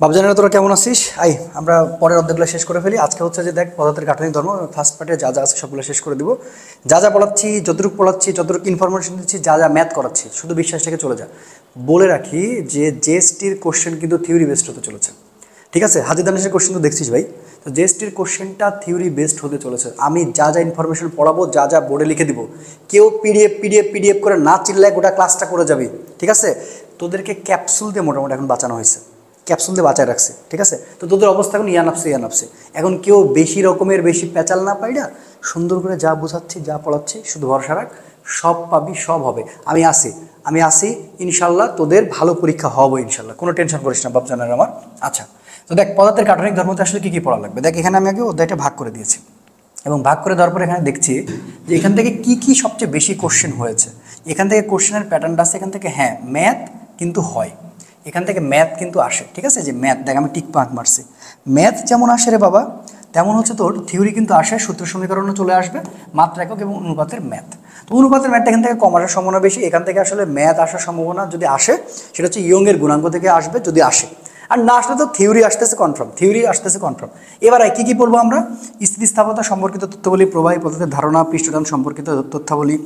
বাবজানেরা তোরা কেমন আছিস? আমরা পরের অধ্যায়গুলো শেষ করে ফেলি। আজকে হচ্ছে যে দেখ পদার্থের গাঠনিক ধর্ম ফার্স্ট পার্টে যা যা আছে সবগুলো শেষ করে দিব। যা যা পড়াচ্ছি যতটুকু ইনফরমেশন দিচ্ছি, যা যা ম্যাথ করাচ্ছি, শুধু বিশ্বাস থেকে চলে যা। বলে রাখি যে জেএসটির কোশ্চেন কিন্তু থিওরি বেসড হতে চলেছে, ঠিক আছে? হাজির দানেশের কোশ্চেন তো দেখছিস ভাই, তো জেএসটির কোশ্চেনটা থিওরি বেসড হতে চলেছে। আমি যা যা ইনফরমেশন পড়াবো, যা যা বোর্ডে লিখে দিব, কেউ পিডিএফ করে না চিল্লায় গোটা ক্লাসটা করে যাবি, ঠিক আছে? তোদেরকে ক্যাপসুল দিয়ে মোটামুটি এখন বাঁচানো হয়েছে, ক্যাপসুল দিয়ে বাঁচায় রাখছে, ঠিক আছে? তো তোদের অবস্থা এখন ইয়ানাপসে। এখন কেউ বেশি প্যাচাল না পাইরা সুন্দর করে যা বোঝাচ্ছি, যা পড়াচ্ছি, শুধু ভরসা রাখ, সব পাবি, সব হবে। আমি আসি ইনশাল্লাহ, তোদের ভালো পরীক্ষা হবে ইনশাল্লাহ, কোনো টেনশন করিস না বাপজানের আমার। আচ্ছা, তো দেখ পদার্থের গাঠনিক ধর্মতে আসলে কী কী পড়া লাগবে। দেখ এখানে আমি আগে অধ্যায়টা ভাগ করে দিয়েছি, এবং ভাগ করে দেওয়ার পর এখানে দেখছি যে এখান থেকে কি সবচেয়ে বেশি কোশ্চেন হয়েছে। এখান থেকে কোশ্চেনের প্যাটার্নটা আছে, এখান থেকে হ্যাঁ ম্যাথ কিন্তু হয়, এখান থেকে ম্যাথ কিন্তু আসে, ঠিক আছে? যে ম্যাথ দেখ আমি টিক মার্ক মারছি, ম্যাথ যেমন আসে রে বাবা, তেমন হচ্ছে তোর থিওরি কিন্তু আসে, সূত্র সমীকরণও চলে আসবে, মাত্রা একক এবং অনুপাতের ম্যাথ। তো অনুপাতের ম্যাথটা এখান থেকে কম আসার সম্ভাবনা বেশি, এখান থেকে আসলে ম্যাথ আসার সম্ভাবনা যদি আসে সেটা হচ্ছে ইয়ংয়ের গুণাঙ্ক থেকে আসবে, যদি আসে। আর না আসলে তো থিওরি আসতেছে কনফার্ম। এবার কী কী পড়বো আমরা? স্থিতিস্থাপকতা সম্পর্কিত তথ্যাবলী, প্রবাহী পদার্থের ধারণা, পৃষ্ঠটান সম্পর্কিত তথ্যাবলী,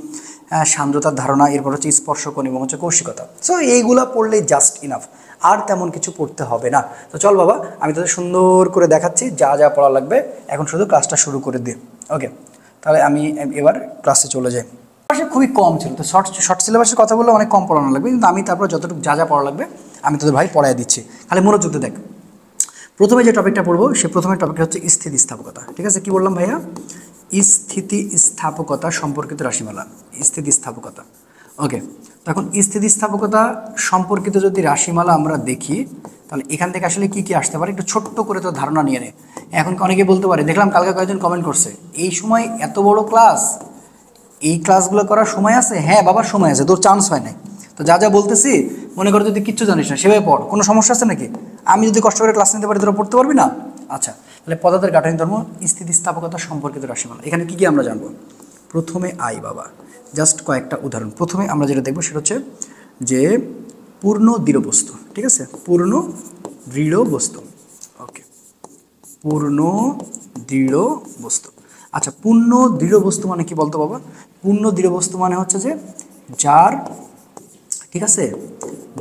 সান্দ্রতার ধারণা, এরপর হচ্ছে স্পর্শকোণ এবং হচ্ছে কৌশিকতা। সো এইগুলা পড়লেই জাস্ট ইনাফ, আর তেমন কিছু পড়তে হবে না। তো চল বাবা, আমি তোদের সুন্দর করে দেখাচ্ছি যা যা পড়া লাগবে। এখন শুধু ক্লাসটা শুরু করে দিই, ওকে? তাহলে আমি এবার ক্লাসে চলে যাই। খুবই কম ছিল, তো শর্ট সিলেবাসের কথা বললে অনেক কম পড়ানো লাগবে, কিন্তু আমি তারপর যতটুকু যা পড়া লাগবে আমি তোদের ভাই পড়াই দিচ্ছি, খালি মনোযোগ দিয়ে দেখ। প্রথমে যে টপিকটা পড়বো সে প্রথমে টপিকটা হচ্ছে স্থিতিস্থাপকতা, ঠিক আছে? কি বললাম ভাইয়া? স্থিতিস্থাপকতা সম্পর্কিত রাশিমালা, স্থিতিস্থাপকতা, ওকে? তখন স্থিতিস্থাপকতা সম্পর্কিত যদি রাশিমালা আমরা দেখি, তাহলে এখান থেকে আসলে কি কি আসতে পারে একটু ছোট্ট করে তো ধারণা নিয়ে নে। এখন অনেকে বলতে পারে, দেখলাম কালকে কয়েকজন কমেন্ট করছে, এই সময় এত বড় ক্লাস, এই ক্লাসগুলো করার সময় আছে? হ্যাঁ বাবার সময় আছে, তোর চান্স হয় নাই। তো যা যা বলতেছি মনে করো যদি কিচ্ছু জানিস না সেভাবে পড়, কোনো সমস্যা আছে নাকি? আমি যদি কষ্ট করে ক্লাস নিতে পারি তোরা পড়তে পারবি না? আচ্ছা, তাহলে পদার্থের গাঠনিক ধর্ম, স্থিতিস্থাপকতা সম্পর্কিত রাশিমালা, এখানে কি কি আমরা জানবো? প্রথমে বাবা জাস্ট কয়েকটা উদাহরণ। প্রথমে আমরা যেটা দেখবো সেটা হচ্ছে যে পূর্ণ দৃঢ় বস্তু, ঠিক আছে? পূর্ণ দৃঢ় বস্তু, ওকে? পূর্ণ দৃঢ় বস্তু। আচ্ছা, পূর্ণ দৃঢ় বস্তু মানে কি বলতো বাবা? পূর্ণ দৃঢ় বস্তু মানে হচ্ছে যে যার, ঠিক আছে,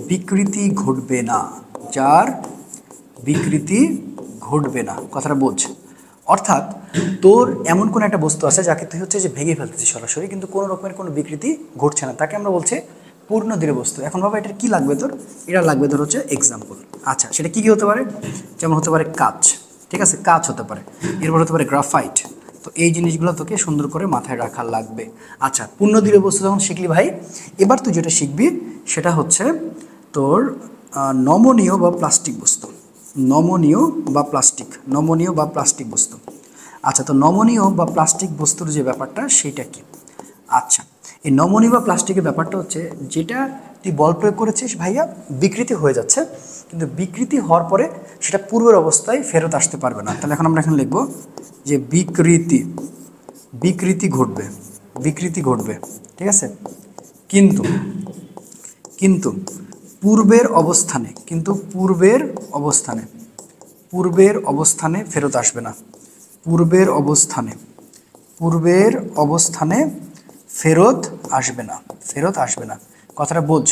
বিকৃতি ঘটবে না, যার বিকৃতি ঘটবে না, কথাটা বোঝ। অর্থাৎ তোর এমন কোনো একটা বস্তু আছে যাকে তুই হচ্ছে যে ভেঙে ফেলতেছিস সরাসরি, কিন্তু কোনো রকমের কোনো বিকৃতি ঘটছে না, তাকে আমরা বলছি পূর্ণ দৃঢ় বস্তু। এখন বাবা এটার কী লাগবে তোর? এটা লাগবে তোর হচ্ছে এক্সাম্পল। আচ্ছা, সেটা কী কী হতে পারে? যেমন হতে পারে কাঁচ, ঠিক আছে? কাঁচ হতে পারে, এরপর হতে পারে গ্রাফাইট। তো এই জিনিসগুলো তোকে সুন্দর করে মাথায় রাখা লাগবে। আচ্ছা, পূর্ণ দৃঢ় বস্তু যখন শিখলি ভাই, এবার তুই যেটা শিখবি সেটা হচ্ছে তোর নমনীয় বা প্লাস্টিক বস্তু, নমনীয় বা প্লাস্টিক বস্তু। আচ্ছা, তো নমনীয় বা প্লাস্টিক বস্তুর যে ব্যাপারটা সেইটা কি? আচ্ছা, এই নমনীয় বা প্লাস্টিকের ব্যাপারটা হচ্ছে যেটা তুই বল প্রয়োগ করেছিস ভাইয়া, বিকৃতি হয়ে যাচ্ছে, কিন্তু বিকৃতি হওয়ার পরে সেটা পূর্বের অবস্থায় ফেরত আসতে পারবে না। তাহলে এখন আমরা এখানে লিখবো যে বিকৃতি ঘটবে, ঠিক আছে? কিন্তু পূর্বের অবস্থানে ফেরত আসবে না, পূর্বের অবস্থানে ফেরত আসবে না, কথাটা বোঝ।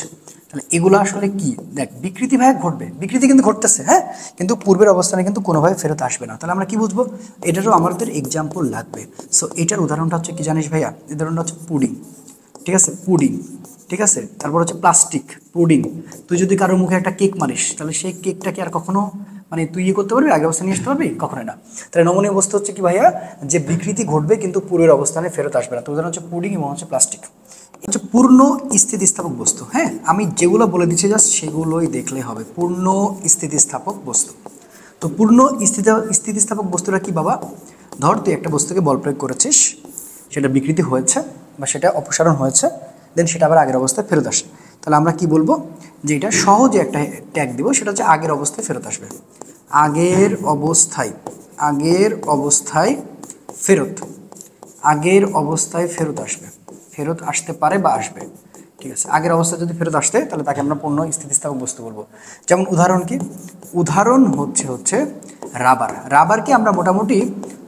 তাহলে এগুলো আসলে কি? দেখ, বিকৃতি ভাই ঘটবে, বিকৃতি কিন্তু ঘটতেছে, হ্যাঁ, কিন্তু পূর্বের অবস্থানে কিন্তু কোনোভাবে ফেরত আসবে না। তাহলে আমরা কি বুঝবো? এটারও আমাদের এক্সাম্পল লাগবে। সো এটার উদাহরণটা হচ্ছে কি জানিস ভাইয়া? উদাহরণটা হচ্ছে পুডিং, ঠিক আছে? ঠিক আছে? তারপর হচ্ছে প্লাস্টিক পুডিং। তুই যদি কারোর মুখে একটা কেক মারিস, তাহলে সেই কেকটা কি আর কখনো মানে তুই করতে পারবি, আগের অবস্থায় নিয়ে আসতে পারবি? কখনোই না। তাহলে নমনীয় বস্তু হচ্ছে কি ভাইয়া? যে বিকৃতি ঘটবে কিন্তু পূর্বের অবস্থানে ফেরত আসবে না। তো উদাহরণ হচ্ছে পুডিং এবং হচ্ছে প্লাস্টিক। হচ্ছে পূর্ণ স্থিতিস্থাপক বস্তু। হ্যাঁ, আমি যেগুলো বলে দিচ্ছি জাস্ট সেগুলোই দেখলে হবে। পূর্ণ স্থিতিস্থাপক বস্তু। তো পূর্ণ স্থিতিস্থাপক বস্তুটা কি বাবা? ধর তুই একটা বস্তুকে বল প্রয়োগ করেছিস, সেটা বিকৃতি হয়েছে বা সেটা অপসারণ হয়েছে, দেন সেটা আবার আগের অবস্থায় ফেরত আসে। তাহলে আমরা কি বলবো? যে এটা সহজে একটা ট্যাগ দিব, সেটা হচ্ছে আগের অবস্থায় ফেরত আসবে, আগের অবস্থায় ফেরত আসবে, ফেরত আসতে পারে বা আসবে, ঠিক আছে, আগের অবস্থায় যদি ফেরত আসতে তাহলে তাকে আমরা পূর্ণ স্থিতিস্থাপক বস্তু বলবো। যেমন উদাহরণ কি, উদাহরণ হচ্ছে রাবার। রাবারকে আমরা মোটামুটি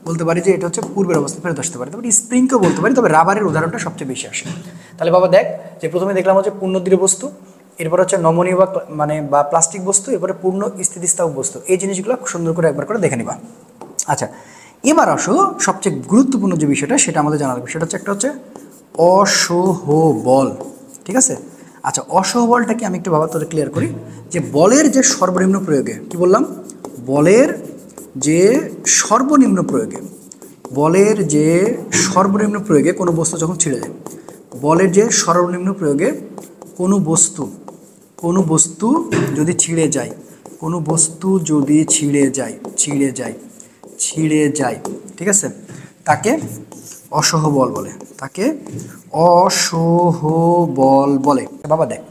বলতে পারি যে এটা হচ্ছে পূর্বের অবস্থায় ফেরত আসতে পারে, তারপরে স্প্রিংকেও বলতে পারি, তবে রাবারের উদাহরণটা সবচেয়ে বেশি আসে। তাহলে বাবা দেখ, যে প্রথমে দেখলাম হচ্ছে পূর্ণ দৃঢ় বস্তু, এরপর হচ্ছে নমনীয় বা প্লাস্টিক বস্তু, এরপরে পূর্ণ স্থিতিস্থাপক বস্তু। এই জিনিসগুলো সুন্দর করে একবার করে দেখে নিবা। আচ্ছা, এবার আসো সবচেয়ে গুরুত্বপূর্ণ যে বিষয়টা সেটা আমাদের জানা লাগবে, সেটা হচ্ছে একটা হচ্ছে অসহবল। ঠিক আছে, আচ্ছা অসহবলটাকে আমি একটু বাবা তোদের ক্লিয়ার করি, যে বলের যে সর্বনিম্ন প্রয়োগে, কি বললাম, বলের যে সর্বনিম্ন প্রয়োগে, বলের যে সর্বনিম্ন প্রয়োগে কোনো বস্তু যখন ছিঁড়ে যায়, বলের যে সর্বনিম্ন প্রয়োগে কোনো বস্তু যদি ছিঁড়ে যায়, কোনো বস্তু যদি ছিঁড়ে যায়, ঠিক আছে, তাকে অসহবল বলে, তাকে অসহবল বলে। বাবা দেখ,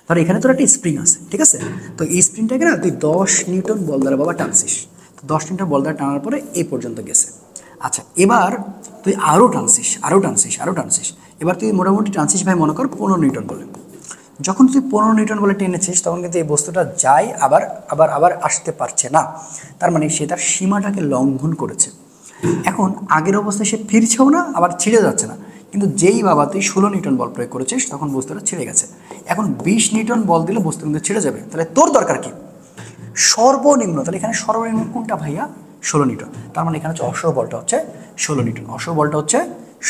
ধর এখানে তোর একটা স্প্রিং আছে, ঠিক আছে, তো এই স্প্রিংটাকে না তুই 10 নিউটন বল দ্বারা বাবা টানছিস, 10 নিউটন বল দ্বারা টানার পরে এই পর্যন্ত গেছে। আচ্ছা, এবার তুই আরও টানছিস, এবার তুই মোটামুটি টানছিস ভাই মনে কর 15 নিউটন বলে। যখন তুই 15 নিউটন বলে টেনেছিস তখন কিন্তু এই বস্তুটা যায় আবার আসতে পারছে না, তার মানে সে তার সীমাটাকে লঙ্ঘন করেছে। এখন আগের অবস্থায় সে ফিরছেও না, আবার ছিঁড়ে যাচ্ছে না, কিন্তু যেই বাবা তুই 16 নিউটন বল প্রয়োগ করেছিস তখন বস্তুটা ছিঁড়ে গেছে। এখন 20 নিউটন বল দিলে বস্তু কিন্তু ছিঁড়ে যাবে, তাহলে তোর দরকার কি, সর্বনিম্ন। তাহলে এখানে সর্বনিম্ন কোনটা ভাইয়া, 16 নিউটন। তার মানে এখানে হচ্ছে অসহবলটা হচ্ছে 16 নিউটন, অসহবলটা হচ্ছে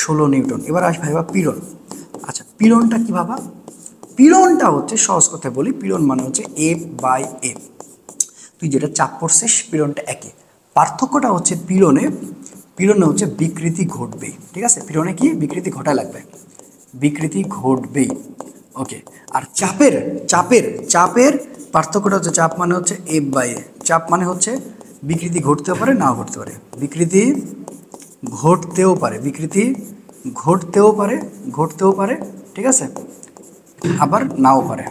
16 নিউটন। এবার আস ভাইবা পীড়ন। আচ্ছা, পীড়নটা কি বাবা, পীড়নটা হচ্ছে সহজ কথায় বলি, পীড়ন মানে হচ্ছে F/A। তুই যেটা চাপ পড়ছিস পীড়নটা একই, পার্থক্যটা হচ্ছে পীড়নে হচ্ছে বিকৃতি ঘটবেই। ঠিক আছে, পীড়নে কি বিকৃতি ঘটা লাগবে, বিকৃতি ঘটবেই। ওকে, আর চাপের পার্থক্যটা হচ্ছে, চাপ মানে হচ্ছে F/A, চাপ মানে হচ্ছে বিকৃতি ঘটতেও পারে নাও ঘটতে পারে, বিকৃতি ঘটতেও পারে, ঠিক আছে, আবার নাও পারে,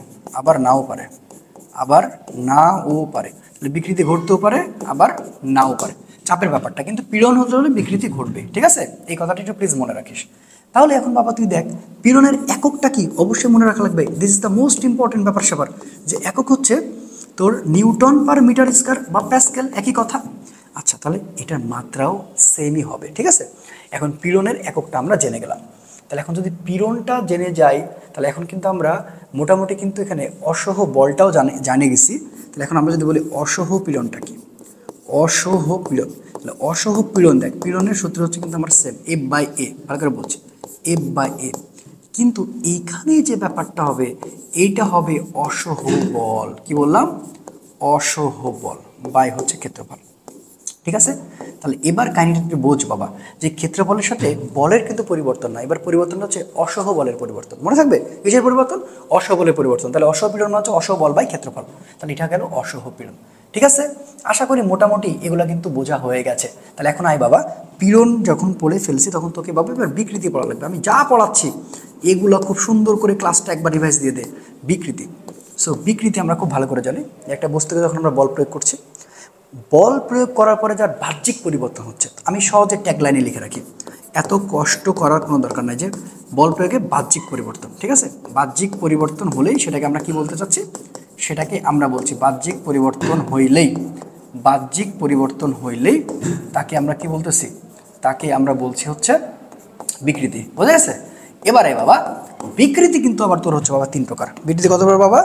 তাহলে বিকৃতি ঘটতেও পারে আবার নাও পারে, চাপের ব্যাপারটা। কিন্তু পীড়ন হলে বিকৃতি ঘটবে। ঠিক আছে, এই কথাটা একটু প্লিজ মনে রাখিস। তাহলে এখন বাবা তুই দেখ পীড়নের এককটা কি, অবশ্যই মনে রাখা লাগবে। This is the most important ব্যাপার স্যাপার, যে একক হচ্ছে তোর নিউটন পার মিটার স্কয়ার বা প্যাসকেল, একই কথা। আচ্ছা, তাহলে এটার মাত্রাও সেমই হবে। ঠিক আছে, এখন পীড়নের এককটা আমরা জেনে গেলাম। তাহলে এখন যদি পীড়নটা জেনে যাই তাহলে এখন কিন্তু আমরা মোটামুটি কিন্তু এখানে অসহ বলটাও জানে গেছি। তাহলে এখন আমরা যদি বলি অসহ পীড়নটা কি, অসহ পীড়ন, তাহলে অসহ পীড়ন দেখ, পীড়নের সূত্র হচ্ছে কিন্তু আমার সেম F/A, ভালো করে বলছি F/A। কিন্তু এইখানে যে ব্যাপারটা হবে এইটা হবে অসহ বল, কি বললাম, অসহ বল বাই হচ্ছে ক্ষেত্রফল। ঠিক আছে, তাহলে এবার কাহিনীটা বোঝ বাবা, যে ক্ষেত্রফলের সাথে বলের কিন্তু পরিবর্তন না, এবার পরিবর্তন হচ্ছে অসহ বলের পরিবর্তন। মনে থাকবে কিসের পরিবর্তন, অসহ বলের পরিবর্তন। তাহলে অসহ পীড়ন হচ্ছে অসহ বল বাই ক্ষেত্রফল, তাহলে এটা গেল অসহ পীড়ন। ঠিক আছে, আশা করি মোটামুটি এগুলো কিন্তু বোঝা হয়ে গেছে। তাহলে এখন আয় বাবা, পীড়ন যখন পড়ে ফেলছি তখন তোকে বাবা এবার বিকৃতি পড়া লাগবে। আমি যা পড়াচ্ছি এগুলো খুব সুন্দর করে ক্লাসটা একবার রিভাইজ দিয়ে দে। বিকৃতি, সো বিকৃতি আমরা খুব ভালো করে জানি, একটা বস্তুকে যখন আমরা বল প্রয়োগ করছি, বল প্রয়োগ করার পরে যার বাহ্যিক পরিবর্তন হচ্ছে, আমি সহজে ট্যাগলাইনে লিখে রাখি, এত কষ্ট করার কোনো দরকার নাই, যে বল প্রয়োগে বাহ্যিক পরিবর্তন। ঠিক আছে, বাহ্যিক পরিবর্তন হলেই সেটাকে আমরা কি বলতে চাচ্ছি, সেটাকে আমরা বলছি বাহ্যিক পরিবর্তন হইলেই তাকে আমরা কি বলতেছি, তাকে আমরা বলছি হচ্ছে বিকৃতি। বোঝা গেছে? এবারে বাবা বিকৃতি কিন্তু আবার তোর হচ্ছে বাবা 3 প্রকার। বিকৃতি কত প্রকার বাবা,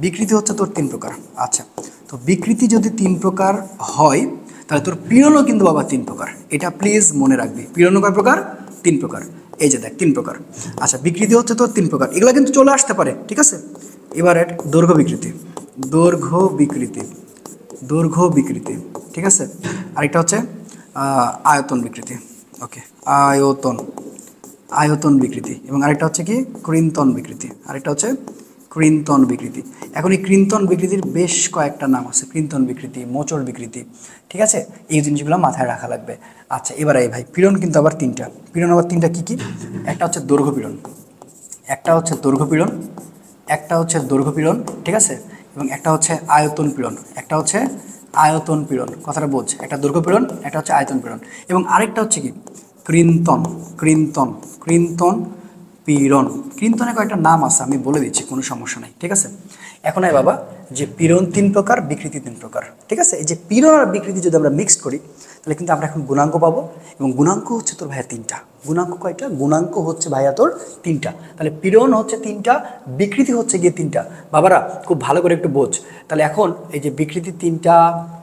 বিকৃতি হচ্ছে তোর 3 প্রকার। আচ্ছা, তো বিকৃতি যদি 3 প্রকার হয় তাহলে তোর পীড়নও কিন্তু বাবা 3 প্রকার, এটা প্লিজ মনে রাখবি। পীড়নও কয় প্রকার, 3 প্রকার। এই যে দেখ 3 প্রকার। আচ্ছা, বিকৃতি হচ্ছে তোর 3 প্রকার, এগুলো কিন্তু চলে আসতে পারে। ঠিক আছে, এবারে দৈর্ঘ্য বিকৃতি, ঠিক আছে, আরেকটা হচ্ছে আয়তন বিকৃতি। ওকে, আয়তন বিকৃতি, এবং আরেকটা হচ্ছে কি কৃন্তন বিকৃতি, এখন এই কৃন্তন বিকৃতির বেশ কয়েকটা নাম আছে, কৃন্তন বিকৃতি, মোচড় বিকৃতি। ঠিক আছে, এই জিনিসগুলো মাথায় রাখা লাগবে। আচ্ছা, এবারে ভাই পীড়ন কিন্তু আবার 3টা, পীড়ন আবার 3টা কি কি, একটা হচ্ছে দৈর্ঘ্য পীড়ন, একটা হচ্ছে দৈর্ঘ্য পীড়ন, ঠিক আছে, এবং একটা হচ্ছে আয়তন পীড়ন, কথাটা বোঝ, একটা দৈর্ঘ্য পীড়ন, একটা হচ্ছে আয়তন পীড়ন, এবং আরেকটা হচ্ছে কি কৃন্তন পীড়ন। কৃন্তনে কয়েকটা নাম আছে, আমি বলে দিচ্ছি, কোনো সমস্যা নাই, ঠিক আছে। এখন আয় বাবা, যে পীড়ন 3 প্রকার, বিকৃতি 3 প্রকার, ঠিক আছে। এই যে পীড়ন আর বিকৃতি যদি আমরা মিক্সড করি তাহলে কিন্তু আমরা এখন গুণাঙ্ক পাবো, এবং গুণাঙ্ক হচ্ছে তোর ভাইয়া 3টা। গুণাঙ্ক কয়টা? গুণাঙ্ক হচ্ছে ভাইয়া তোর 3টা। তাহলে পীড়ন হচ্ছে 3টা, বিকৃতি হচ্ছে গিয়ে 3টা। বাবারা খুব ভালো করে একটু বোঝ। তাহলে এখন এই যে বিকৃতি 3টা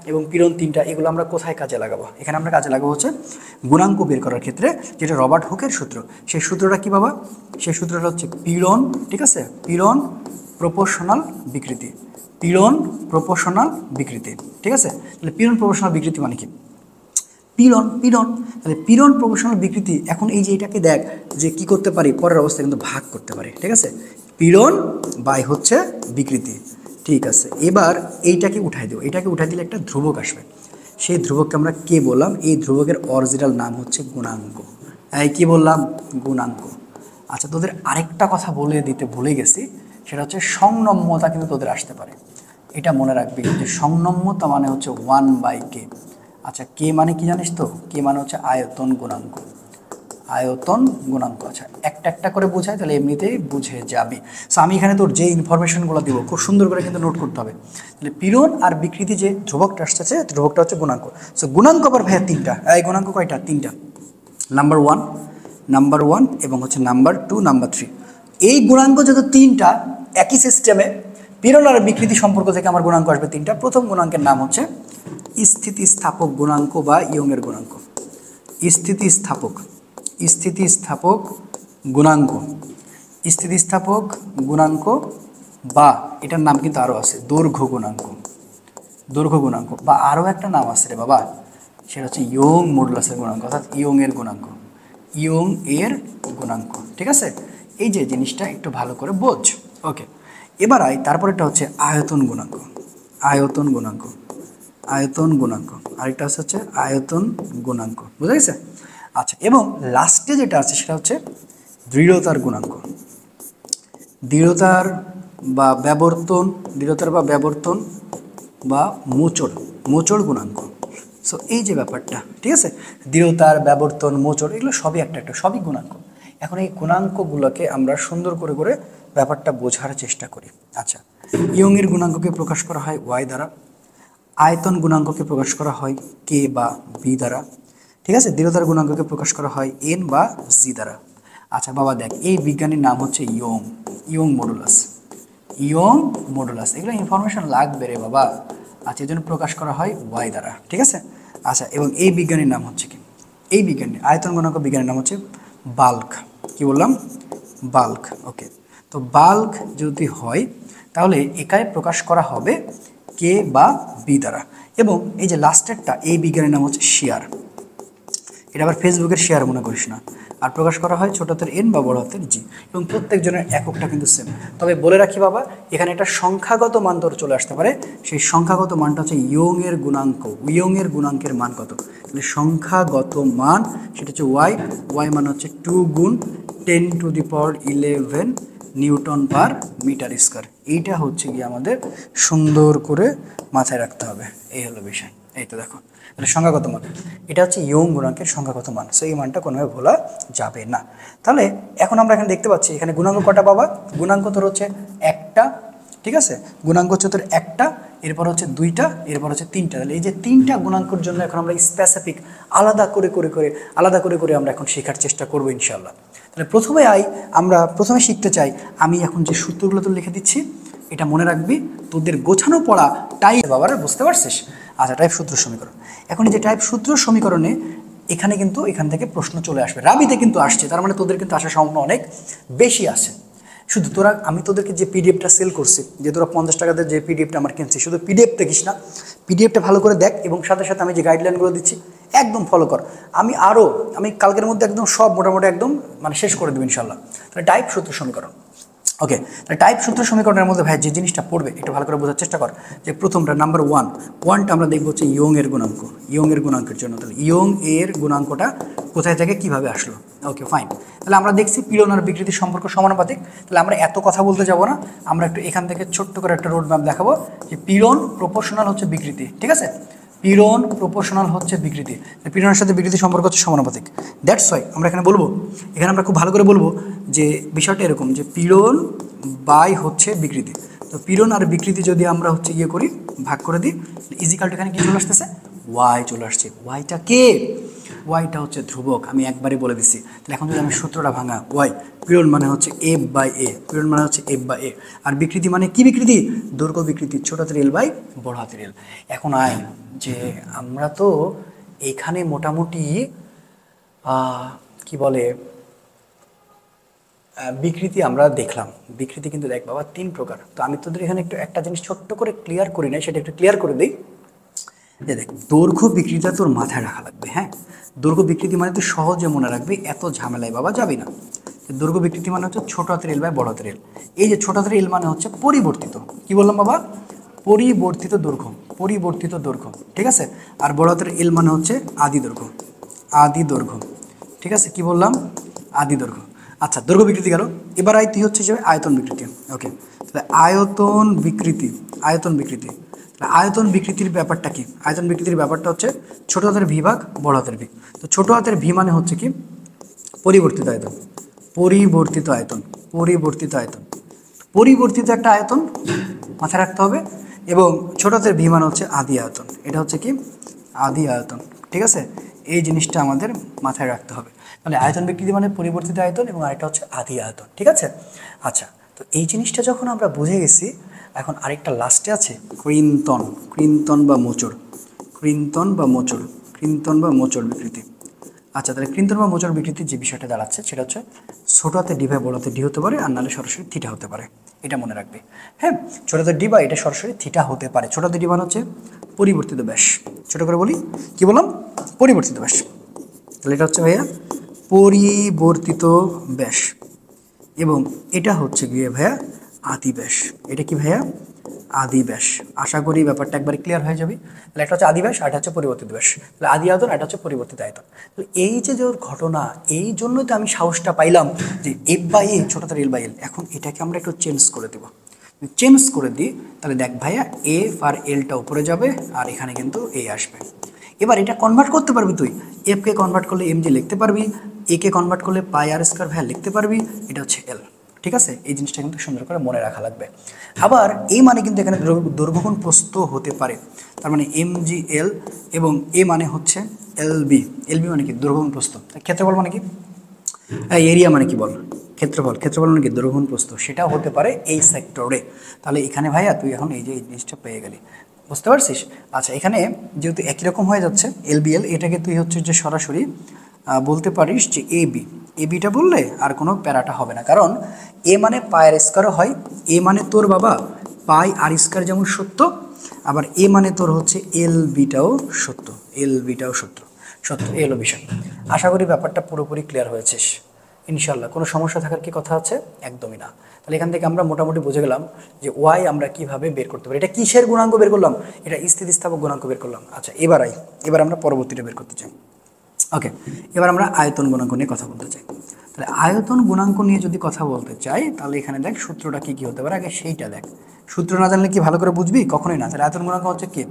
এবং পীড়ন 3টা, এগুলো আমরা কোথায় কাজে লাগাবো? এখানে আমরা কাজে লাগাবো হচ্ছে গুণাঙ্ক বের করার ক্ষেত্রে, যেটা রবার্ট হুকের সূত্র। সেই সূত্রটা কি বাবা? সেই সূত্রটা হচ্ছে পীড়ন, ঠিক আছে, পীড়ন প্রপোর্শনাল বিকৃতি। পীড়ন প্রপোর্শনাল বিকৃতি, ঠিক আছে। তাহলে পীড়ন প্রপোর্শনাল বিকৃতি মানে কি? পীড়ন, তাহলে পীড়ন প্রপোর্শনাল বিকৃতি। এখন এই যে এটাকে দেখ যে কি করতে পারি, পরের অবস্থায় কিন্তু ভাগ করতে পারি, ঠিক আছে। পীড়ন বাই হচ্ছে বিকৃতি, ঠিক আছে। এবার এইটাকে উঠাই দেবো, এটাকে উঠাই দিলে একটা ধ্রুবক আসবে, সেই ধ্রুবককে আমরা কে বললাম? এই ধ্রুবকের অরিজিনাল নাম হচ্ছে গুণাঙ্ক। এই কি বললাম? গুণাঙ্ক। আচ্ছা, তোদের আরেকটা কথা বলে দিতে ভুলে গেছি, সেটা হচ্ছে সংনম্যতা কিন্তু তোদের আসতে পারে। এটা মনে রাখবি যে সংনম্যতা মানে হচ্ছে 1/k। আচ্ছা, কে মানে কি জানিস তো? কে মানে হচ্ছে আয়তন গুণাঙ্ক। আয়তন গুণাঙ্ক। আচ্ছা, একটা একটা করে বোঝাই, তাহলে এমনিতেই বুঝে যাবি। সো আমি এখানে তোর যে ইনফরমেশনগুলো দিব খুব সুন্দর করে কিন্তু নোট করতে হবে। তাহলে পীড়ন আর বিকৃতি যে ধ্রুবকটা আসছে, ধ্রুবকটা হচ্ছে গুণাঙ্ক। সো গুণাঙ্ক আবার ভাইয়া 3টা। এই গুণাঙ্ক কয়টা? 3টা। নাম্বার ওয়ান এবং হচ্ছে নাম্বার 2, নাম্বার 3। এই গুণাঙ্ক যত 3টা একই সিস্টেমে, পীড়ন আর বিকৃতি সম্পর্ক থেকে আমার গুণাঙ্ক আসবে 3টা। প্রথম গুণাঙ্কের নাম হচ্ছে স্থিতিস্থাপক গুণাঙ্ক বা ইয়ংয়ের গুণাঙ্ক। স্থিতিস্থাপক গুণাঙ্ক, স্থিতিস্থাপক গুণাঙ্ক, বা এটার নাম কিন্তু আরও আছে দৈর্ঘ্য গুণাঙ্ক। দৈর্ঘ্য গুণাঙ্ক বা আরও একটা নাম আছে রে বাবা, সেটা হচ্ছে ইয়ং মডুলাসের গুণাঙ্ক, অর্থাৎ ইয়ং এর গুণাঙ্ক। ইয়ং এর গুণাঙ্ক, ঠিক আছে। এই যে জিনিসটা একটু ভালো করে বোঝ। ওকে, এবার তারপরেটা হচ্ছে আয়তন গুণাঙ্ক। আয়তন গুণাঙ্ক, আয়তন গুণাঙ্ক। আরেকটা হচ্ছে আয়তন গুণাঙ্ক, বুঝা গেছে? আচ্ছা, এবং লাস্টে যেটা আছে সেটা হচ্ছে দৃঢ়তার গুণাঙ্ক। দৃঢ়তার বা ব্যবর্তন, বা মোচড় গুণাঙ্ক। সো এই যে ব্যাপারটা, ঠিক আছে, দৃঢ়তার, ব্যবর্তন, মোচড়, এগুলো সবই একটা সবই গুণাঙ্ক। এখন এই গুণাঙ্কগুলোকে আমরা সুন্দর করে করে ব্যাপারটা বোঝার চেষ্টা করি। আচ্ছা, ইয়ংয়ের গুণাঙ্ককে প্রকাশ করা হয় ওয়াই দ্বারা, আয়তন গুণাঙ্ককে প্রকাশ করা হয় কে বা বি দ্বারা, ঠিক আছে। দৃঢ়তার গুণাঙ্ককে প্রকাশ করা হয় এন বা জি দ্বারা। আচ্ছা বাবা দেখ, এই বিজ্ঞানীর নাম হচ্ছে ইয়ং মডুলাস। এগুলো ইনফরমেশন লাগবে রে বাবা। আচ্ছা, এই জন্য প্রকাশ করা হয় ওয়াই দ্বারা, ঠিক আছে। আচ্ছা, এবং এই বিজ্ঞানীর নাম হচ্ছে কি? এই বিজ্ঞানী আয়তন গুণাঙ্ক বিজ্ঞানীর নাম হচ্ছে বাল্ক। কি বললাম? বাল্ক। ওকে, তো বাল্ক যদি হয় তাহলে একাই প্রকাশ করা হবে কে বা বি দ্বারা। এবং এই যে লাস্টেরটা, এই বিজ্ঞানীর নাম হচ্ছে শেয়ার। এটা আবার ফেসবুকের শেয়ার মনে করিস না। আর প্রকাশ করা হয় ছোট হাতের এন বা বড় হাতের জি, এবং প্রত্যেকজনের এককটা কিন্তু সেম। তবে বলে রাখি বাবা, এখানে একটা সংখ্যাগত মান তোর চলে আসতে পারে। সেই সংখ্যাগত মানটা হচ্ছে ইয়ংয়ের গুণাঙ্ক। ইয়ংয়ের গুণাঙ্কের মান কত? তাহলে সংখ্যাগত মান সেটা হচ্ছে ওয়াই মান হচ্ছে 2 গুণ 10⁻11 নিউটন পার মিটার স্কয়ার। এইটা হচ্ছে কি আমাদের সুন্দর করে মাথায় রাখতে হবে। এই হলো বিষয়। এই তো দেখো, তাহলে সংখ্যাগত মান, এটা হচ্ছে ইয়ং গুণাঙ্কের সংখ্যাগত মান। সো এই মানটা কোনোভাবে ভোলা যাবে না। তাহলে এখন আমরা এখানে দেখতে পাচ্ছি এখানে গুণাঙ্ক কটা বাবা? গুণাঙ্ক তোর হচ্ছে একটা, ঠিক আছে। গুণাঙ্ক হচ্ছে তোর একটা, এরপর হচ্ছে দুইটা, এরপর হচ্ছে তিনটা। তাহলে এই যে 3টা গুণাঙ্কের জন্য এখন আমরা স্পেসিফিক আলাদা করে আমরা এখন শেখার চেষ্টা করবো ইনশাল্লাহ। তাহলে আমরা প্রথমে শিখতে চাই, আমি এখন যে সূত্রগুলো তো লিখে দিচ্ছি, এটা মনে রাখবি, তোদের গোছানো পড়া টাইপ বাবারা, বুঝতে পারছিস? আচ্ছা, টাইপ সূত্র সমীকরণ। এখন এই যে টাইপ সূত্র সমীকরণে এখানে কিন্তু এখান থেকে প্রশ্ন চলে আসবে, রাবিতে কিন্তু আসছে, তার মানে তোদের কিন্তু আসার সম্ভাবনা অনেক বেশি আছে। শুধু আমি তোদেরকে যে পিডিএফটা সেল করছি, যে তোরা 50 টাকাতে যে পিডিএফটা আমার কিনছি, শুধু পিডিএফ দেখিস না, পিডিএফটা ভালো করে দেখ, এবং সাথে সাথে আমি যে গাইডলাইনগুলো দিচ্ছি একদম ফলো কর। আমি কালকের মধ্যে একদম সব মোটামুটি একদম মানে শেষ করে দেবো ইনশাল্লাহ। তাহলে টাইপ সূত্র সমীকরণ। ওকে, তাহলে টাইপ সূত্র সমীকরণের মধ্যে ভাই যে জিনিসটা পড়বে একটু ভালো করে বোঝার চেষ্টা কর। যে প্রথমটা নাম্বার ওয়ানটা আমরা দেখবো হচ্ছে ইয়ংয়ের গুণাঙ্ক। ইয়ংয়ের গুণাঙ্কের জন্য তাহলে ইয়ং এর গুণাঙ্কটা কোথায় থেকে কিভাবে আসলো? Okay fine. তাহলে আমরা দেখছি পীড়ন আর বিকৃতির সম্পর্ক সমানুপাতিক। তাহলে আমরা এত কথা বলতে যাব না, আমরা একটু এখান থেকে ছোট্ট করে একটা রোড ম্যাপ দেখাবো যে পীড়ন প্রপোর্শনাল হচ্ছে বিকৃতি, ঠিক আছে। পীড়ন প্রপোর্শনাল হচ্ছে বিকৃতি, পীড়নের সাথে বিকৃতি সম্পর্ক হচ্ছে সমানুপাতিক। দ্যাটস ওয়াই আমরা এখানে বলবো, এখানে আমরা খুব ভালো করে বলবো যে বিষয়টা এরকম যে পীড়ন বাই হচ্ছে বিকৃতি। তো পীড়ন আর বিকৃতি যদি আমরা হচ্ছে ইয়ে করি, ভাগ করে দিই, ইজিক্যাল টু এখানে কি চলে আসতেছে, ওয়াই চলে আসছে। ওয়াইটা কে, ওয়াইটা হচ্ছে ধ্রুবক, আমি একবারই বলে দিচ্ছি। তাহলে এখন যদি আমি সূত্রটা ভাঙা, ওয়াই পীড়ন মানে হচ্ছে এফ বাই এ, পীড়ন মানে হচ্ছে এফ বাই এ, আর বিকৃতি মানে কি বিকৃতি, দৈর্ঘ্য বিকৃতি, ছোট হাতের এল বাই বড় হাতের এল। এখন আয় যে আমরা তো এখানে মোটামুটি কি বলে বিকৃতি আমরা দেখলাম। বিকৃতি কিন্তু দেখ বাবা 3 প্রকার। তো আমি তোদের এখানে একটু একটা জিনিস ছোট্ট করে ক্লিয়ার করি না, সেটা একটু ক্লিয়ার করে দিই যে দেখ দৈর্ঘ্য বিকৃতিটা তোর মাথায় রাখা লাগবে। হ্যাঁ, দৈর্ঘ্য বিকৃতি মানে তুই সহজে মনে রাখবি, এত ঝামেলায় বাবা যাবি না। দৈর্ঘ্য বিকৃতি মানে হচ্ছে ছোট হাতের এল বাই বড় হাতের এল। এই যে ছোট হাতের এল মানে হচ্ছে পরিবর্তিত, কি বললাম বাবা, পরিবর্তিত দৈর্ঘ্য, পরিবর্তিত দৈর্ঘ্য, ঠিক আছে। আর বড় হাতের এল মানে হচ্ছে আদি দৈর্ঘ্য, আদি দৈর্ঘ্য, ঠিক আছে। কি বললাম, আদি দৈর্ঘ্য। আচ্ছা, দৈর্ঘ্য বিকৃতি গেল। এবার তুই হচ্ছে যে আয়তন বিকৃতি। ওকে, তাহলে আয়তন বিকৃতি, আয়তন বিকৃতি। আয়তন বিকৃতির ব্যাপারটা কি, আয়তন বিকৃতির ব্যাপারটা হচ্ছে ছোট হাতের ভি ভাগ বড় হাতের ভি। তো ছোট হাতের ভি মানে হচ্ছে কি, পরিবর্তিত আয়তন, পরিবর্তিত আয়তন, পরিবর্তিত আয়তন, পরিবর্তিত একটা আয়তন মাথায় রাখতে হবে। এবং ছোট হাতের ভি মানে হচ্ছে আদি আয়তন, এটা হচ্ছে কি আদি আয়তন, ঠিক আছে। এই জিনিসটা আমাদের মাথায় রাখতে হবে। তাহলে আয়তন বিকৃতি মানে পরিবর্তিত আয়তন এবং আরেকটা হচ্ছে আদি আয়তন, ঠিক আছে। আচ্ছা, তো এই জিনিসটা যখন আমরা বুঝে গেছি, এখন আরেকটা লাস্টে আছে কৃন্তন, কৃন্তন বা মোচড়, কৃন্তন বা মোচড়, কৃন্তন বা মোচড় বিকৃতি। আচ্ছা, তাহলে কৃন্তন বা মোচড় বিকৃতির যে বিষয়টা দাঁড়াচ্ছে সেটা হচ্ছে ছোট হাতে ডি ভাই বড় হাতে ডি হতে পারে, আর নাহলে সরাসরি থিটা হতে পারে, এটা মনে রাখবে। হ্যাঁ, ছোট হাতে ডি বা এটা সরাসরি থিটা হতে পারে। ছোট হাতে ডি মানে হচ্ছে পরিবর্তিত ব্যাস, ছোট করে বলি কি বললাম, পরিবর্তিত ব্যাস। তাহলে এটা হচ্ছে ভাইয়া পরিবর্তিত ব্যাস, এবং এটা হচ্ছে গিয়ে ভাইয়া আদি ব্যাস। এটা কি ভাইয়া, আদি ব্যাস। আশা করি ব্যাপারটা একবার ক্লিয়ার হয়ে যাবে। তাহলে একটা হচ্ছে আদি ব্যাস, আর এটা হচ্ছে পরিবর্তিত ব্যাস। তাহলে আদি আয়তন, এটা হচ্ছে পরিবর্তিত আয়তন। তো এই যে যে ঘটনা, এই জন্যই তো আমি সাহসটা পাইলাম যে এফ বাই এ ছোট তার এল বাই এল। এখন এটাকে আমরা একটু চেঞ্জ করে দেবো, চেঞ্জ করে দিই, তাহলে দেখ ভাইয়া এফ আর এলটা উপরে যাবে, আর এখানে কিন্তু এ আসবে। এবার এটা কনভার্ট করতে পারবি তুই, এফকে কনভার্ট করলে এম জি লিখতে পারবি, এ কে কনভার্ট করলে পাই আর স্কয়ার ভাইয়া লিখতে পারবি, এটা হচ্ছে এল, ঠিক আছে। এই জিনিসটা কিন্তু সুন্দর করে মনে রাখা লাগবে। আবার এই মানে কিন্তু এখানে দৈর্ঘ্যগুণ প্রস্থ হতে পারে, তার মানে এম জি এল, এবং এ মানে হচ্ছে এল বি। এল বি মানে কি, দৈর্ঘ্যগুণ প্রস্থ। ক্ষেত্রফল মানে কি, এরিয়া মানে কি বল, ক্ষেত্রফল। ক্ষেত্রফল মানে কি, দৈর্ঘ্যগুণ প্রস্থ। সেটাও হতে পারে এই সেক্টরে। তাহলে এখানে ভাইয়া তুই এখন এই যে এই জিনিসটা পেয়ে গেলি, বুঝতে পারছিস। আচ্ছা, এখানে যেহেতু একই রকম হয়ে যাচ্ছে এল বি এল, এটাকে তুই হচ্ছে যে সরাসরি বলতে পারিস যে এ বি। এ বিটা বললে আর কোনো প্যারাটা হবে না, কারণ এ মানে পায়ের স্কয়ারও হয়, এ মানে তোর বাবা পাই আর স্কয়ার যেমন সত্য, আবার এ মানে তোর হচ্ছে এল বিটাও সত্য, এল বিটাও সত্য, সত্য। এই হলো বিষয়। আশা করি ব্যাপারটা পুরোপুরি ক্লিয়ার হয়েছিস ইনশাল্লাহ। কোনো সমস্যা থাকার কি কথা আছে, একদমই না। তাহলে এখান থেকে আমরা মোটামুটি বুঝে গেলাম যে ওয়াই আমরা কিভাবে বের করতে পারি। এটা কিসের গুণাঙ্ক বের করলাম, এটা স্থিতিস্থাপক গুণাঙ্ক বের করলাম। আচ্ছা, এবার আমরা পরবর্তীটা বের করতে চাই। ওকে, এবার আমরা আয়তন গুণাঙ্ক নিয়ে কথা বলতে চাই। তাহলে আয়তন গুণাঙ্ক নিয়ে যদি কথা বলতে চাই, তাহলে এখানে দেখ সূত্রটা কি কি হতে পারে, আগে সেইটা দেখ। সূত্র না জানলে কি ভালো করে বুঝবি, কখনোই না। তাহলে আয়তন গুণাঙ্ক হচ্ছে কে,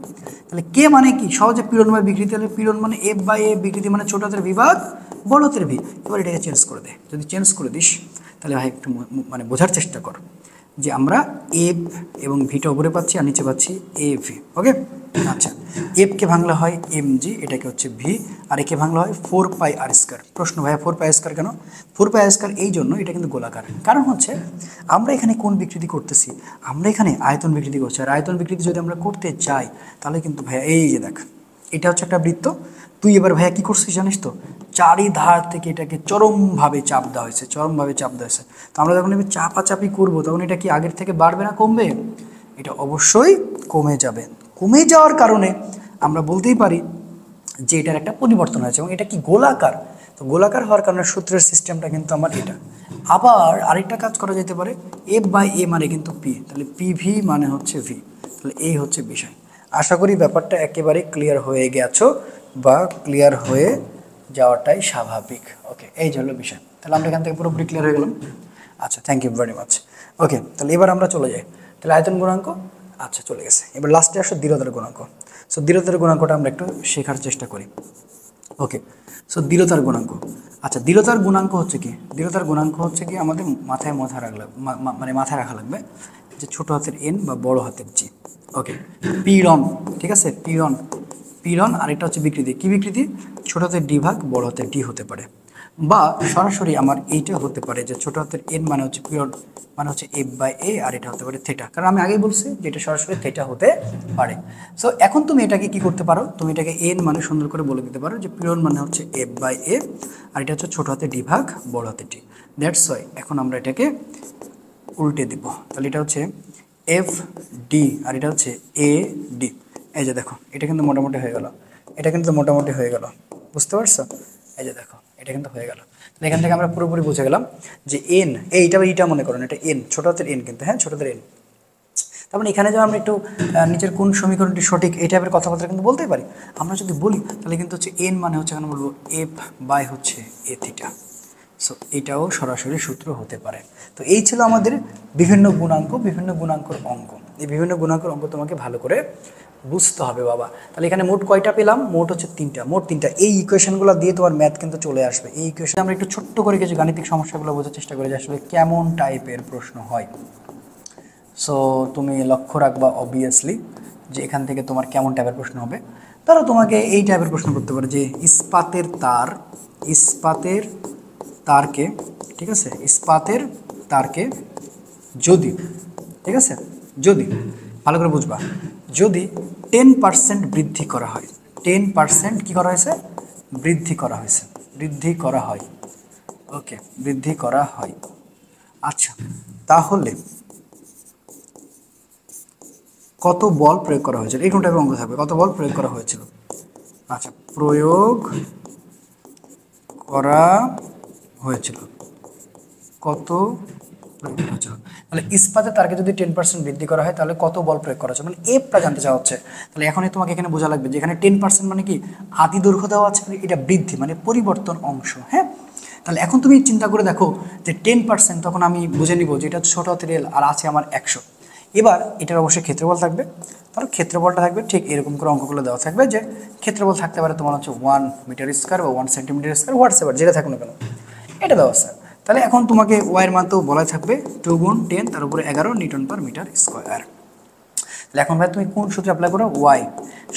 তাহলে কে মানে কি, সহজে পীড়ন বা বিকৃতি। তাহলে পীড়ন মানে এফ বাই এ, বিকৃতি মানে ছোট হাতের বিভাগ বড় হাতের ভি। এবার এটাকে চেঞ্জ করে দে, যদি চেঞ্জ করে দিস তাহলে ভাই একটু মানে বোঝার চেষ্টা কর যে আমরা এফ এবং ভিটা উপরে পাচ্ছি আর নিচে পাচ্ছি এ ভি। ওকে, আচ্ছা, এফকে ভাঙলা হয় এম জি, এটাকে হচ্ছে ভি, আর একে ভাঙলা হয় 4 পাই আর স্কয়ার। প্রশ্ন ভাইয়া 4 পাই স্কয়ার কেন, 4 পাই স্কয়ার এই জন্য, এটা কিন্তু গোলাকার। কারণ হচ্ছে আমরা এখানে কোন বিকৃতি করতেছি, আমরা এখানে আয়তন বিকৃতি করছি। আর আয়তন বিকৃতি যদি আমরা করতে চাই, তাহলে কিন্তু ভাইয়া এই যে দেখ, এটা হচ্ছে একটা বৃত্ত। তুই এবার ভাইয়া কি করছিস জানিস তো, চারিধার থেকে এটাকে চরমভাবে চাপ দেওয়া হয়েছে, চরমভাবে চাপ দেওয়া হয়েছে। তো আমরা যখন এবার চাপাচাপি করবো, তখন এটা কি আগের থেকে বাড়বে না কমবে, এটা অবশ্যই কমে যাবে। কমে যাওয়ার কারণে আমরা বলতেই পারি যে এটার একটা পরিবর্তন হয়েছে, এবং এটা কি গোলাকার। তো গোলাকার হওয়ার কারণে সূত্রের সিস্টেমটা কিন্তু আমার এটা। আবার আরেকটা কাজ করা যেতে পারে, এফ বাই এ মানে কিন্তু পি, তাহলে পি ভি মানে হচ্ছে ভি। তাহলে এই হচ্ছে বিষয়। আশা করি ব্যাপারটা একেবারে ক্লিয়ার হয়ে গেছো, বা ক্লিয়ার হয়ে যাওয়াটাই স্বাভাবিক। ওকে, এই যে হলো বিষয়। তাহলে আমরা এখান থেকে পুরোপুরি ক্লিয়ার হয়ে গেলাম। আচ্ছা, থ্যাংক ইউ ভেরি মাচ। ওকে, তাহলে এবার আমরা চলে যাই। তাহলে আয়তন গুণাঙ্ক আচ্ছা চলে গেছে। এবার লাস্টে আসো দৃঢ়তার গুণাঙ্ক। সো দৃঢ়তার গুণাঙ্কটা আমরা একটু শেখার চেষ্টা করি। ওকে, সো দৃঢ়তার গুণাঙ্ক। আচ্ছা, দৃঢ়তার গুণাঙ্ক হচ্ছে কি? দৃঢ়তার গুণাঙ্ক হচ্ছে কি আমাদের মাথায় রাখা মানে মাথায় রাখা লাগবে যে ছোট হাতের এন বা বড় হাতের জি। ওকে, পীড়ন, ঠিক আছে, পীড়ন, পীড়ন। আর এটা হচ্ছে বিকৃতি। কি বিকৃতি? ছোট হাতের ডি ভাগ বড় হাতের ডি হতে পারে, বা সরাসরি আমার এইটা হতে পারে যে ছোট হাতের এন মানে হচ্ছে পীড়ন মানে হচ্ছে এফ বাই এ, আর এটা হতে পারে থেটা, কারণ আমি আগেই বলছি যে এটা সরাসরি থেটা হতে পারে। সো এখন তুমি এটাকে কি করতে পারো, তুমি এটাকে এন মানে সুন্দর করে বলে দিতে পারো যে পীড়ন মানে হচ্ছে এফ বাই এ, আর এটা হচ্ছে ছোট হাতে ডি ভাগ বড় হাতে ডি। দ্যাটস ওয়াই এখন আমরা এটাকে উল্টে দিব, তাহলে এটা হচ্ছে এফ ডি আর এটা হচ্ছে এ ডি। এই যে দেখো, এটা কিন্তু মোটামুটি হয়ে গেল, এটা কিন্তু মোটামুটি হয়ে গেল, বুঝতে পারছো? এই যে দেখো, এটা কিন্তু হয়ে গেল। তাহলে এখান থেকে আমরা পুরোপুরি বুঝে গেলাম যে এন, এইটা মনে করুন, এটা এন, ছোট হাতের এন কিন্তু, হ্যাঁ, ছোট হাতের এন। তার মানে এখানে যখন আমরা একটু নিচের কোন সমীকরণটি সঠিক এই টাইপের কথাবার্তা কিন্তু বলতেই পারি। আমরা যদি বলি তাহলে কিন্তু হচ্ছে এন মানে হচ্ছে এখানে বলবো এফ বাই হচ্ছে এ থিটা। সো এটাও সরাসরি সূত্র হতে পারে। তো এই ছিল আমাদের বিভিন্ন গুণাঙ্কর অঙ্ক। এই বিভিন্ন গুণাঙ্কর অঙ্ক তোমাকে ভালো করে বুঝতে হবে বাবা। তাহলে এখানে মোট কয়টা পেলাম? মোট হচ্ছে মোট তিনটা। এই ইকুয়েশনগুলো দিয়ে তোমার ম্যাথ কিন্তু চলে আসবে। এই ইকুয়েশন আমরা একটু ছোট্ট করে কিছু গাণিতিক সমস্যাগুলো বোঝার চেষ্টা করি যে আসলে কেমন টাইপের প্রশ্ন হয়। সো তুমি লক্ষ্য রাখবা অবভিয়াসলি যে এখান থেকে তোমার কেমন টাইপের প্রশ্ন হবে। তারা তোমাকে এই টাইপের প্রশ্ন করতে পারে যে ইস্পাতের তারকে, ঠিক আছে, ইস্পাতের তারকে যদি, ঠিক আছে, যদি ভালো করে বুঝবা, যদি 10% বৃদ্ধি করা হয়, 10% কি করা হয়েছে? বৃদ্ধি করা হয়, ওকে, বৃদ্ধি করা হয়। আচ্ছা, তাহলে কত বল প্রয়োগ করা হয়েছিল? এরকম টাইপের অঙ্ক থাকবে, কত বল প্রয়োগ করা হয়েছিল। আচ্ছা, প্রয়োগ করা হয়েছিল, কত প্রয়োগ করা হয়েছিল। তাহলে ইস্পাতের তারকে যদি 10% বৃদ্ধি করা হয় তাহলে কত বল প্রয়োগ করা হচ্ছে, মানে এফটা জানতে চাওয়া হচ্ছে। তাহলে এখনই তোমাকে এখানে বোঝা লাগবে যে এখানে 10% মানে কি আদি দৈর্ঘ্য দেওয়া আছে, এটা বৃদ্ধি মানে পরিবর্তন অংশ, হ্যাঁ। তাহলে এখন তুমি চিন্তা করে দেখো যে 10%, তখন আমি বুঝে নিব যে এটা ছোট হাতের এল আর আছে আমার 100। এবার এটার অবশ্যই ক্ষেত্রফল থাকবে। তাহলে ক্ষেত্রফলটা থাকবে ঠিক এরকম করে অঙ্কগুলো দেওয়া থাকবে যে ক্ষেত্রফল থাকতে পারে তোমার হচ্ছে 1 মিটার স্কোয়ার বা 1 সেন্টিমিটার স্কোয়ার, হোয়াটসঅ্যাপার যেটা থাকুক না কেন, এটা দেওয়া আছে। তাহলে এখন তোমাকে ওয়াইয়ের মান তো বলা থাকবে 2 গুণ 10 তার উপরে 11 নিউটন পার মিটার স্কোয়ার। তাহলে এখন ভাই তুমি কোন সূত্রে অ্যাপ্লাই করো? ওয়াই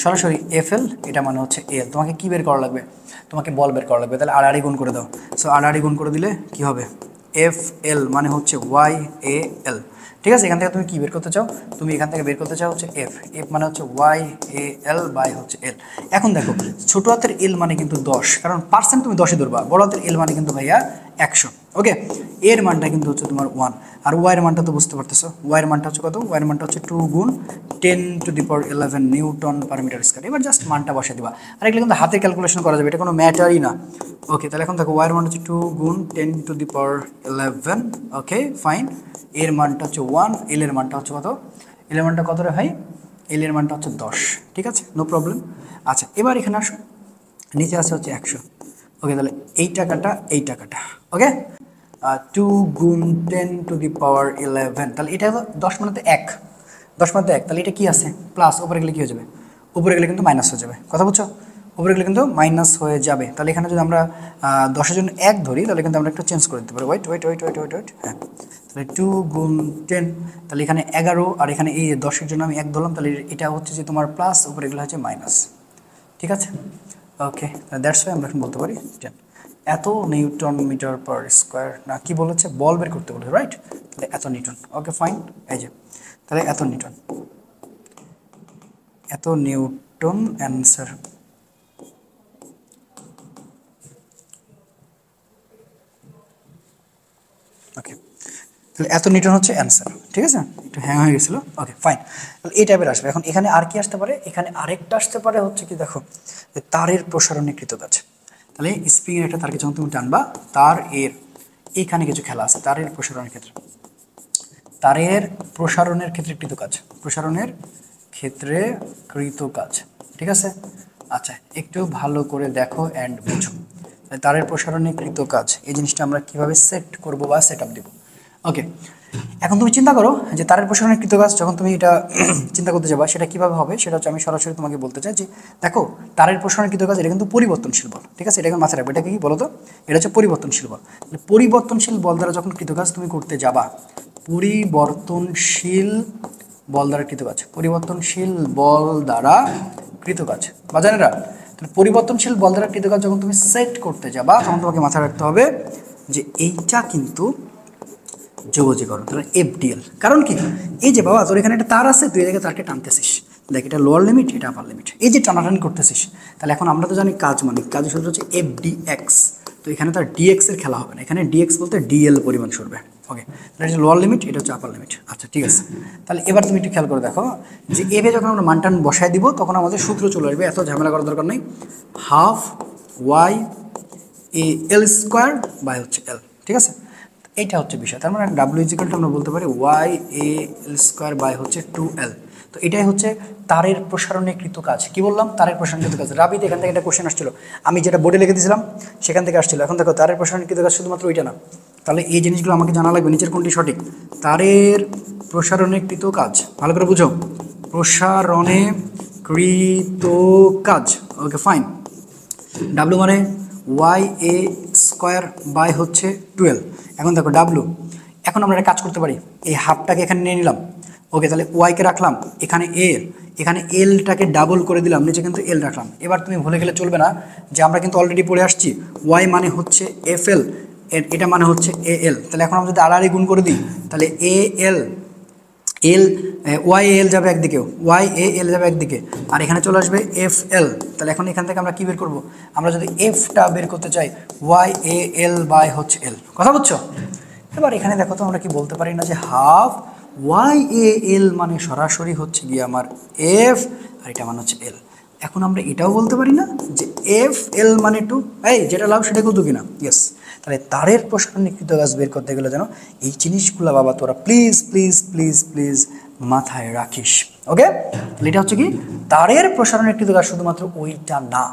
সরাসরি এফ এল, এটা মানে হচ্ছে এল। তোমাকে কি বের করা লাগবে? তোমাকে বল বের করা লাগবে। তাহলে আড়াআড়ি গুণ করে দাও। সো আড়াআড়ি গুণ করে দিলে কি হবে? এফ এল মানে হচ্ছে ওয়াই এ এল, ঠিক আছে। এখান থেকে তুমি কি বের করতে চাও? তুমি এখান থেকে বের করতে চাও হচ্ছে এফ, এফ মানে হচ্ছে ওয়াই এ এল বাই হচ্ছে এল। এখন দেখো ছোট হাতের এল মানে কিন্তু 10, কারণ পার্সেন্ট তুমি 10ই ধরবা। বড় হাতের এল মানে কিন্তু ভাইয়া 100, ওকে। এর মানটা কিন্তু হচ্ছে তোমার 1, আর ওয়াইয়ের মানটা তো বুঝতে পারতেছো। ওয়াইয়ের মানটা হচ্ছে কত? ওয়াইয়ের মানটা হচ্ছে 2 গুণ 10⁻11 নিউটন পার মিটার স্কোয়ার। এবার জাস্ট মানটা বসে দিবা, আর এগুলো কিন্তু হাতে ক্যালকুলেশন করা যাবে, এটা কোনো ম্যাটারই না, ওকে। তাহলে এখন দেখো ওয়াইয়ের মান হচ্ছে 2 গুণ 10⁻11, ওকে ফাইন। এর মানটা হচ্ছে 1, এল এর মানটা হচ্ছে কত? এল এর মানটা কত রে ভাই? এল এর মানটা হচ্ছে 10, ঠিক আছে, নো প্রবলেম। আচ্ছা, এবার এখানে আসো, নিচে আছে হচ্ছে 100, ওকে। তাহলে এই টাকাটা, ওকে। 2 গুণ 10⁻11, তাহলে এটা 10 মানে তো 1, 10 মানে তো 1, তাহলে এটা কি আছে? প্লাস, উপরে গেলে কি হয়ে যাবে? উপরে গেলে কিন্তু মাইনাস হয়ে যাবে, কথা বুঝছো? উপরে গেলে কিন্তু মাইনাস হয়ে যাবে। তাহলে এখানে যদি আমরা 10-এর জন্য 1 ধরি তাহলে কিন্তু আমরা একটু চেঞ্জ করে দিতে পারি। ওয়েট, হ্যাঁ। তাহলে 2 গুণ 10, তাহলে এখানে 11, আর এখানে এই 10-এর জন্য আমি 1 ধরলাম, তাহলে এটা হচ্ছে যে তোমার প্লাস, উপরে গেলে হচ্ছে মাইনাস, ঠিক আছে, ওকে। দ্যাটস ওয়াই আমরা এখন বলতে পারি 10। এত নিউটন মিটার পার স্কোয়ার, না কি বলেছে? বল বের করতে বলেছে, রাইট? তাহলে এত নিউটন, ওকে ফাইন। এই যে তাহলে এত নিউটন অ্যান্সার। ওকে, তাহলে এত নিউটন হচ্ছে অ্যান্সার, ঠিক আছে। একটু হ্যাং হয়ে গেছিলো, ওকে ফাইন। তাহলে এই টাইপের আসবে। এখন এখানে আর কি আসতে পারে? এখানে আরেকটা আসতে পারে হচ্ছে কি, দেখো যে তারের প্রসারণে কৃতকাজ। তাহলে স্প্রিংয়ের একটা তারকে যখন তুমি টানবা, তার এর এইখানে কিছু খেলা আছে তারের প্রসারণের ক্ষেত্রে, প্রসারণের ক্ষেত্রে কৃতকাজ, ঠিক আছে। আচ্ছা, একটু ভালো করে দেখো অ্যান্ড বুঝো তারের প্রসারণে কৃতকাজ এই জিনিসটা আমরা কিভাবে সেট করব বা সেট আপ দিব, ওকে। এখন তুমি চিন্তা করো যে তারের প্রসারণের কৃতকাজ যখন তুমি এটা চিন্তা করতে যাবা সেটা কিভাবে হবে, সেটা হচ্ছে আমি সরাসরি তোমাকে বলতে চাই যে দেখো তারের প্রসারণের কৃতকাজ এটা কিন্তু পরিবর্তনশীল বল, ঠিক আছে, এটা মাথায় রাখবে। এটা কি বলো তো, এটা হচ্ছে পরিবর্তনশীল বল। পরিবর্তনশীল বল দ্বারা যখন কৃতকাজ তুমি করতে যাবা, পরিবর্তনশীল বল দ্বারা কৃতকাজ, পরিবর্তনশীল বল দ্বারা কৃতকাজ বাজানেরা, পরিবর্তনশীল বল দ্বারা কৃতকাজ যখন তুমি সেট করতে যাবা তখন তোমাকে মাথায় রাখতে হবে যে এইটা কিন্তু যোগজীকরণ, তাহলে এফডিএল। কারণ কি, এই যে বাবা তোর এখানে একটা তার আছে, তুই এদিকে তারকে টানতেছিস, দেখ এটা লোয়ার লিমিট এটা আপার লিমিট, এই যে টানাটানি করতেছিস, তাহলে এখন আমরা তো জানি কাজ মানে কাজের সূত্র হচ্ছে এফডিএক্স। তো এখানে তার ডিএক্স এর খেলা হবে না, এখানে ডিএক্স বলতে ডিএল পরিমাণ সরবে। ওকে, তাহলে এটা লোয়ার লিমিট, এটা হচ্ছে আপার লিমিট। আচ্ছা ঠিক আছে, তাহলে এবার তুমি একটু খেয়াল করে দেখো যে এভাবে যখন আমরা মানটান বসায় দিব তখন আমাদের সূত্র চলে আসবে, এত ঝামেলা করার দরকার নেই। Half Y A L square by হচ্ছে এল, ঠিক আছে, এইটা হচ্ছে বিষয়। তার মানে ডাব্লিউ ইজিক্যালটা আমরা বলতে পারি Y A L square by হচ্ছে 2L। তো এটাই হচ্ছে তারের প্রসারণে কৃত কাজ। কি বললাম, তারের প্রসারণ কৃত কাজ। রাবিতে এখান থেকে একটা কোশ্চেন আসছিল, আমি যেটা বোর্ডে লিখে দিয়েছিলাম সেখান থেকে আসছিল। এখন দেখো তারের প্রসারণে কৃত কাজ শুধুমাত্র ওইটা না, তাহলে এই জিনিসগুলো আমাকে জানা লাগবে, নিচের কোনটি সঠিক। তারের প্রসারণে কৃত কাজ, ভালো করে বুঝো, প্রসারণে কৃত কাজ। ওকে ফাইন, ডাব্লু মানে ওয়াই এ স্কোয়ার বাই হচ্ছে 12। এখন দেখো ডাব্লু, এখন আমরা একটা কাজ করতে পারি, এই হাফটাকে এখানে নিয়ে নিলাম। ওকে, তাহলে ওয়াইকে রাখলাম এখানে এল, এখানে এলটাকে ডাবল করে দিলাম, নিচে কিন্তু এল রাখলাম। এবার তুমি ভুলে গেলে চলবে না যে আমরা কিন্তু অলরেডি পড়ে আসছি ওয়াই মানে হচ্ছে এফ এল, এটা মানে হচ্ছে এ এল। তাহলে এখন আমরা যদি আড়াআড়ি গুণ করে দিই তাহলে এ এল এল ওয়াই এল যাবে একদিকে, ওয়াই এ এল যাবে একদিকে, আর এখানে চলে আসবে এফ এল। তাহলে এখন এখান থেকে আমরা কী বের করবো, আমরা যদি এফটা বের করতে চাই ওয়াই এ এল বাই হচ্ছে এল, কথা বুঝছো। এবার এখানে দেখো তো আমরা কি বলতে পারি না যে হাফ ওয়াই এ এল মানে সরাসরি হচ্ছে গিয়ে আমার এফ, আর এটা মানে হচ্ছে এল। এখন আমরা এটাও বলতে পারি না যে এফ এল মানে 2, এই যেটা লাভ সেটা কত কিনা, ইয়েস। তাহলে তারের প্রসারণে কৃতকাজ বের করতে গেলে যেন এই জিনিসগুলো বাবা তোরা প্লিজ প্লিজ প্লিজ প্লিজ মাথায় রাখিস। ওকে, তাহলে এটা হচ্ছে কি তারের প্রসারণে কৃতকাজ, শুধুমাত্র ওইটা না।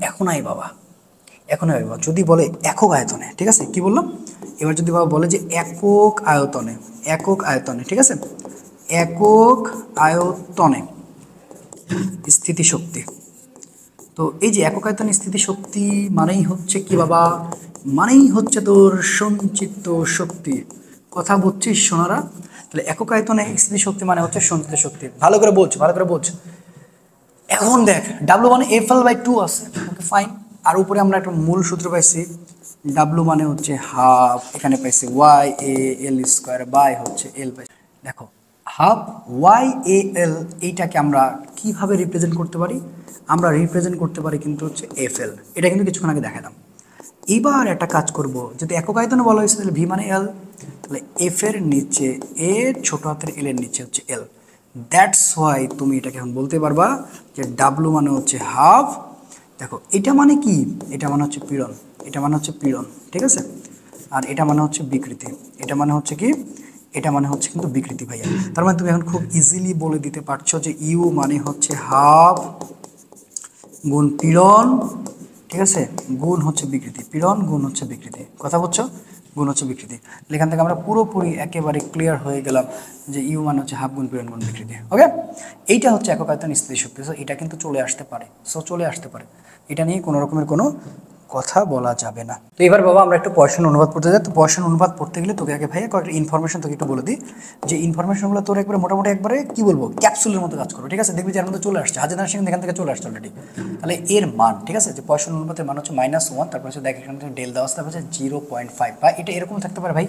এখন আই বাবা, এখন আই বাবা যদি বলে একক আয়তনে, ঠিক আছে, কি বললাম, এবার যদি বাবা বলে যে একক আয়তনে, একক আয়তনে, ঠিক আছে, একক আয়তনে স্থিতিশক্তি। তো এই যে একক আয়তনে স্থিতিশক্তি মানেই হচ্ছে কি বাবা, মানেই হচ্ছে তোর সঞ্চিত শক্তি। কথা বুঝছিস সোনারা, তাহলে একক আয়তনে স্থিতিশক্তি মানে হচ্ছে সঞ্চিত শক্তি। ভালো করে বোঝ, ভালো করে বোঝ। এখন দেখ ডাব্লু মানে এফ এল বাই 2 আছে, ওকে ফাইন। আর উপরে আমরা একটা মূল সূত্র পাইছি, ডাব্লু মানে হচ্ছে হাফ, এখানে পাইছি Y A L square by হচ্ছে এল পাইছি। দেখো হাফ ওয়াই এ এল এইটাকে আমরা কিভাবে রিপ্রেজেন্ট করতে পারি, আমরা রিপ্রেজেন্ট করতে পারি কিন্তু হচ্ছে এফ এল, এটা কিন্তু কিছুক্ষণ আগে দেখালাম। এবার একটা কাজ করব, যদি একক আয়তনে বলা হয়েছে তাহলে ভি মানে এল, তাহলে এফ এর নিচে এ, ছোট হাতের এল এর নিচে হচ্ছে এল। দ্যাটস ওয়াই তুমি এটাকে এখন বলতে পারবা যে ডাব্লু মানে হচ্ছে হাফ। দেখো এটা মানে কি, এটা মানে হচ্ছে পীড়ন, এটা মানে হচ্ছে পীড়ন, ঠিক আছে, আর এটা মানে হচ্ছে বিকৃতি, এটা মানে হচ্ছে কি, এটা মানে হচ্ছে কিন্তু বিকৃতি ভাইয়া। তার মানে তুমি এখন খুব ইজিলি বলে দিতে পারছো যে ইউ মানে হচ্ছে হাফ গুণ পীড়ন, ঠিক আছে, গুণ হচ্ছে বিকৃতি, পীড়ন গুণ হচ্ছে বিকৃতি, কথা বলছো, গুণ হচ্ছে বিকৃতি। এখান থেকে আমরা পুরোপুরি একেবারে ক্লিয়ার হয়ে গেলাম যে ইউ মানে হচ্ছে হাফ গুণ পীড়ন গুণ বিকৃতি। ওকে, এইটা হচ্ছে একক আয়তন স্থিতিশক্তি। সো এটা কিন্তু চলে আসতে পারে, সো চলে আসতে পারে, এটা নিয়ে কোনো রকমের কোনো কথা বলা যাবে না। তো এবার বাবা আমরা একটু পয়সন অনুবাদ পড়তে যাই। তো পয়সন অনুবাদ পড়তে গেলে তোকে আগে ভাইয়া কয়েকটা ইনফরমেশন তোকে একটু বলে দিই, যে ইনফরমেশনগুলো তোর একবারে মোটামুটি একবারে কি বলবো ক্যাপসুলের মতো কাজ করবে, ঠিক আছে, দেখবি যে এর মধ্যে চলে আসছে, হাজার নার্সিং এখান থেকে চলে আসছে অলরেডি। তাহলে এর মান, ঠিক আছে, যে পয়সন অনুপাতের মান হচ্ছে -1, তারপর হচ্ছে দেখ এখান থেকে ডেল দেওয়া আসতে হচ্ছে 0.5, বা এটা এরকম থাকতে পারে ভাই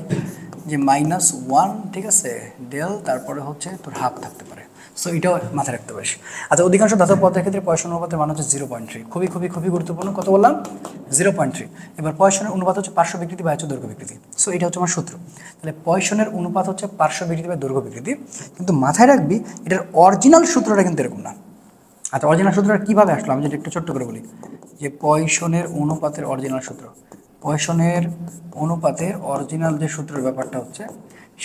যে -1, ঠিক আছে, ডেল তারপরে হচ্ছে তোর হাফ থাকতে পারে। সো এটাও মাথায় রাখতে পারিস। আচ্ছা, অধিকাংশ ধাতব পদার্থের ক্ষেত্রে পয়সন অনুপাতের মান হচ্ছে 0.3, খুবই খুবই খুবই গুরুত্বপূর্ণ, কত বললাম 0.3। এবার পয়সনের অনুপাত হচ্ছে পার্শ্ব বিকৃতি বা হচ্ছে দৈর্ঘ্য বিকৃতি। সো এটা হচ্ছে আমার সূত্র। তাহলে পয়সনের অনুপাত হচ্ছে পার্শ্ব বিকৃতি বা দৈর্ঘ্য বিকৃতি, কিন্তু মাথায় রাখবি এটার অরিজিনাল সূত্রটা কিন্তু এরকম না। আচ্ছা, অরিজিনাল সূত্রটা কীভাবে আসলো আমি যদি একটু ছোট্ট করে বলি, যে পয়সনের অনুপাতের অরিজিনাল সূত্র, পয়সনের অনুপাতের অরিজিনাল যে সূত্রের ব্যাপারটা হচ্ছে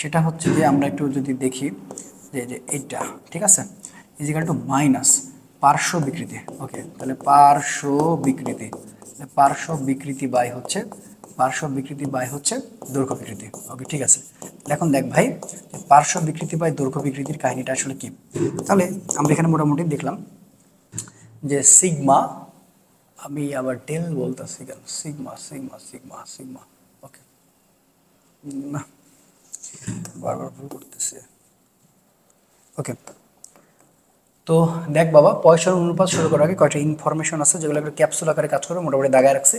সেটা হচ্ছে যে আমরা একটু যদি দেখি যে এইটা, ঠিক আছে, ইজিক্যাল টু মাইনাস পার্শ্ব বিকৃতি। ওকে, তাহলে পার্শ্ব বিকৃতি, পার্শ্ব বিকৃতি বাই হচ্ছে পার্শ্ব বিকৃতি বাই হচ্ছে দৈর্ঘ্য বিকৃতি। ওকে ঠিক আছে, এখন দেখ ভাই পার্শ্ব বিকৃতি বাই দৈর্ঘ্য বিকৃতির কাহিনীটা আসলে কি। তাহলে আমরা এখানে মোটামুটি দেখলাম যে সিগমা, আমি আবার ডেল বলতেছি কেন, সিগমা সিগমা সিগমা সিগমা, ওকে না বারবার ভুল করতেছে। ওকে, তো দেখ বাবা পয়সার অনুপাত শুরু করার আগে কয়েকটা ইনফরমেশন আছে যেগুলো একটা ক্যাপসুল আকারে কাজ করে, মোটামুটি দাগায় রাখছে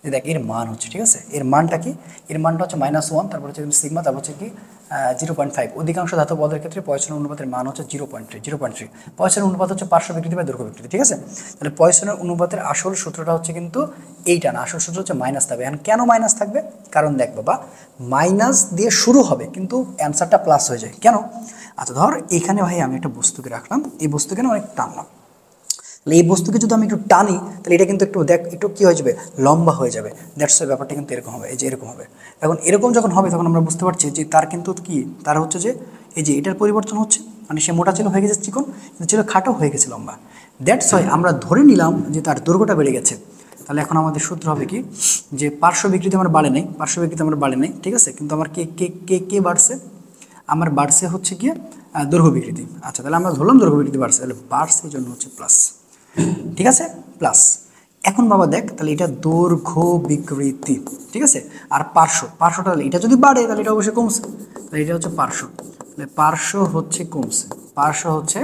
যে দেখ এর মান হচ্ছে, ঠিক আছে, এর মানটা কি, এর মানটা হচ্ছে -1, তারপর হচ্ছে সিগমা, তারপর হচ্ছে কি 0.5। অধিকাংশ ধাতব পদের ক্ষেত্রে পয়সনের অনুপাতের মান হচ্ছে 0.3। পয়সনের অনুপাত হচ্ছে পার্শ্ব বিকৃতি বা দৈর্ঘ্য বিকৃতি, ঠিক আছে। তাহলে পয়সনের অনুপাতের আসল সূত্রটা হচ্ছে কিন্তু এইটা না, আসল সূত্র হচ্ছে মাইনাস থাকবে। এখন কেন মাইনাস থাকবে, কারণ দেখ বাবা মাইনাস দিয়ে শুরু হবে কিন্তু অ্যান্সারটা প্লাস হয়ে যায় কেন। আচ্ছা ধর এখানে ভাই আমি একটা বস্তুকে রাখলাম, এই বস্তুকে না অনেক টানলাম, তাহলে এই বস্তুকে যদি আমি একটু টানি তাহলে এটা কিন্তু একটু দেখ একটু কী হয়ে যাবে, লম্বা হয়ে যাবে। দ্যাটস ওয়াই ব্যাপারটা কিন্তু এরকম হবে, এই যে এরকম হবে। এখন এরকম যখন হবে তখন আমরা বুঝতে পারছি যে তার কিন্তু কি, তার হচ্ছে যে এই যে এটার পরিবর্তন হচ্ছে, মানে সে মোটা ছিল হয়ে গেছে চিকন, কিন্তু ছিল খাটো হয়ে গেছে লম্বা। দ্যাটস ওয়াই আমরা ধরে নিলাম যে তার দৈর্ঘ্যটা বেড়ে গেছে। তাহলে এখন আমাদের সূত্র হবে কি, যে পার্শ্ব বিকৃতি আমার বাড়ে নাই, পার্শ্ব বিকৃতি আমার বাড়ে নাই, ঠিক আছে, কিন্তু আমার কে কে কে কে বাড়ছে, আমার বাড়ছে হচ্ছে গিয়ে দৈর্ঘ্য বিকৃতি। আচ্ছা তাহলে আমরা ধরলাম দৈর্ঘ্য বিকৃতি বাড়ছে, তাহলে বাড়ছে এই জন্য হচ্ছে প্লাস, ঠিক আছে, প্লাস। এখন বাবা দেখ তাহলে এটা দৈর্ঘ্য বিকৃতি, ঠিক আছে, আর পার্শ্বটা তাহলে এটা যদি বাড়ে তাহলে এটা অবশ্যই কমছে, তাহলে এটা হচ্ছে পার্শ্ব, তাহলে পার্শ্ব হচ্ছে কমছে, পার্শ্ব হচ্ছে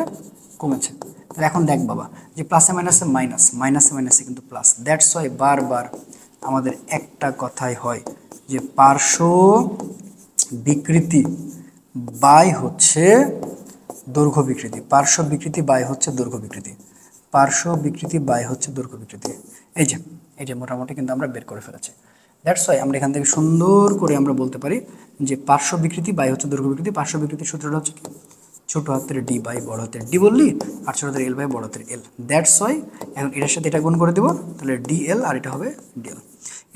কমেছে। তাহলে এখন দেখ বাবা যে প্লাসে মাইনাসে মাইনাস, মাইনাসে মাইনাসে কিন্তু প্লাস, দ্যাটস ওয়াই বারবার আমাদের একটা কথাই হয় যে পার্শ্ব বিকৃতি বাই হচ্ছে দৈর্ঘ্য বিকৃতি, পার্শ্ব বিকৃতি বাই হচ্ছে দৈর্ঘ্য বিকৃতি, পার্শ্ব বিকৃতি বাই হচ্ছে দৈর্ঘ্য বিকৃতি। এই যে মোটামুটি কিন্তু আমরা বের করে ফেলেছি। দ্যাটস ওয়াই আমরা এখান থেকে সুন্দর করে আমরা বলতে পারি যে পার্শ্ব বিকৃতি বাই হচ্ছে দৈর্ঘ্য বিকৃতি। পার্শ্ব বিকৃতির সূত্রটা হচ্ছে কি, ছোট হাতের ডি বাই বড় হাতের ডি বললি, আর ছোট হাতের এল বাই বড় হাতের এল। দ্যাটস ওয়াই এখন এটার সাথে এটা গুণ করে দেবো, তাহলে ডিএল আর এটা হবে ডিএল।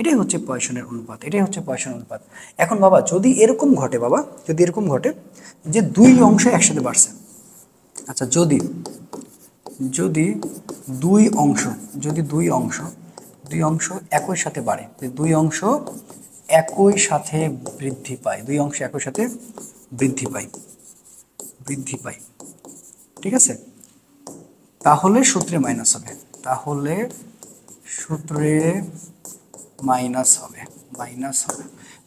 এটাই হচ্ছে পয়সনের অনুপাত, এটাই হচ্ছে পয়সনের অনুপাত। এখন বাবা যদি এরকম ঘটে, বাবা যদি এরকম ঘটে যে দুই অংশ একসাথে বাড়ছে, আচ্ছা যদি যদি দুই অংশ একই সাথে বাড়ে, দুই অংশ একই সাথে বৃদ্ধি পায়, দুই অংশ একই সাথে বৃদ্ধি পায়, ঠিক আছে, তাহলে সূত্রে মাইনাস হবে, তাহলে সূত্রে মাইনাস হবে,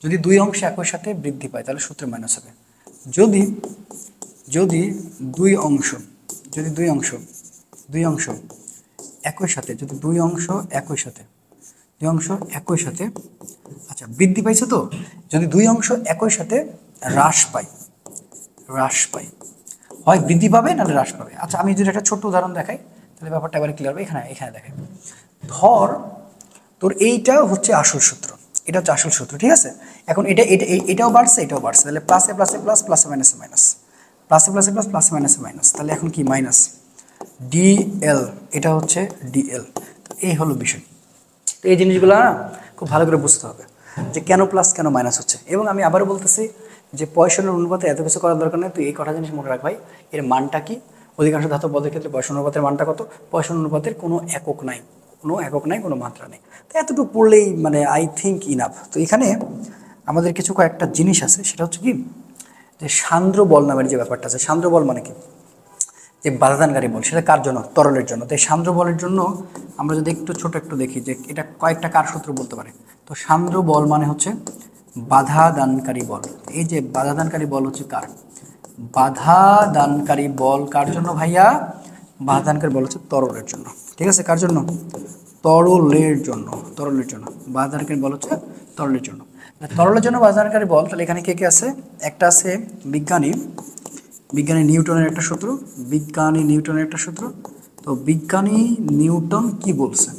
যদি দুই অংশ একই সাথে বৃদ্ধি পায় তাহলে সূত্রে মাইনাস হবে। যদি দুই অংশ একই সাথে, যদি দুই অংশ একই সাথে আচ্ছা বৃদ্ধি পাইছে, তো যদি দুই অংশ একই সাথে হ্রাস পায় হয় বৃদ্ধি পাবে নাহলে হ্রাস পাবে। আচ্ছা আমি যদি একটা ছোট্ট উদাহরণ দেখাই তাহলে ব্যাপারটা এবারে ক্লিয়ার হবে। এখানে দেখাই, ধর তোর এইটা হচ্ছে আসল সূত্র, এটা হচ্ছে আসল সূত্র, ঠিক আছে। এখন এটাও বাড়ছে, তাহলে প্লাসে প্লাসে প্লাস, প্লাসে মাইনাসে মাইনাস, প্লাসে প্লাসে প্লাস, প্লাসে মাইনাসে মাইনাস, তাহলে এখন কি মাইনাস ডিএল, এটা হচ্ছে ডিএল। এই হলো বিষয়। তো এই জিনিসগুলো না খুব ভালো করে বুঝতে হবে যে কেন প্লাস কেন মাইনাস হচ্ছে। এবং আমি আবারও বলতেছি যে পয়সনের অনুপাতে এত কিছু করার দরকার নেই, তুই এই কটা জিনিস মনে রাখ ভাই, এর মানটা কি, অধিকাংশ ধাতব পদের ক্ষেত্রে পয়সন অনুপাতের মানটা কত, পয়সন অনুপাতের কোনো একক নাই, কোনো মাত্রা নেই। তো এতটুকু পড়লেই মানে আই থিঙ্ক ইনাফ। তো এখানে আমাদের কিছু কয়েকটা জিনিস আছে, সেটা হচ্ছে কি যে সান্দ্র বল নামের যে ব্যাপারটা আছে। সান্দ্র বল মানে কি, যে বাধাদানকারী বল, সেটা কার জন্য, তরলের জন্য। তো সান্দ্র বলের জন্য আমরা যদি একটু দেখি যে এটা কয়েকটা কার সূত্র বলতে পারে। তো সান্দ্র বল মানে হচ্ছে বাধাদানকারী বল। এই যে বাধাদানকারী বল হচ্ছে কার, বাধাদানকারী বল কার জন্য ভাইয়া, বাধাদানকারী বল হচ্ছে তরলের জন্য, ঠিক আছে, কার জন্য, তরলের জন্য বাধাদানকারী বল হচ্ছে তরলের জন্য। বাধাদানকারী বল, তাহলে এখানে কে কে আছে, একটা আছে বিজ্ঞানী নিউটনের একটা সূত্র, তো বিজ্ঞানী নিউটন কি বলছে,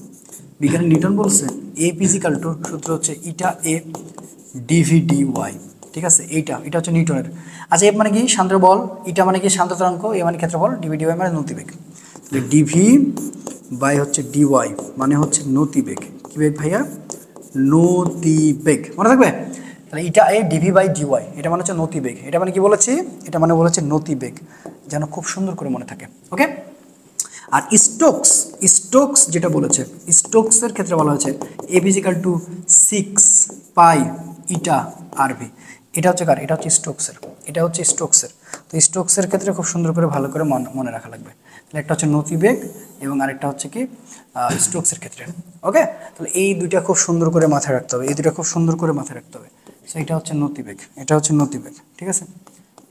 বিজ্ঞানী নিউটন বলছে এ ফিজিক্যাল টু, সূত্র হচ্ছে ইটা এ ডিভি ডিওয়াই, ঠিক আছে, এটা হচ্ছে নিউটনের। আচ্ছা এফ মানে কি, সান্দ্র বল, ইটা মানে কি শান্ত তরঙ্গ, এ মানে ক্ষেত্রফল, ডিভি ডিওয়াই মানে নতিবেগ। ডিভি বাই হচ্ছে ডিওয়াই মানে হচ্ছে নতিবেগ, কি বেগ ভাইয়া, নতিবেগ, মনে থাকবে। তাহলে এটা এ ডিভি বাই ডিওয়াই, এটা মানে হচ্ছে নতিবেগ, এটা মানে কি বলেছি, এটা মানে বলেছে নতিবেগ, যেন খুব সুন্দর করে মনে থাকে। ওকে, আর স্টোকস যেটা বলেছে, স্টোকসের ক্ষেত্রে বলা হয়েছে F is equal to 6 pi eta R V. এটা হচ্ছে কার? এটা হচ্ছে স্টোকসের, এটা হচ্ছে স্টোকসের। তো স্টোকসের ক্ষেত্রে খুব সুন্দর করে ভালো করে মনে রাখা লাগবে। তাহলে একটা হচ্ছে নতিবেগ এবং আরেকটা হচ্ছে কি স্টোকসের ক্ষেত্রে। ওকে, তাহলে এই দুইটা খুব সুন্দর করে মাথায় রাখতে হবে, এই দুইটা খুব সুন্দর করে মাথায় রাখতে হবে। সো এটা হচ্ছে নতিবেগ, এটা হচ্ছে নতিবেগ, ঠিক আছে?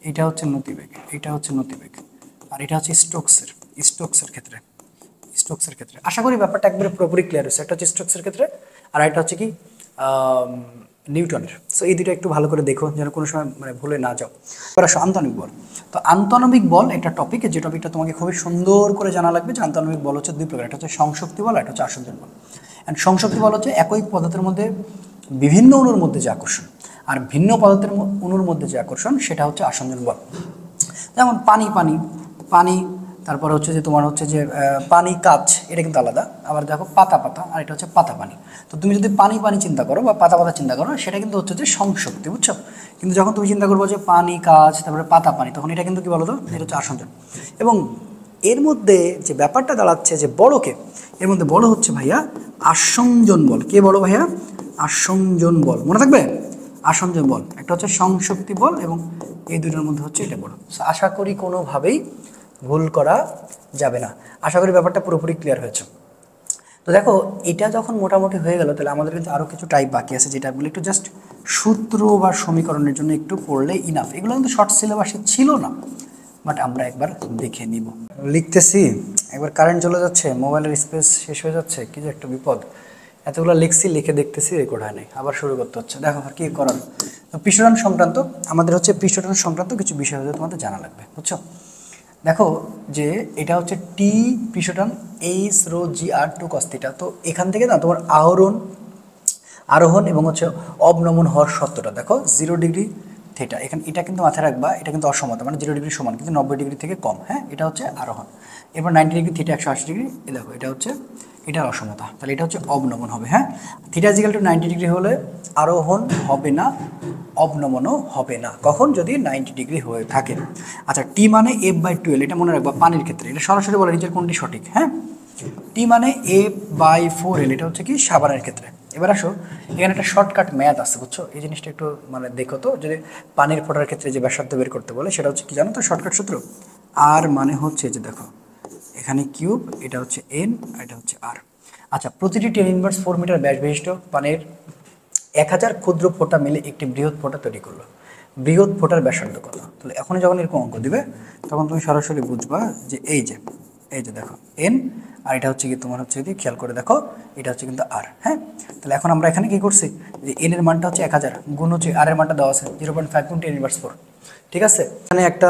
এটা হচ্ছে নতিবেগ, এটা হচ্ছে নতিবেগ, আর এটা হচ্ছে স্টোকসের ক্ষেত্রে। স্টোকসের ক্ষেত্রে আশা করি ব্যাপারটা একবারে পুরোপুরি ক্লিয়ার হয়েছে। একটা হচ্ছে স্টোকসের ক্ষেত্রে, আর একটা হচ্ছে কি নিউটনের। সো এই দুটো একটু ভালো করে দেখো যেন কোনো সময় মানে ভুলে না যাও। এবার আসো আন্তঃনমিক বল। তো আন্তঃনমিক বল একটা টপিক, যে টপিকটা তোমাকে খুবই সুন্দর করে জানা লাগবে যে আন্তঃনমিক বল হচ্ছে দুই প্রকার, একটা হচ্ছে সংশক্তি বল, একটা হচ্ছে আসঞ্জন বল। অ্যান্ড সংশক্তি বল হচ্ছে একই পদার্থের মধ্যে বিভিন্ন অণুর মধ্যে যে আকর্ষণ, আর ভিন্ন পদার্থের অণুর মধ্যে যে আকর্ষণ সেটা হচ্ছে আসঞ্জন বল। যেমন পানি পানি পানি, তারপরে হচ্ছে যে তোমার হচ্ছে যে পানি কাচ, এটা কিন্তু আলাদা। আবার দেখো পাতা পাতা, আর এটা হচ্ছে পাতা পানি। তো তুমি যদি পানি পানি চিন্তা করো বা পাতা পাতা চিন্তা করো, সেটা কিন্তু হচ্ছে যে সংশক্তি, বুঝছো? কিন্তু যখন তুমি চিন্তা করবো যে পানি কাচ তারপরে পাতা পানি, তখন এটা কিন্তু কি বলো তো, এটা হচ্ছে আসঞ্জন। এবং এর মধ্যে যে ব্যাপারটা দাঁড়াচ্ছে যে বড়কে, এর মধ্যে বড় হচ্ছে ভাইয়া আসঞ্জন বল। কে বড় ভাইয়া? আসঞ্জন বল, মনে থাকবে? আসঞ্জন বল একটা হচ্ছে সংশক্তি বল, এবং এই দুটোর মধ্যে হচ্ছে এটা বড়। আশা করি কোনোভাবেই ভুল করা যাবে না। আশা করি ব্যাপারটা পুরোপুরি ক্লিয়ার হয়েছে। তো দেখো এটা যখন মোটামুটি হয়ে গেল, তাহলে আমাদের কিন্তু আরও কিছু টাইপ বাকি আছে, যেটা বলে একটু জাস্ট সূত্র বা সমীকরণের জন্য একটু পড়লে ইনাফ। এগুলো কিন্তু শর্ট সিলেবাসে ছিল না, বাট আমরা একবার দেখে নিব। লিখতেছি, একবার কারেন্ট চলে যাচ্ছে, মোবাইলের স্পেস শেষ হয়ে যাচ্ছে, কি যে একটা বিপদ। এতগুলো লিখছি, লিখে দেখতেছি রেকর্ড হয় নাই, আবার শুরু করতে হচ্ছে। দেখো আর কি করার। তো পৃষ্ঠটান সংক্রান্ত আমাদের হচ্ছে পৃষ্ঠটান সংক্রান্ত কিছু বিষয় হচ্ছে তোমাদের জানা লাগবে, বুঝছো? দেখো যে এটা হচ্ছে টি পৃষ্ঠটান এইচ রো জি আর টু কস্তিটা। তো এখান থেকে না তোমার আরোহণ এবং হচ্ছে অবনমন হওয়ার সত্যটা দেখো 0 ডিগ্রি থিটা। এখানে এটা কিন্তু মাথায় রাখবা, এটা কিন্তু অসমতা, মানে 0 ডিগ্রি সমান কিন্তু 90 ডিগ্রি থেকে কম। হ্যাঁ, এটা হচ্ছে আরোহণ। এরপর 90 ডিগ্রি থিটা 180 ডিগ্রি, এ দেখো এটা হচ্ছে এটার অসমতা, তাহলে এটা হচ্ছে অবনমন হবে। হ্যাঁ, থিটা ইজিক্যাল টু 90 ডিগ্রি হলে আরোহণ হবে না, অবনমনও হবে না। কখন? যদি 90 ডিগ্রি হয়ে থাকে। আচ্ছা, টি মানে F/12, এটা মনে রাখবা পানির ক্ষেত্রে। এটা সরাসরি বলে নিচের কোনটি সঠিক। হ্যাঁ, টি মানে F/4L, এটা হচ্ছে কি সাবানের ক্ষেত্রে। এবার আসো, এখানে একটা শর্টকাট ম্যাথ আছে, বুঝছো? এই জিনিসটা একটু মানে দেখো তো, যদি পানির ফোটার ক্ষেত্রে যে ব্যাসার্ধ বের করতে বলে, সেটা হচ্ছে কি জানো তো? শর্টকাট সূত্র আর মানে হচ্ছে যে দেখো এখানে কিউব, এটা হচ্ছে এন, এটা হচ্ছে আর। আচ্ছা, প্রতিটি 10⁻⁴ মিটার ব্যাস বিশিষ্ট পানির 1000 ক্ষুদ্র ফোঁটা মিলে একটি বৃহৎ ফোঁটা তৈরি করলো। বৃহৎ ফোঁটার ব্যাসার্ধ কত? তাহলে এখন যখন এরকম অঙ্ক দিবে, তখন তুমি সরাসরি বুঝবা যে এই যে দেখো এন, আর এটা হচ্ছে কি তোমার হচ্ছে যদি খেয়াল করে দেখো, এটা হচ্ছে কিন্তু আর। হ্যাঁ, তাহলে এখন আমরা এখানে কি করছি, যে এন এর মানটা হচ্ছে 1000 গুণ হচ্ছে আর এর মানটা দেওয়া আছে 0.5 × 10⁻⁴। ঠিক আছে, এখানে একটা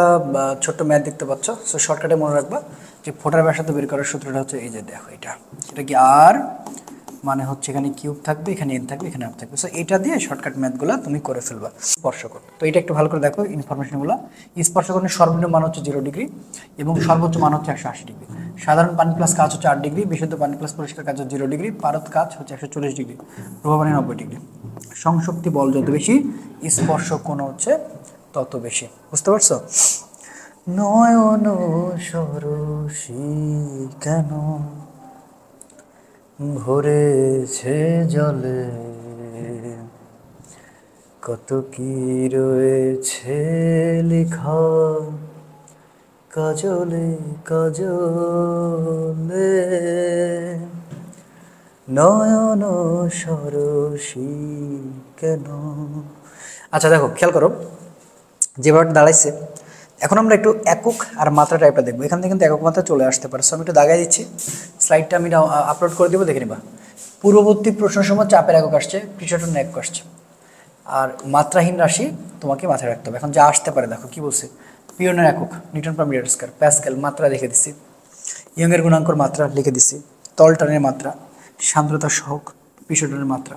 ছোট্ট ম্যাথ দেখতে পাচ্ছ। সো শর্টকাটে মনে রাখবা যে ফোঁটার ব্যাসার্ধ বের করার সূত্রটা হচ্ছে এই যে দেখো, এটা কি আর মানে হচ্ছে এখানে কিউব থাকবে, এখানে এন থাকবে, এখানে আর থাকবে। সো এটা দিয়ে শর্টকাট ম্যাথগুলো তুমি করে ফেলবা। স্পর্শকোণ, তো এটা একটু ভালো করে দেখো ইনফরমেশনগুলো। স্পর্শকোণের সর্বনিম্ন মান হচ্ছে 0 ডিগ্রি এবং সর্বোচ্চ মান হচ্ছে 180 ডিগ্রি। সাধারণ পানি প্লাস কাচ হচ্ছে 8 ডিগ্রি, বিশুদ্ধ পানি প্লাস পরিষ্কার কাচ হচ্ছে 0 ডিগ্রি, পারদ কাচ হচ্ছে 140 ডিগ্রি, প্রবাহ পানি 90 ডিগ্রি। সংশক্তি বল যত বেশি, স্পর্শকোণ হচ্ছে তত বেশি। বুঝতে পারছো? নয়ন সরসী কেন ভরেছে জলে, কত কি রয়েছে লেখা কাজলে কাজলে, নয়ন সরসী কেন। আচ্ছা দেখো, খেয়াল করো যেভাবে দাঁড়াইছে। এখন আমরা একটু একক আর মাত্রা টাইপটা দেখবো। এখান থেকে কিন্তু একক মাত্রা চলে আসতে পারে। সো আমি একটু দাগাই দিচ্ছি, স্লাইডটা আমি আপলোড করে দেবো, দেখে নিবা। পূর্ববর্তী প্রশ্নের সময় চাপের একক আসছে, পৃষ্ঠটান একক আসছে, আর মাত্রাহীন রাশি তোমাকে মাথায় রাখতে হবে। এখন যা আসতে পারে দেখো কি বলছে, পিওনের একক newton per metre square, pascal মাত্রা লিখে দিচ্ছি, ইয়ংয়ের গুণাঙ্কর মাত্রা লিখে দিচ্ছি, তলটানের মাত্রা, সান্দ্রতা সহক, পৃষ্ঠটানের মাত্রা।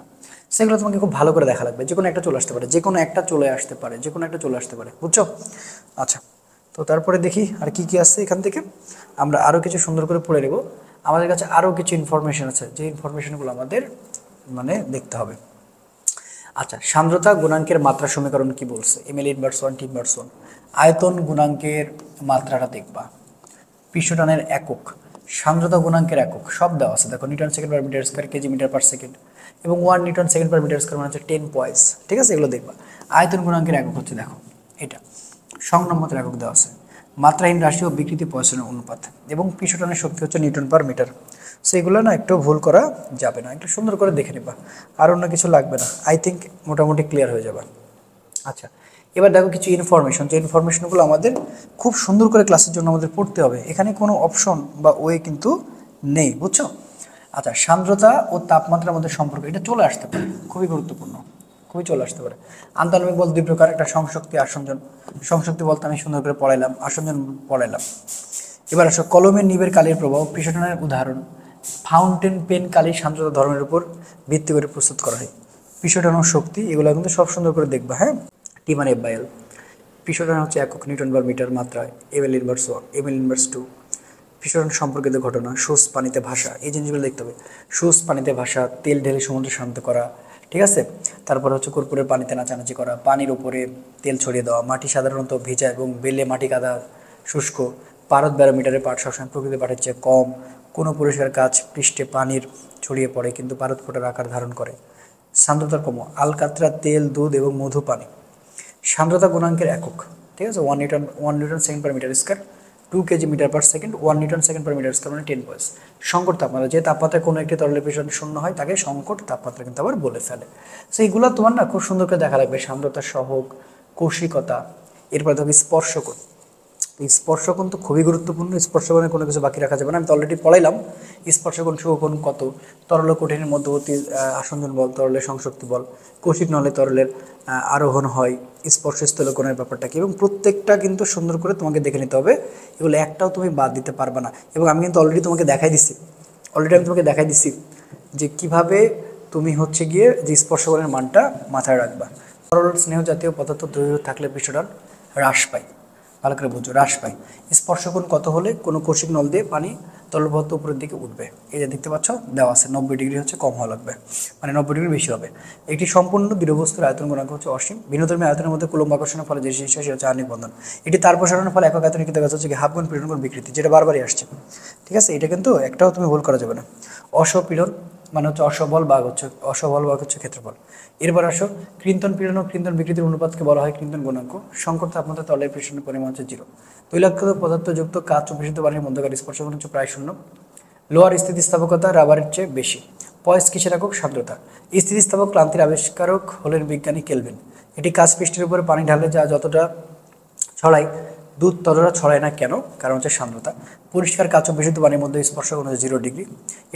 সেগুলো তোমাকে খুব ভালো করে দেখা লাগবে। যে কোনো একটা চলে আসতে পারে, যে কোনো একটা চলে আসতে পারে, যে কোনো একটা চলে আসতে পারে, বুঝছো? আচ্ছা, তো তারপরে দেখি আর কি কি আছে। এখান থেকে আমরা আরও কিছু সুন্দর করে পড়ে নেব। আমাদের কাছে আরও কিছু ইনফরমেশন আছে, যে ইনফরমেশনগুলো আমাদের মানে দেখতে হবে। আচ্ছা, সান্দ্রতা গুণাঙ্কের মাত্রা সমীকরণ কি বলছে, mL/1 T/1। আয়তন গুণাঙ্কের মাত্রাটা দেখবা, পৃষ্ঠটানের একক, সান্দ্রতা গুণাঙ্কের একক সব দেওয়া আছে, দেখো newton second per metre square, KG metre per second, এবং 1 newton second per metre square মানে হচ্ছে 10 পয়েস, ঠিক আছে, এগুলো দেখবা। আয়তন গুণাঙ্কের একক হচ্ছে দেখো এটা, সংক্রামকের একক দেওয়া আছে, মাত্রাহীন রাশি ও বিকৃতি পয়সনের অনুপাত, এবং পিছটানের শক্তি হচ্ছে নিউটন পার মিটার। সো এগুলো না একটু ভুল করা যাবে না, একটু সুন্দর করে দেখে নিবা, আর অন্য কিছু লাগবে না, আই থিঙ্ক মোটামুটি ক্লিয়ার হয়ে যাবে। আচ্ছা, এবার দেখো কিছু ইনফরমেশন, যে ইনফরমেশনগুলো আমাদের খুব সুন্দর করে ক্লাসের জন্য আমাদের পড়তে হবে, এখানে কোনো অপশন বা ওয়ে কিন্তু নেই, বুঝছো। আচ্ছা, সান্দ্রতা ও তাপমাত্রার মধ্যে সম্পর্ক, এটা চলে আসতে পারে, খুবই গুরুত্বপূর্ণ, খুবই চলে আসতে পারে। আন্তঃআণবিক বল দুই প্রকার, একটা সংশক্তি আসঞ্জন। সংশক্তি বলতে আমি সুন্দর করে পড়াইলাম, আসঞ্জন পড়াইলাম। এবার আসো কলমের নিবের কালির প্রভাব, পিছনের উদাহরণ। ফাউন্টেন পেন কালি সান্দ্রতা ধর্মের উপর ভিত্তি করে প্রস্তুত করা হয়। পিছটানোর শক্তি, এগুলো কিন্তু সব সুন্দর করে দেখবা, হ্যাঁ। টি মানে এফ বাই এল। পিছটানো হচ্ছে একক নিউটন বার মিটার মাত্রায়, এমএল ইনভার্স 1, এমএল ইনভার্স 2। পিছটানো সম্পর্কিত ঘটনা, সুস পানিতে ভাসা, এই জিনিসগুলো দেখতে হবে। সুস পানিতে ভাসা, তেল ঢেলে সমুদ্রে শান্ত করা, ঠিক আছে। তারপর হচ্ছে কর্পূরের পানিতে নাচানাচি করা, পানির উপরে তেল ছড়িয়ে দেওয়া, মাটি সাধারণত ভেজা এবং বেলে মাটি কাদা শুষ্ক, পারদ ব্যারোমিটারের পাট সবসময় প্রকৃতির পাটের চেয়ে কম, কোনো পরিষ্কার কাজ পৃষ্ঠে পানির ছড়িয়ে পড়ে কিন্তু পারদ ফোটার আকার ধারণ করে। সান্দ্রতার কম, আলকাতরা, তেল, দুধ এবং মধু পানি। সান্দ্রতা গুণাঙ্কের একক, ঠিক আছে, 1 newton second per metre square, 2 KG metre per second, 1 newton second per metre square মানে 10 পয়েস। সংকট তাপমাত্রা, যে তাপমাত্রায় কোনো একটি তরলের পিছনে শূন্য হয় তাকে সংকট তাপমাত্রা কিন্তু আবার বলে ফেলে। সো এইগুলো তোমার না খুব সুন্দর করে দেখা লাগবে, সান্দ্রতা সহগ, কৌশিকতা। এরপরে দেখো স্পর্শকোণ। এই স্পর্শকোণ তো খুবই গুরুত্বপূর্ণ, স্পর্শকোণে কোনো কিছু বাকি রাখা যাবে না, আমি তো অলরেডি পড়াইলাম। স্পর্শকোণ শুভকোণ কত, তরল ও কঠিনের মধ্যবর্তী আসঞ্জন বল, তরলের সংশক্তি বল, কৌশিক নলে তরলের আরোহণ হয়, স্পর্শস্থল কোণের ব্যাপারটা কি, এবং প্রত্যেকটা কিন্তু সুন্দর করে তোমাকে দেখে নিতে হবে, এগুলো একটাও তুমি বাদ দিতে পারবে না। এবং আমি কিন্তু অলরেডি তোমাকে দেখাই দিচ্ছি, যে কিভাবে তুমি হচ্ছে গিয়ে যে স্পর্শকোণের মানটা মাথায় রাখবা। তরল স্নেহ জাতীয় পদার্থ দ্রবীভূত থাকলে পৃষ্ঠটান হ্রাস পায়, ভালো করে বুঝো, হ্রাস পায়। স্পর্শকোণ কত হলে কোনো কৌশিক নল দিয়ে পানি তরল পদার্থ উপরের দিকে উঠবে, এই যে দেখতে পাচ্ছ দেওয়া আছে, 90 ডিগ্রি হচ্ছে কম হওয়া লাগবে, মানে 90 ডিগ্রি বেশি হবে। একটি সম্পূর্ণ দৃঢ়বস্তুর আয়তন গুণাঙ্ক হচ্ছে অসীম। ভিন্নধর্মী আয়তনের মধ্যে কুলম্ব আকর্ষণের ফলে যে জিনিস হয় সেটা হচ্ছে আণবিক বন্ধন। এটি তার প্রসারণের ফলে একক আয়তনে কিন্তু হচ্ছে কি হাফ গুণ পীড়ন গুণ বিকৃতি, যেটা বারবারই আসছে, ঠিক আছে, এটা কিন্তু একটাও তুমি ভুল করা যাবে না। অসপীড়ন মানে হচ্ছে অসবল ভাগ হচ্ছে ক্ষেত্রফল। এরপর আসো কৃন্তন পীড়ন ও কৃন্তন বিকৃতির অনুপাতকে বলা হয় কৃন্তন গুণাঙ্ক। সংকট তাপমাত্রা তলের পৃষ্ঠের পরিমাণ হচ্ছে 0। তৈলাক্ত পদার্থযুক্ত কাচ ও বিশুদ্ধ পানির মধ্যকার স্পর্শকোণ হচ্ছে প্রায় 0। লোহার স্থিতিস্থাপকতা রাবারের চেয়ে বেশি। পয়েস কিসের একক, সান্দ্রতা। স্থিতিস্থাপক ক্লান্তির আবিষ্কারক হলেন বিজ্ঞানী কেলভিন। এটি কাচ পৃষ্ঠের উপরে পানি ঢালে যা যতটা ছড়ায় দুধ ততটা ছড়ায় না, কেন, কারণ হচ্ছে সান্দ্রতা। পরিষ্কার কাচ ও বিশুদ্ধ পানির মধ্যে স্পর্শকোণ হচ্ছে 0 ডিগ্রি।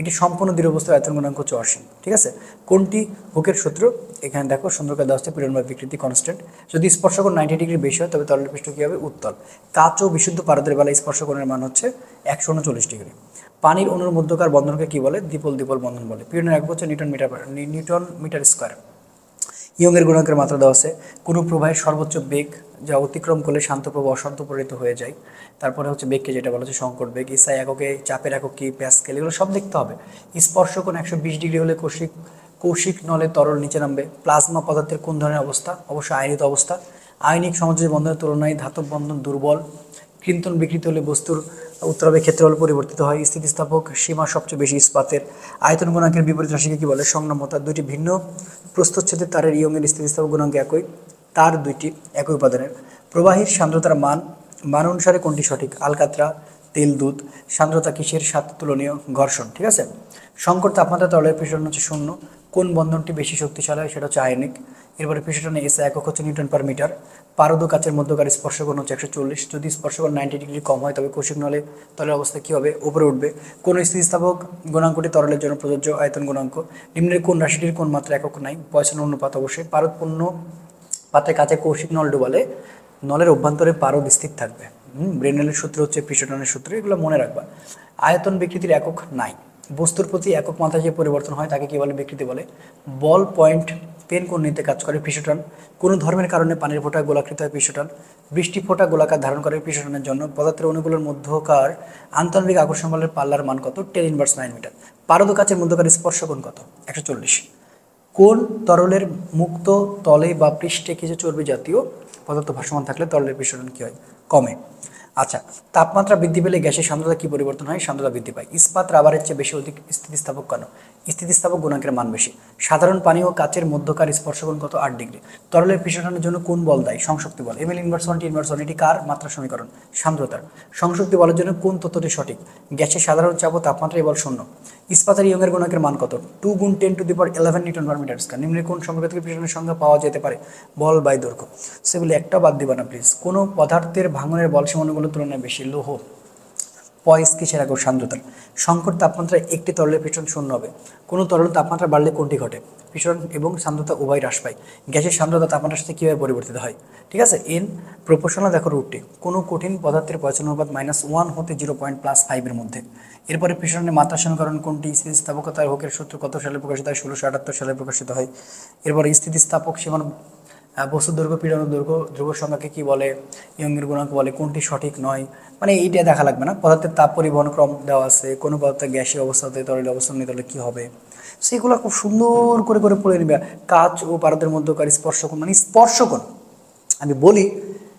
এটি সম্পূর্ণ দৃঢ় বস্তুর আয়তন গুণাঙ্ক হচ্ছে অসীম, ঠিক আছে। কোনটি হুকের সূত্র, এখানে দেখো সুন্দর করে দেওয়া হচ্ছে পীড়ন বা বিকৃতি কনস্ট্যান্ট। যদি স্পর্শকোণ 90 ডিগ্রি বেশি হয় তবে তরলের পৃষ্ঠ কী হবে, উত্তল। কাচ ও বিশুদ্ধ পারদের বেলায় স্পর্শকোণের মান হচ্ছে 139 ডিগ্রি। পানির অণুর মধ্যকার বন্ধনকে কি বলে, দ্বিপল বন্ধন বলে। পীড়নের একক হচ্ছে নিউটন মিটার স্কয়ার। ইয়ংয়ের গুণাঙ্কের মাত্রা দেওয়া আছে। কোনো প্রবাহের সর্বোচ্চ বেগ যা অতিক্রম করলে শান্ত প্রবাহ অশান্ত পরিণত হয়ে যায়। তারপরে হচ্ছে বেগকে যেটা বলা হচ্ছে সংকট বেগ। এসআই এককে চাপের একক কি, প্যাসকেল, এগুলো সব দেখতে হবে। স্পর্শকোণ 120 ডিগ্রি হলে কৌশিক নলে তরল নিচে নামবে। প্লাজমা পদার্থের কোন ধরনের অবস্থা, অবশ্যই আয়নিত অবস্থা। আয়নিক সমযোজী বন্ধনের তুলনায় ধাতব বন্ধন দুর্বল। কৃন্তন বিকৃতি হলে বস্তুর উত্তরাবে ক্ষেত্রফল পরিবর্তিত হয়। স্থিতিস্থাপক সীমা সবচেয়ে বেশি ইস্পাতের। আয়তন গুণাঙ্কের বিপরীত রাশিকে কি বলে, সংনমতা। দুইটি ভিন্ন প্রস্থচ্ছেদের তারের ইয়ংয়ের স্থিতিস্থাপক গুণাঙ্ক একই, তার দুইটি একই উপাদানের। প্রবাহীর সান্দ্রতার মান অনুসারে কোনটি সঠিক, আলকাতরা, তেল, দুধ। সান্দ্রতা কিসের সাথে তুলনীয়, ঘর্ষণ, ঠিক আছে। সংকট তাপমাত্রা তরলের পৃষ্ঠটান হচ্ছে 0। কোন বন্ধনটি বেশি শক্তিশালী হয়, সেটা হচ্ছে আয়নিক। এরপরে পৃষ্ঠটানে এসআই একক হচ্ছে নিউটন পার মিটার। পারদ ও কাচের মধ্যকার স্পর্শকোণ হচ্ছে 140। যদি স্পর্শকোণ 90 ডিগ্রি কম হয় তবে কৌশিক নলে তরলের অবস্থা কী হবে, উপরে উঠবে। কোন স্থিতিস্থাপক গুণাঙ্কটি তরলের জন্য প্রযোজ্য, আয়তন গুণাঙ্ক। নিম্নের কোন রাশিটির কোন মাত্রা একক নাই, পয়সনের অনুপাত অবশ্যই। পারদপূর্ণ পাত্রে কাছে কৌশিক নল ডুবালে নলের অভ্যন্তরে পারদ স্থির থাকবে। ব্রেনেলের সূত্র হচ্ছে পৃষ্ঠটানের সূত্র, এগুলো মনে রাখবা। আয়তন বিকৃতির একক নাই। বস্তুর প্রতি একক মাত্রায় যে পরিবর্তন হয় তাকে কি বলে, বিকৃতি বলে। বল পয়েন্ট পেন কোন নীতিতে কাজ করে, পৃষ্ঠটান। কোনো ধর্মের কারণে পানির ফোঁটা গোলাকৃত হয়, পৃষ্ঠটান। বৃষ্টি ফোঁটা গোলাকার ধারণ করে পৃষ্ঠটানের জন্য। পদার্থের অণুগুলোর মধ্যকার আন্তঃআণবিক আকর্ষণ বলের পাল্লার মান কত, 10⁻৯ মিটার। পারদ ও কাচের মধ্যকার স্পর্শকোণ কত, 140। কোন তরলের মুক্ত তলে বা পৃষ্ঠে কিছু চর্বি জাতীয় পদার্থ ভাসমান থাকলে তরলের পৃষ্ঠটান কী হয়, কমে। আচ্ছা, তাপমাত্রা বৃদ্ধি পেলে গ্যাসের সান্দ্রতা কি পরিবর্তন হয়? সান্দ্রতা বৃদ্ধি পায়। ইস্পাত রাবারের চেয়ে বেশি অধিক স্থিতিস্থাপক কেন? স্থিতিস্থাপক গুণাঙ্কের মান বেশি। সাধারণ পানি ও কাচের মধ্যকার স্পর্শকোণ কত? 8 ডিগ্রি। তরলের পৃষ্ঠটানের জন্য কোন বল দায়ী? সংশক্তি বল। ML inverse one T inverse one এটি কার মাত্রা সমীকরণ? সান্দ্রতার। সংশক্তি বলের জন্য কোন তথ্যটি সঠিক? গ্যাসের সাধারণ চাপ ও তাপমাত্রা এই বল শূন্য। ইস্পাতের ইয়ংয়ের গুণাঙ্কের মান কত? 2 গুণ 10⁻11 নিউটন পার মিটার স্কয়ার। নিম্নের কোন সংখ্যা থেকে পৃষ্ঠটানের সংখ্যা পাওয়া যেতে পারে? বল বাই দৈর্ঘ্য। সেগুলি একটা বাদ দিবা না প্লিজ। কোনো পদার্থের ভাঙনের বল সীমানুগুলোর তুলনায় বেশি। লৌহ। পয়েস কিসের একক? সান্দ্রতার। সংকট তাপমাত্রায় একটি তরলের পৃষ্ঠটান শূন্য হবে। কোনো তরলের তাপমাত্রা বাড়লে কোনটি ঘটে? পৃষ্ঠটান এবং সান্দ্রতা উভয় হ্রাস পায়। গ্যাসের সান্দ্রতা তাপমাত্রার সাথে কীভাবে পরিবর্তিত হয়? ঠিক আছে, এন প্রপোর্শনাল দেখো রুটটি। কোনো কঠিন পদার্থের পয়সন অনুপাত -1 হতে 0.5 এর মধ্যে। এরপরে পৃষ্ঠটানের মাত্রা সমীকরণ কোনটি? স্থিতিস্থাপকতার হোকের সূত্র কত সালে প্রকাশিত হয়? 1678 সালে প্রকাশিত হয়। এরপরে স্থিতিস্থাপক সীমানা বস্তুর দৈর্ঘ্য, পীড়ন দৈর্ঘ্য, ধ্রুব সংখ্যাকে কি বলে? ইয়ংয়ের গুণাঙ্ক বলে। কোনটি সঠিক নয়? মানে এইটা দেখা লাগবে না। পদার্থের তাপ পরিবহন ক্রম দেওয়া আছে। কোনো পদার্থের গ্যাসীয় অবস্থাতে তরলে অবস্থান নিতে হলে কী হবে? সেগুলো খুব সুন্দর করে করে পড়ে নেবে। কাচ ও পারদের মধ্যকার স্পর্শকোণ, মানে স্পর্শকোণ আমি বলি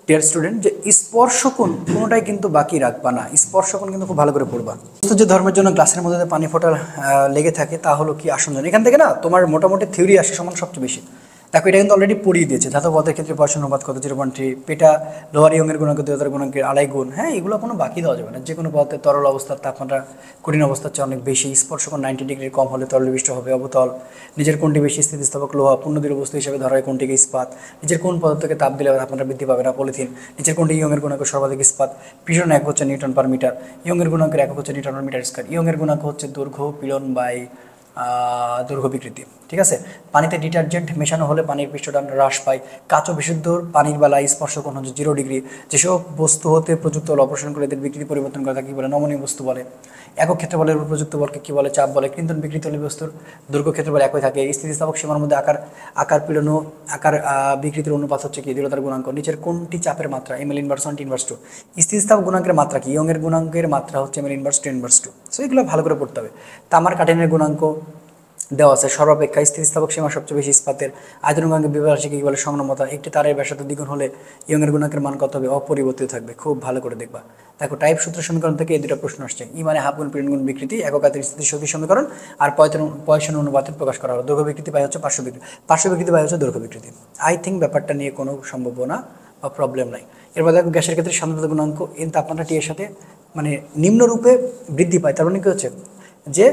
ডিয়ার স্টুডেন্ট যে স্পর্শকোণ কোনোটাই কিন্তু বাকি রাখবা না। স্পর্শকোণ কিন্তু খুব ভালো করে পড়বা। যে ধর্মের জন্য গ্লাসের মধ্যে পানি ফোটা লেগে থাকে তা হলো কি আসঞ্জন। এখান থেকে না তোমার মোটামুটি থিওরি আসে সমান সবচেয়ে বেশি। দেখো এটা কিন্তু অলরেডি পড়িয়ে দিয়েছে। ধাতব পদার্থের ক্ষেত্রে পয়সন অনুপাত কত? 0.3। পেটা লোহার ইয়ংয়ের গুণাঙ্ক দেহতার গুণাঙ্কের 2.5 গুণ। হ্যাঁ, এগুলো কোনো বাকি দেওয়া যাবে না। যে কোনো পদার্থের তরল অবস্থার তাপমাত্রা কঠিন অবস্থার চেয়ে অনেক বেশি। স্পর্শকোণ 90 ডিগ্রির কম হলে তরল বিষ্ট হবে অবতল। নিজের কোনটি বেশি স্থিতিস্থাপক? লোহা। পূর্ণদৃঢ় বস্তু হিসেবে ধরা হয় কোনটিকে? ইস্পাত। নিজের কোন পদার্থকে তাপ দিলে তাপমাত্রা বৃদ্ধি পাবে না? পলিথিন। নিজের কোনটি ইয়ংয়ের গুণাঙ্ক সর্বাধিক? ইস্পাত। পীড়ন এক হচ্ছে নিউটন পার মিটার। ইয়ংয়ের গুণাঙ্কের একক হচ্ছে নিউটন পার মিটার স্কয়ার। ইয়ংয়ের গুণাঙ্ক হচ্ছে দৈর্ঘ্য পীড়ন বাই দৈর্ঘ্য বিকৃতি। ঠিক আছে। পানিতে ডিটারজেন্ট মেশানো হলে পানির পৃষ্ঠটান হ্রাস পায়। কাঁচো বিশুদ্ধ পানির বেলায় স্পর্শকোণ হচ্ছে 0 ডিগ্রি। যেসব বস্তু হতে প্রযুক্ত বল অপসারণ করে এদের বিকৃতি পরিবর্তন করে তাকে কী বলে? নমনীয় বস্তু বলে। একক ক্ষেত্র বলের উপর প্রযুক্ত বলকে কী বলে? চাপ বলে। কিন্তু বিকৃত হলে বস্তুর দৈর্ঘ্য ক্ষেত্র বল একই থাকে। স্থিতিস্থাপক সীমার মধ্যে আকার পীড়ন ও আকার বিকৃতির অনুপাত হচ্ছে কি? দৃঢ়তার গুণাঙ্ক। নিচের কোনটি চাপের মাত্রা? ML inverse one T inverse two. স্থিতিস্থাপক গুণাঙ্কের মাত্রা কি? ইয়ংয়ের গুণাঙ্কের মাত্রা হচ্ছে ML inverse two inverse two. So এগুলো ভালো করে পড়তে হবে। তামার কাঠিন্যের গুণাঙ্ক দেওয়া আছে। সর্বাপেক্ষা স্থিতিস্থাপক সীমা সবচেয়ে বেশি ইস্পাতের। আয়তন গুণাঙ্কের বিভাষিকে কি বলে? সংগ্রমতা। একটি তারের ব্যাসার্ধ দ্বিগুণ হলে ইয়ংয়ের গুণাঙ্কের মান কত হবে? অপরিবর্তিত থাকবে। খুব ভালো করে দেখবা। দেখো টাইপ সূত্র সমীকরণ থেকে এই দুটো প্রশ্ন আসছে। ই মানে হাফ গুণ পীড়ন গুণ বিকৃতি, এককাতের স্থিতিশক্তি সমীকরণ। আর পয়সন অনুপাতে প্রকাশ করা হলো। দৈর্ঘ্য বিকৃতি পাই হচ্ছে পার্শ্ব বিকৃতি, পার্শ্ব বিকৃতি পাই হচ্ছে দৈর্ঘ্য বিকৃতি। আই থিঙ্ক ব্যাপারটা নিয়ে কোনো সম্ভাবনা বা প্রবলেম নাই। এরপর দেখো গ্যাসের ক্ষেত্রে সান্দ্রতা গুণাঙ্ক এন তাপমাত্রা টি এর সাথে মানে নিম্নরূপে বৃদ্ধি পায়। তার মানে কি হচ্ছে যে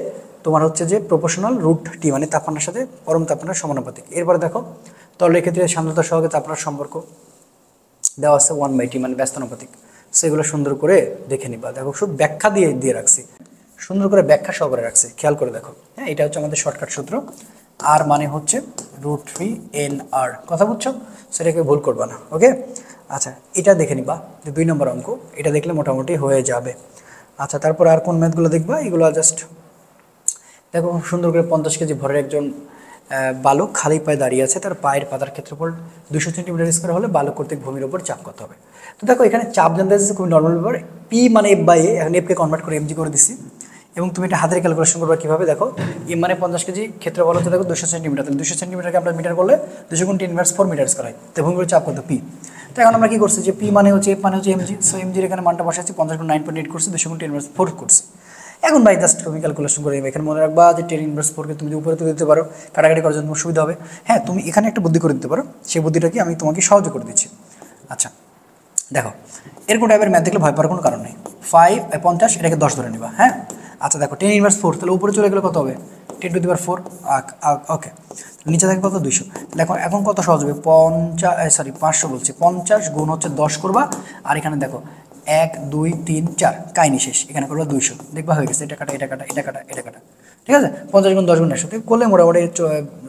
তোমার হচ্ছে যে প্রপোর্শনাল রুট টি মানে তাপমাত্রার সাথে পরম তাপমাত্রার সমানুপাতিক। এরপরে দেখো তরলের ক্ষেত্রে সান্দ্রতার সহগে তাপমাত্রার সম্পর্ক দেওয়া আছে 1/t মানে ব্যস্তানুপাতিক। সেগুলো সুন্দর করে দেখে নিবা। দেখো সব ব্যাখ্যা দিয়ে রাখছি, সুন্দর করে ব্যাখ্যা সহকারে রাখছি, খেয়াল করে দেখো। হ্যাঁ, এটা হচ্ছে আমাদের শর্টকাট সূত্র। আর মানে হচ্ছে √3NR। কথা বুঝছো? সেটাকে ভুল করবা না। ওকে, আচ্ছা এটা দেখে নিবা যে 2 নম্বর অঙ্ক। এটা দেখলে মোটামুটি হয়ে যাবে। আচ্ছা, তারপর আর কোন ম্যাথগুলো দেখবা? এগুলো জাস্ট দেখো সুন্দর করে 50 কেজি ভরের একজন বালক খালি পায়ে দাঁড়িয়ে আছে। তার পায়ের পাতার ক্ষেত্রফল 200 সেন্টিমিটার স্কয়ার হলে বালক কর্তৃক ভূমির উপর চাপ কত হবে? তো দেখো এখানে চাপ জানতে চাইছে খুবই নর্মাল ব্যাপার। পি মানে F/A, এখন এফকে কনভার্ট করে এমজি করে দিছি। এবং তুমি এটা হাতের ক্যালকুলেশন করবে কীভাবে? দেখো এম মানে 50 কেজি, ক্ষেত্রফল হচ্ছে দেখো 200 সেন্টিমিটার। তাহলে 200 সেন্টিমিটারকে আমরা মিটার করলে 200 গুণ 10 ইনভার্স 4 মিটার স্কয়ার হয়। তো ভূমির উপর চাপ কত? পি। তো এখন আমরা কী করছি যে পি মানে হচ্ছে এফ মানে হচ্ছে এমজি। সো এমজির এখানে মানটা বসাচ্ছি 50 গুণ 9.8 করছি, 200 গুণ 10 ইনভার্স 4 করছি। এখন ভাই জাস্ট তুমি ক্যালকুলেশন করে নেবে। এখানে মনে রাখবা যে 10 ইনভার্স 4কে তুমি উপরে তুলে দিতে পারো, কাটাকাটি করার জন্য সুবিধা হবে। হ্যাঁ, তুমি এখানে একটা বুদ্ধি করে দিতে পারো, সেই বুদ্ধিটা কি আমি তোমাকে সহজ করে দিচ্ছি। আচ্ছা দেখো এরকম টাইপের ম্যাথ দেখলে ভয় পাওয়ার কোনো কারণ নেই। 50 এটাকে 10 ধরে নিবা। হ্যাঁ, আচ্ছা দেখো 10 ইনভার্স 4, তাহলে উপরে চলে গেলে কত হবে? 10 টু দি পাওয়ার 4। ওকে, নিচে থাকে কত? 200। দেখো এখন কত সহজ হবে? 500 বলছি, 50 গুণ হচ্ছে 10 করবা। আর এখানে দেখো 1 2 3 4 কাহিনি শেষ। এখানে করবা 200, দেখবা হয়ে গেছে। এটা কাটা এটা কাটা এটা কাটা এটা কাটা, ঠিক আছে। 50 গুণ 10 গুণ 100 করলে মোটামুটি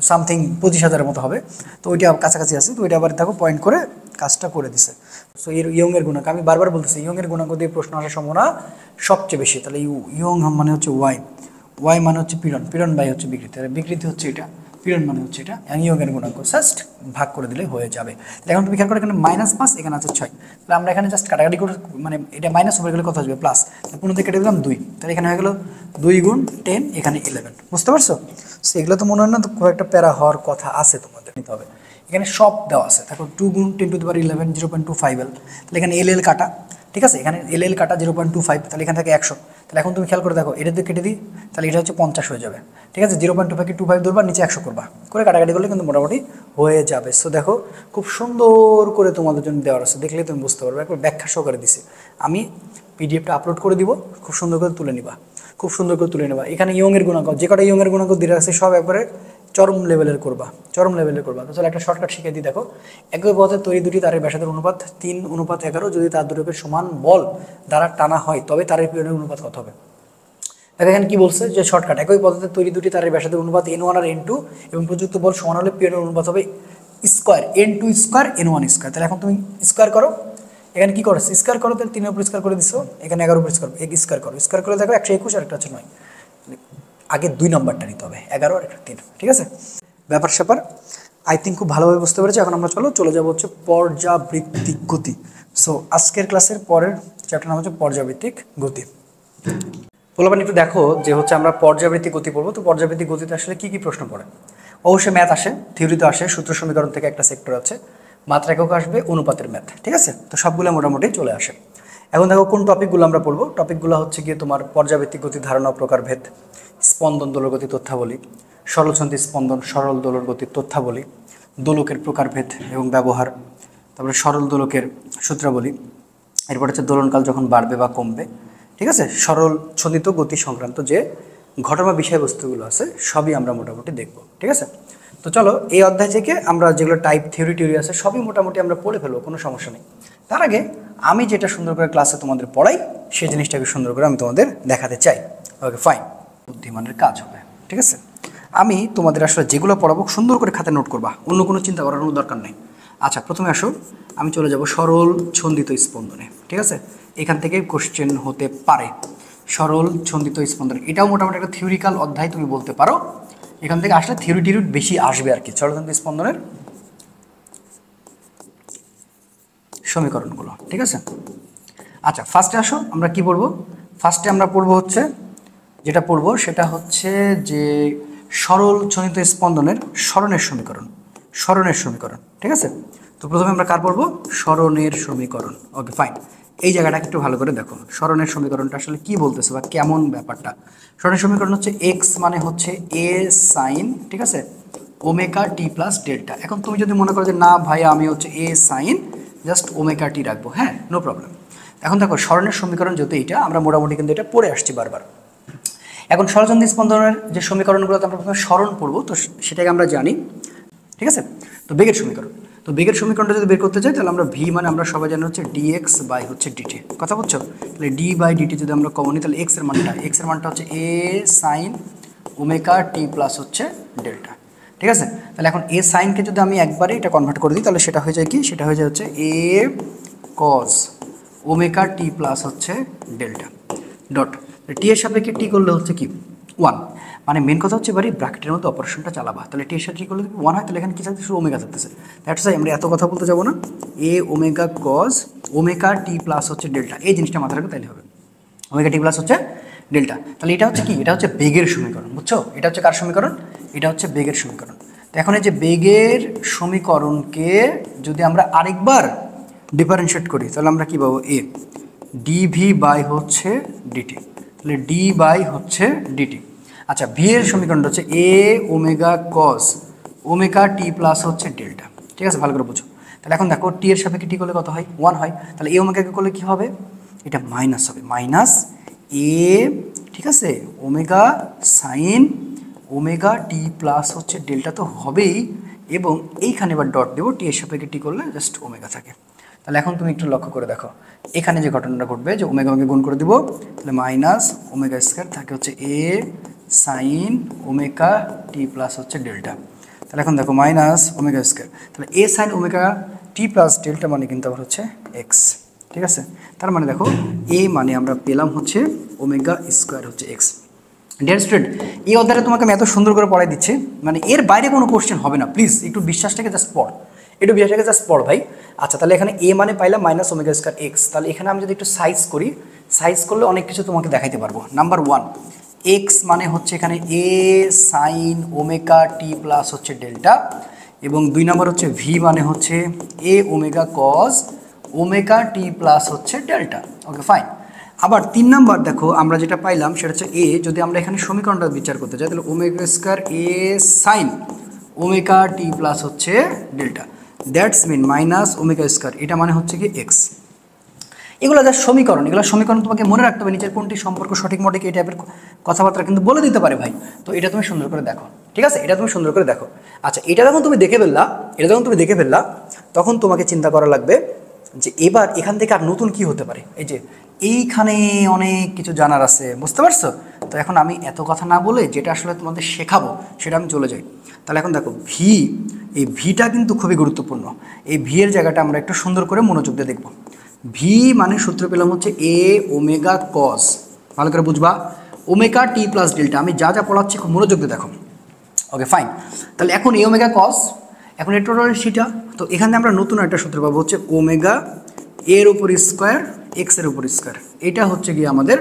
সামথিং 25,000-এর মতো হবে। তো ওইটা কাছাকাছি আছে। তো ওইটা আবার দেখো পয়েন্ট করে কাজটা করে দিছে। সো ইয়ংয়ের গুণাঙ্ক আমি বারবার বলতেছি, ইয়ংয়ের গুণাঙ্ক দিয়ে প্রশ্ন আসার সম্ভাবনা সবচেয়ে বেশি। তাহলে ইয়ং মানে হচ্ছে ওয়াই মানে হচ্ছে পীড়ন বাই হচ্ছে বিকৃতি, তাহলে বিকৃতি হচ্ছে এটা, পীড়ন মানে হচ্ছে এটা। ইয়ংয়ের গুণাঙ্ক জাস্ট ভাগ করে দিলে হয়ে যাবে। তাহলে এখন তুমি খেয়াল করো এখানে -5, এখানে আছে 6। তাহলে আমরা এখানে জাস্ট কাটাকাটি করে মানে এটা মাইনাস উপরে গেলে কত আসবে? প্লাস। পুরো থেকে কেটে দিলাম 2, তাহলে এখানে হয়ে গেল 2 গুণ 10, এখানে 11। বুঝতে পারছো? সো এগুলো তো মনে হয় না তো খুব একটা প্যারা হওয়ার কথা আছে, তোমাদের নিতে হবে। এখানে সব দেওয়া আছে। দেখো 2 গুণ 10⁻11 0.25L, তাহলে এখানে এল কাটা, ঠিক আছে, এখানে এল কাটা 0.25, তাহলে এখান থেকে 100। তাহলে এখন তুমি খেয়াল করে দেখো, এটা দিয়ে কেটে দিই, তাহলে এটা হচ্ছে 50 হয়ে যাবে, ঠিক আছে। 0.25 কে 25 ধরবা, নিচে 100 করবা, করে কাটাকাটি করলে কিন্তু মোটামুটি হয়ে যাবে। সো দেখো খুব সুন্দর করে তোমাদের জন্য দেওয়ার আছে, দেখলে তুমি বুঝতে পারবে, একবার ব্যাখ্যা সহকারে দিছি। আমি পিডিএফটা আপলোড করে দিব, খুব সুন্দর করে তুলে নিবা, খুব সুন্দর করে তুলে নেবা। এখানে ইয়ংয়ের গুণাঙ্ক, যে কটা ইয়ংয়ের গুণাঙ্ক দিয়ে রাখছে সব একবারে চরম লেভেলের করবা, চরম লেভেলের করবা। তো চলো একটা শর্টকাট শিখিয়ে দিই। দেখো, একই পথে তৈরি দুটি তারের ব্যাসার্ধের অনুপাত 3:11, যদি তার দুটোকে সমান বল দ্বারা টানা হয় তবে তারের পিরনের অনুপাত কত হবে? দেখো এখানে কি বলছে, যে শর্টকাট, একই পদ্ধতিতে তৈরি দুটি তারের ব্যাসার্ধের অনুপাত n1 আর n2 এবং প্রযুক্ত বল সমান হলে পিরনের অনুপাত হবে square n2 square n1 square. তাহলে এখন তুমি স্কোয়ার করো, এখানে কি করো স্কোয়ার করো, তাহলে 3 উপর স্কোয়ার করে দিছো, এখানে 11 উপর স্কোয়ার, এক স্কোয়ার করো, স্কোয়ার করে দেখো 121 আর একটা হচ্ছে 9। আগে 2 নম্বরটা নিতে হবে, 11 আর একটা 3, ঠিক আছে। ব্যাপার স্যাপার আই থিঙ্ক খুব ভালোভাবে বুঝতে পেরেছি। এখন আমরা চলে যাবো হচ্ছে পর্যাবৃত্তিক গতি। সো আজকের ক্লাসের পরের চ্যাপ্টার নাম হচ্ছে পর্যাবৃত্তিক গতি। পোলাপান একটু দেখো যে হচ্ছে আমরা পর্যাবৃত্তিক গতি পড়বো, তো পর্যাবৃত্তিক গতিতে আসলে কি কি প্রশ্ন পড়ে? অবশ্যই ম্যাথ আসে, থিওরিতে আসে, সূত্র সমীকরণ থেকে একটা সেক্টর আছে, মাত্রা একক আসবে, অনুপাতের ম্যাথ, ঠিক আছে। তো সবগুলো মোটামুটি চলে আসে। এখন দেখো কোন টপিকগুলো আমরা পড়বো। টপিকগুলো হচ্ছে গিয়ে তোমার পর্যাবৃত্তিক গতি ধারণা, প্রকারভেদ, স্পন্দন দোলক গতি তথ্যাবলী, সরলছন্দী স্পন্দন, সরল দোলক গতির তথ্যাবলী, দোলকের প্রকারভেদ এবং ব্যবহার, তারপরে সরল দোলকের সূত্রাবলী, এরপর হচ্ছে দোলনকাল যখন বাড়বে বা কমবে, ঠিক আছে। সরল ছন্দিত গতি সংক্রান্ত যে ঘটনা বিষয়বস্তুগুলো আছে সবই আমরা মোটামুটি দেখব, ঠিক আছে। তো চলো এই অধ্যায় থেকে আমরা যেগুলো টাইপ থিওরি আছে সবই মোটামুটি আমরা পড়ে ফেলবো, কোনো সমস্যা নেই। তার আগে আমি যেটা সুন্দর করে ক্লাসে তোমাদের পড়াই সেই জিনিসটাকে সুন্দর করে আমি তোমাদের দেখাতে চাই। ওকে ফাইন, বুদ্ধিমানের কাজ হবে, ঠিক আছে। আমি তোমাদের আসলে যেগুলো পড়াবো সুন্দর করে খাতে নোট করবা, অন্য কোনো চিন্তা করার কোনো দরকার নেই। আচ্ছা, প্রথমে আসো, আমি চলে যাব সরল ছন্দিত স্পন্দনে, ঠিক আছে। এখান থেকে কোশ্চেন হতে পারে সরল ছন্দিত স্পন্দন, এটাও মোটামুটি একটা থিওরিক্যাল অধ্যায় তুমি বলতে পারো। এখান থেকে আসলে থিওরি বেশি আসবে আর কি, সরল ছন্দিত স্পন্দনের সমীকরণগুলো, ঠিক আছে। আচ্ছা, ফার্স্টে আসো, আমরা কি পড়বো? ফার্স্টে আমরা পড়বো হচ্ছে, যেটা পড়বো সেটা হচ্ছে যে সরল ছন্দিত স্পন্দনের স্মরণের সমীকরণ, স্মরণের সমীকরণ, ঠিক আছে। তো প্রথমে আমরা কার পড়বো? স্মরণের সমীকরণ। ওকে ফাইন, এই জায়গাটা একটু ভালো করে দেখো, স্মরণের সমীকরণটা আসলে কি বলতেছে বা কেমন ব্যাপারটা। স্মরণের সমীকরণ হচ্ছে এক্স মানে হচ্ছে এ সাইন, ঠিক আছে, ওমেগা টি প্লাস ডেল্টা। এখন তুমি যদি মনে করো যে না ভাই আমি হচ্ছে এ সাইন জাস্ট ওমেগা টি রাখবো, হ্যাঁ নো প্রবলেম। এখন দেখো স্মরণের সমীকরণ যেহেতু এটা আমরা মোটামুটি কিন্তু এটা পড়ে আসছি বারবার। এখন সরলছন্দী স্পন্দনের যে সমীকরণগুলোতে আমরা প্রথমে স্মরণ পড়বো, তো সেটাকে আমরা জানি, ঠিক আছে। তো বেগের সমীকরণ, তো বেগের সমীকরণটা যদি বের করতে চাই তাহলে আমরা ভি মানে আমরা সবাই জানি হচ্ছে ডিএক্স বাই হচ্ছে ডিটি, কথা বলছো। তাহলে ডি বাই ডিটি যদি আমরা কমন নিই তাহলে এক্স এর মানটা হচ্ছে এ সাইন ওমেগা টি প্লাস হচ্ছে ডেল্টা, ঠিক আছে। তাহলে এখন এ সাইনকে যদি আমি একবারে এটা কনভার্ট করে দিই তাহলে সেটা হয়ে যায় কি, সেটা হয়ে যায় হচ্ছে এ কজ ওমেগা টি প্লাস হচ্ছে ডেল্টা ডট টি এর সাপেক্ষে টি করলে হচ্ছে কি 1, মানে মেন কথা হচ্ছে এবারে ব্র্যাকেটের মধ্যে অপারেশনটা চালাবা, তাহলে টি এর সাথে টি করলে 1 হয়, তাহলে এখানে কি থাকছে, শুধু ওমেগা থাকতেছে। দ্যাটস ওয়াই আমরা এত কথা বলতে যাবো না, এ omega cause omega T plus হচ্ছে ডেল্টা, এই জিনিসটা মাথায় রাখবে তাইলে হবে, ওমেগা টি প্লাস হচ্ছে ডেল্টা। তাহলে এটা হচ্ছে কি, এটা হচ্ছে বেগের সমীকরণ, বুঝছো। এটা হচ্ছে কার সমীকরণ? এটা হচ্ছে বেগের সমীকরণ। তো এখন এই যে বেগের সমীকরণকে যদি আমরা আরেকবার ডিফারেন্সিয়েট করি তাহলে আমরা কি পাবো, এ ডিভি বাই হচ্ছে ডিটি, তাহলে ডি বাই হচ্ছে ডিটি। আচ্ছা, ভি এর সমীকরণটা হচ্ছে এ ওমেগা কস ওমেগা টি প্লাস হচ্ছে ডেল্টা, ঠিক আছে, ভালো করে বুঝো। তাহলে এখন দেখো টি এর সাপেক্ষে টি করলে কত হয়, 1 হয়, তাহলে এ ওমেগাকে করলে কি হবে, এটা মাইনাস হবে, মাইনাস এ, ঠিক আছে, omega sign omega T plus হচ্ছে ডেল্টা তো হবেই, এবং এইখানে এবার ডট দেবো, টি এর সাপেক্ষে টি করলে জাস্ট ওমেগা থাকে। তাহলে এখন তুমি একটু লক্ষ্য করে দেখো এখানে যে ঘটনাটা ঘটবে, যে ওমেগা ওমেগা গুণ করে দিব, তাহলে মাইনাস ওমেগা স্কয়ার থাকে হচ্ছে এ সাইন ওমেগা টি প্লাস হচ্ছে ডেল্টা। তাহলে এখন দেখো মাইনাস ওমেগা স্কয়ার, তাহলে এ sine omega T plus delta মানে কিন্তু আবার হচ্ছে এক্স, ঠিক আছে। তার মানে দেখো এ মানে আমরা পেলাম হচ্ছে ওমেগা স্কয়ার হচ্ছে এক্স। ডিয়ার স্টুডেন্ট, এই অধ্যায়ে তোমাকে আমি এত সুন্দর করে পড়াই দিচ্ছি, মানে এর বাইরে কোনো কোশ্চেন হবে না, প্লিজ একটু বিশ্বাসটাকে জাস্ট পড়, একটু বিশ্বাসটাকে জাস্ট পড় ভাই। আচ্ছা, তাহলে এখানে এ মানে পাইলাম মাইনাস ওমেগা স্কয়ার এক্স, তাহলে এখানে আমি যদি একটু সাইজ করি, সাইজ করলে অনেক কিছু তোমাকে দেখাইতে পারবো। নাম্বার 1, এক্স মানে হচ্ছে এখানে এ সাইন ওমেগা টি প্লাস হচ্ছে ডেল্টা, এবং 2 নাম্বার হচ্ছে ভি মানে হচ্ছে এ omega cause omega T plus হচ্ছে ডেল্টা। Okay fine. আবার 3 নাম্বার দেখো আমরা যেটা পাইলাম সেটা হচ্ছে এ, যদি আমরা এখানে সমীকরণটা বিচার করতে চাই তাহলে omega square A sine omega T plus হচ্ছে delta, that's mean minus omega square, এটা মানে হচ্ছে কি এক্স। এগুলো যা সমীকরণ, এগুলো সমীকরণ তোমাকে মনে রাখতে হবে, নিচের কোনটি সম্পর্ক সঠিক মঠিক এই টাইপের কথাবার্তা কিন্তু বলে দিতে পারে ভাই। তো এটা তুমি সুন্দর করে দেখো, ঠিক আছে, এটা তুমি সুন্দর করে দেখো। আচ্ছা, এটা যখন তুমি দেখে ফেললা তখন তোমাকে চিন্তা করা লাগবে যে এবার এখান থেকে আর নতুন কি হতে পারে। এই যে এইখানে অনেক কিছু জানার আছে, বুঝতে পারছো? তো এখন আমি এত কথা না বলে যেটা আসলে তোমাদের শেখাবো সেটা আমি চলে যাই। তাহলে এখন দেখো ভি, এই ভিটা কিন্তু খুবই গুরুত্বপূর্ণ। এই ভি এর জায়গাটা আমরা একটু সুন্দর করে মনোযোগ দিয়ে দেখবো। ভি মানে সূত্র পেলাম হচ্ছে এ ওমেগা কজ, ভালো করে বুঝবা, ওমেগা টি প্লাস ডেল্টা। আমি যা যা পড়াচ্ছি খুব মনোযোগ দিয়ে দেখো। Okay fine. তাহলে এখন এ ওমেগা কজ, এখন এর টোটাল সেটা, তো এখানে আমরা নতুন একটা সূত্র পাবো হচ্ছে ওমেগা এর উপর স্কোয়ার এক্সের উপর স্কোয়ার। এটা হচ্ছে গিয়ে আমাদের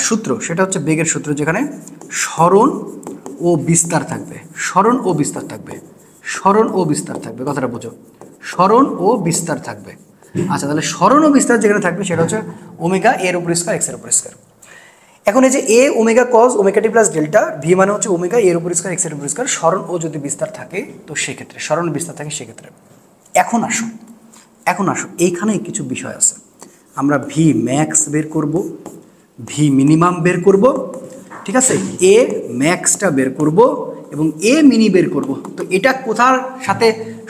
সূত্র, সেটা হচ্ছে বেগের সূত্র, যেখানে স্মরণ ও বিস্তার থাকবে, স্মরণ ও বিস্তার থাকবে, স্মরণ ও বিস্তার থাকবে, কথাটা বুঝো, স্মরণ ও বিস্তার থাকবে। আচ্ছা, তাহলে স্মরণ ও বিস্তার যেখানে থাকবে সেটা হচ্ছে ওমেগা এর উপর স্কোয়ার এক্সের উপর স্কোয়ার। এখন এই যে এ omega cause omega T plus delta, V মানে হচ্ছে ওমেগা এর উপর স্কোয়ার এক্সের উপর স্কোয়ার, স্মরণ ও যদি বিস্তার থাকে তো সেক্ষেত্রে, স্মরণ বিস্তার থাকে সেক্ষেত্রে। এখন আসো এইখানে কিছু বিষয় আছে। আমরা ভি ম্যাক্স বের করব, ভি মিনিমাম বের করব, ঠিক আছে, এ ম্যাক্সটা বের করব এবং এ মিনি বের করব। তো এটা কোথার সাথে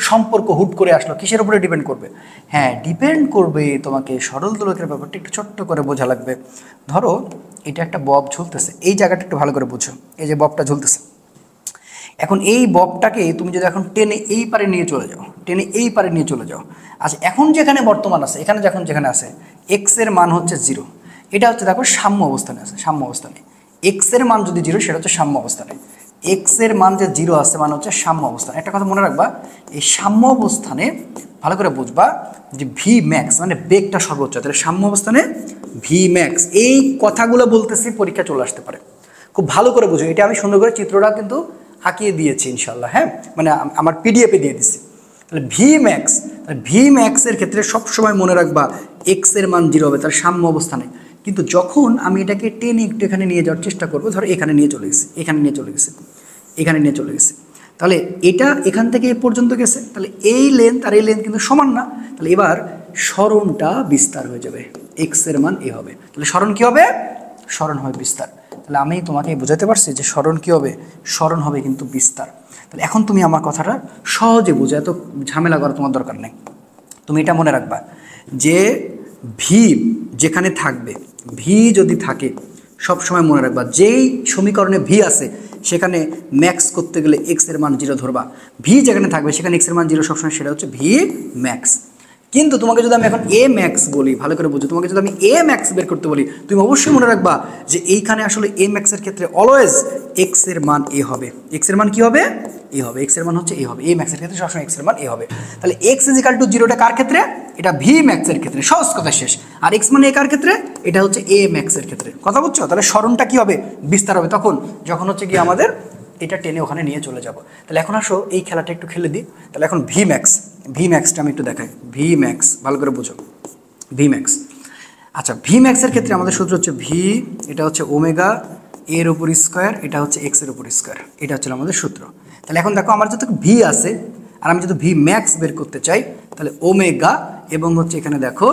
সম্পর্ক হুট করে আসলো, কিসের উপরে ডিপেন্ড করবে? হ্যাঁ, ডিপেন্ড করবে তোমাকে সরল দোলকের ব্যাপারটা একটু ছোট্ট করে বোঝা লাগবে। ধরো এটা একটা বব ঝুলতেছে, এই জায়গাটা একটু ভালো করে বুঝো, এই যে ববটা ঝুলতেছে। এখন এই ববটাকে তুমি যদি এখন টেনে এই পারে নিয়ে চলে যাও, টেনে এই পারে নিয়ে চলে যাও। আচ্ছা, এখন যেখানে বর্তমান আছে, এখানে যখন যেখানে আছে এক্স এর মান হচ্ছে 0, এটা হচ্ছে দেখো সাম্য অবস্থানে আছে, সাম্য অবস্থানে। এক্স এর মান যদি 0 সেটা হচ্ছে সাম্য অবস্থানে, এক্স এর মান যে 0 আছে মানে হচ্ছে সাম্য অবস্থানে। একটা কথা মনে রাখবা, এই সাম্য অবস্থানে ভালো করে বুঝবা যে ভি ম্যাক্স মানে বেগটা সর্বোচ্চ, তাহলে সাম্য অবস্থানে ভি ম্যাক্স। এই কথাগুলো বলতেছি পরীক্ষা চলে আসতে পারে, খুব ভালো করে বুঝো। এটা আমি সুন্দর করে চিত্রটা কিন্তু আঁকিয়ে দিয়েছি ইনশাল্লাহ, হ্যাঁ, মানে আমার পিডিএফে দিয়ে দিচ্ছি। তাহলে ভি ম্যাক্স, তাহলে ভি ম্যাক্সের ক্ষেত্রে সবসময় মনে রাখবা এক্স এর মান 0 হবে, তার সাম্য অবস্থানে। কিন্তু যখন আমি এটাকে টেনে একটু এখানে নিয়ে যাওয়ার চেষ্টা করবো, ধরো এখানে নিয়ে চলে গেছে, এখানে নিয়ে চলে গেছে, এখানে নিয়ে চলে গেছে, তাহলে এটা এখান থেকে এ পর্যন্ত গেছে, তাহলে এই লেন্থ আর এই লেন্থ কিন্তু সমান না। তাহলে এবার স্মরণটা বিস্তার হয়ে যাবে, এক্স এর মান এ হবে, তাহলে স্মরণ কী হবে? স্মরণ হবে বিস্তার। তাহলে আমি তোমাকে বোঝাতে পারছি যে স্মরণ কী হবে? স্মরণ হবে কিন্তু বিস্তার। তাহলে এখন তুমি আমার কথাটা সহজে বুঝো, এত ঝামেলা করা তোমার দরকার নেই। তুমি এটা মনে রাখবা যে ভি যেখানে থাকবে, ভি যদি থাকে সব সময় মনে রাখবা যেই সমীকরণে ভি আছে সেখানে ম্যাক্স করতে গেলে এক্স এর মান 0 ধরবা। ভি যেখানে থাকবে সেখানে এক্স এর মান 0 সবসময়, সেটা হচ্ছে ভি ম্যাক্স। কিন্তু তোমাকে যদি আমি এখন এ ম্যাক্স বলি, ভালো করে বুঝো, তোমাকে যদি আমি এ ম্যাক্স বের করতে বলি, তুমি অবশ্যই মনে রাখবা যে এইখানে আসলে এ ম্যাক্সের ক্ষেত্রে অলওয়েজ এক্স এর মান এ হবে। এক্স এর মান কি হবে? এ হবে। এক্স এর মান হচ্ছে এ হবে, এ ম্যাক্সের ক্ষেত্রে সবসময় এক্স এর মান এ হবে। তাহলে এক্স ইজিক্যাল টু 0টা কার ক্ষেত্রে? এটা ভি ম্যাক্সের ক্ষেত্রে, সহজ কথা শেষ। আর এক্স মানে এ কার ক্ষেত্রে? এটা হচ্ছে এ ম্যাক্সের ক্ষেত্রে, কথা বুঝছো? তাহলে স্মরণটা কি হবে? বিস্তার হবে তখন যখন হচ্ছে কি আমাদের এটা টেনে ওখানে নিয়ে চলে যাব। তাহলে এখন আসো এই খেলাটা একটু খেলে দিই। তাহলে এখন ভি ম্যাক্সটা আমি একটু দেখাই। ভি ম্যাক্স ভালো করে বুঝো, ভি ম্যাক্স। আচ্ছা, ভি ম্যাক্সের ক্ষেত্রে আমাদের সূত্র হচ্ছে ভি, এটা হচ্ছে ওমেগা এর উপর স্কোয়ার, এটা হচ্ছে এক্স এর উপর স্কোয়ার, এটা হচ্ছে আমাদের সূত্র। তাহলে এখন দেখো আমার যত ভি আছে আর আমি যদি ভি ম্যাক্স বের করতে চাই তাহলে ওমেগা এবং হচ্ছে এখানে দেখো